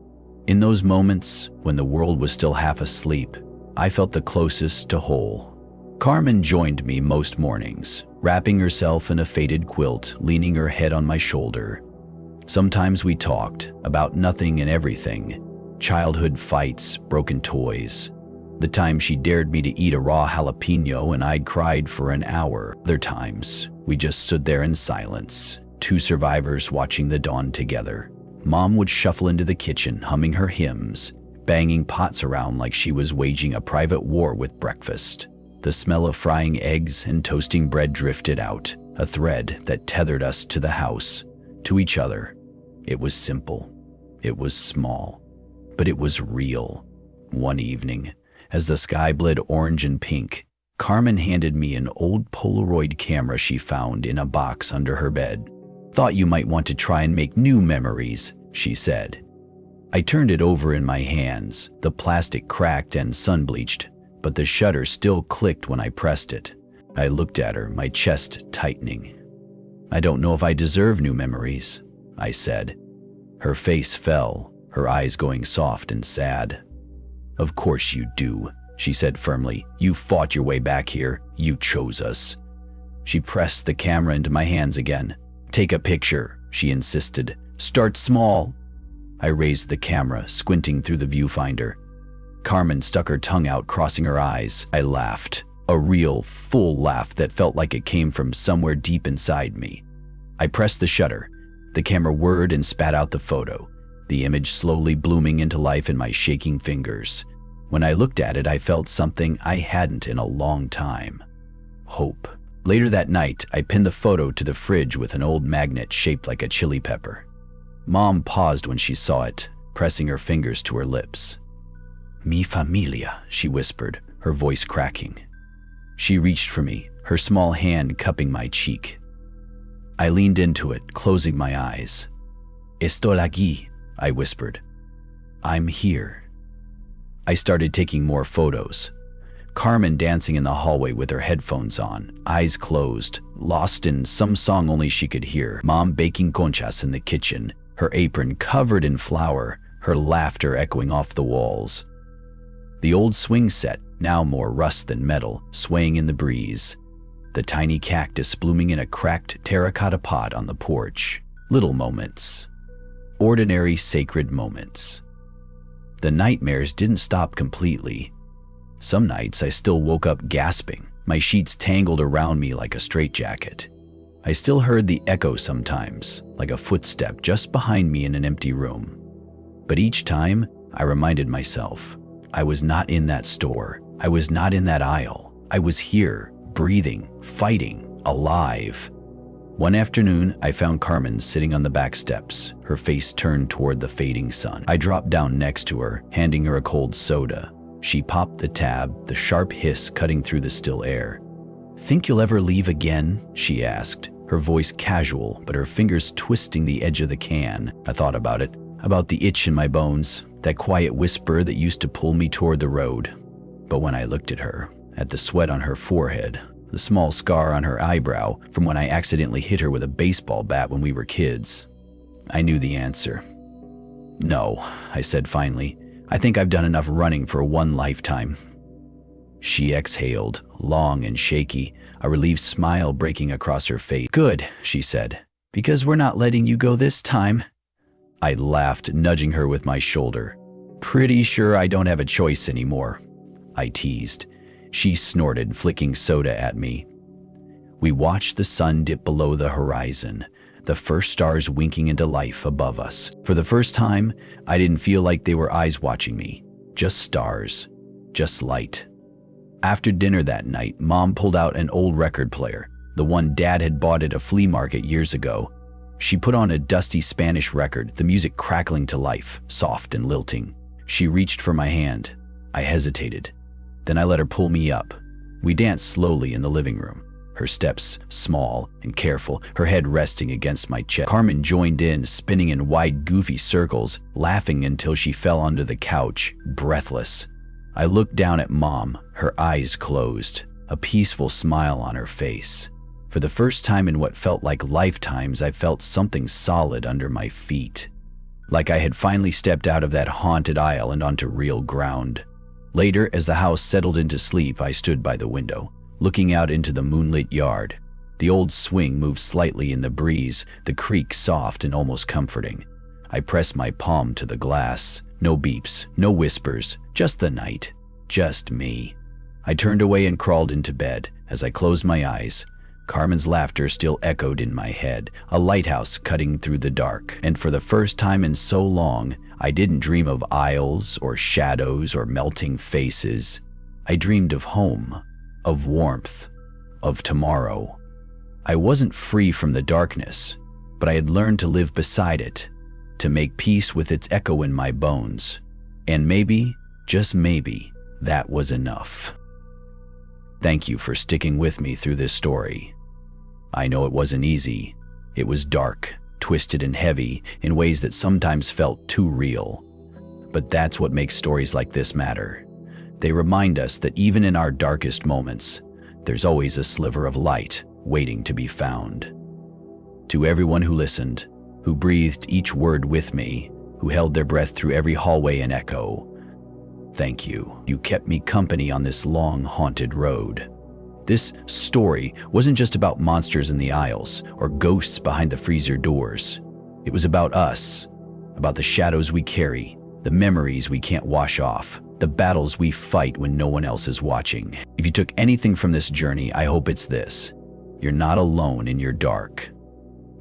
In those moments, when the world was still half asleep, I felt the closest to whole. Carmen joined me most mornings, wrapping herself in a faded quilt, leaning her head on my shoulder. Sometimes we talked about nothing and everything, childhood fights, broken toys. The time she dared me to eat a raw jalapeno and I'd cried for an hour. Other times, we just stood there in silence, two survivors watching the dawn together. Mom would shuffle into the kitchen, humming her hymns, banging pots around like she was waging a private war with breakfast. The smell of frying eggs and toasting bread drifted out, a thread that tethered us to the house, to each other. It was simple. It was small. But it was real. One evening, as the sky bled orange and pink, Carmen handed me an old Polaroid camera she found in a box under her bed. "Thought you might want to try and make new memories," she said. I turned it over in my hands. The plastic cracked and sun-bleached, but the shutter still clicked when I pressed it. I looked at her, my chest tightening. "I don't know if I deserve new memories," I said. Her face fell, her eyes going soft and sad. "Of course you do," she said firmly. "You fought your way back here. You chose us." She pressed the camera into my hands again. "Take a picture," she insisted. "Start small." I raised the camera, squinting through the viewfinder. Carmen stuck her tongue out, crossing her eyes. I laughed, a real, full laugh that felt like it came from somewhere deep inside me. I pressed the shutter. The camera whirred and spat out the photo, the image slowly blooming into life in my shaking fingers. When I looked at it, I felt something I hadn't in a long time. Hope. Later that night, I pinned the photo to the fridge with an old magnet shaped like a chili pepper. Mom paused when she saw it, pressing her fingers to her lips. "Mi familia," she whispered, her voice cracking. She reached for me, her small hand cupping my cheek. I leaned into it, closing my eyes. "Estoy aquí," I whispered. "I'm here." I started taking more photos. Carmen dancing in the hallway with her headphones on, eyes closed, lost in some song only she could hear. Mom baking conchas in the kitchen, her apron covered in flour, her laughter echoing off the walls. The old swing set, now more rust than metal, swaying in the breeze. The tiny cactus blooming in a cracked terracotta pot on the porch. Little moments. Ordinary sacred moments. The nightmares didn't stop completely. Some nights I still woke up gasping, my sheets tangled around me like a straitjacket. I still heard the echo sometimes, like a footstep just behind me in an empty room. But each time, I reminded myself, I was not in that store. I was not in that aisle. I was here, breathing, fighting, alive. One afternoon, I found Carmen sitting on the back steps, her face turned toward the fading sun. I dropped down next to her, handing her a cold soda. She popped the tab, the sharp hiss cutting through the still air. "Think you'll ever leave again?" she asked, her voice casual, but her fingers twisting the edge of the can. I thought about it, about the itch in my bones, that quiet whisper that used to pull me toward the road. But when I looked at her, at the sweat on her forehead, the small scar on her eyebrow from when I accidentally hit her with a baseball bat when we were kids, I knew the answer. "No," I said finally. "I think I've done enough running for one lifetime." She exhaled, long and shaky, a relieved smile breaking across her face. "Good," she said, "because we're not letting you go this time." I laughed, nudging her with my shoulder. "Pretty sure I don't have a choice anymore," I teased. She snorted, flicking soda at me. We watched the sun dip below the horizon, the first stars winking into life above us. For the first time, I didn't feel like they were eyes watching me. Just stars. Just light. After dinner that night, Mom pulled out an old record player, the one Dad had bought at a flea market years ago. She put on a dusty Spanish record, the music crackling to life, soft and lilting. She reached for my hand. I hesitated. Then I let her pull me up. We danced slowly in the living room, her steps small and careful, her head resting against my chest. Carmen joined in, spinning in wide, goofy circles, laughing until she fell onto the couch, breathless. I looked down at Mom, her eyes closed, a peaceful smile on her face. For the first time in what felt like lifetimes, I felt something solid under my feet. Like I had finally stepped out of that haunted aisle and onto real ground. Later, as the house settled into sleep, I stood by the window, looking out into the moonlit yard. The old swing moved slightly in the breeze, the creak soft and almost comforting. I pressed my palm to the glass. No beeps, no whispers, just the night, just me. I turned away and crawled into bed. As I closed my eyes, Carmen's laughter still echoed in my head, a lighthouse cutting through the dark. And for the first time in so long, I didn't dream of aisles or shadows or melting faces. I dreamed of home, of warmth, of tomorrow. I wasn't free from the darkness, but I had learned to live beside it, to make peace with its echo in my bones. And maybe, just maybe, that was enough. Thank you for sticking with me through this story. I know it wasn't easy. It was dark, twisted and heavy in ways that sometimes felt too real. But that's what makes stories like this matter. They remind us that even in our darkest moments, there's always a sliver of light waiting to be found. To everyone who listened, who breathed each word with me, who held their breath through every hallway and echo, thank you. You kept me company on this long, haunted road. This story wasn't just about monsters in the aisles or ghosts behind the freezer doors. It was about us, about the shadows we carry, the memories we can't wash off, the battles we fight when no one else is watching. If you took anything from this journey, I hope it's this. You're not alone in your dark.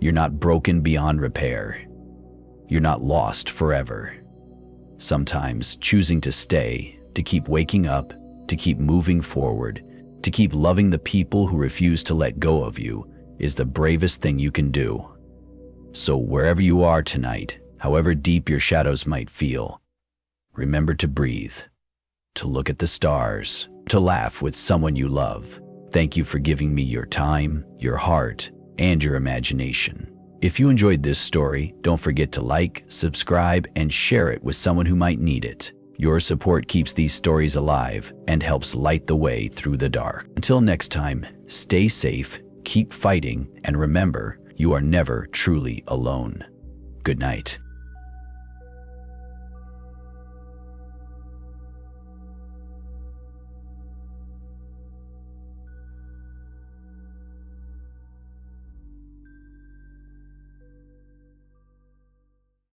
You're not broken beyond repair. You're not lost forever. Sometimes choosing to stay, to keep waking up, to keep moving forward, to keep loving the people who refuse to let go of you is the bravest thing you can do. So wherever you are tonight, however deep your shadows might feel, remember to breathe, to look at the stars, to laugh with someone you love. Thank you for giving me your time, your heart, and your imagination. If you enjoyed this story, don't forget to like, subscribe, and share it with someone who might need it. Your support keeps these stories alive and helps light the way through the dark. Until next time, stay safe, keep fighting, and remember, you are never truly alone. Good night.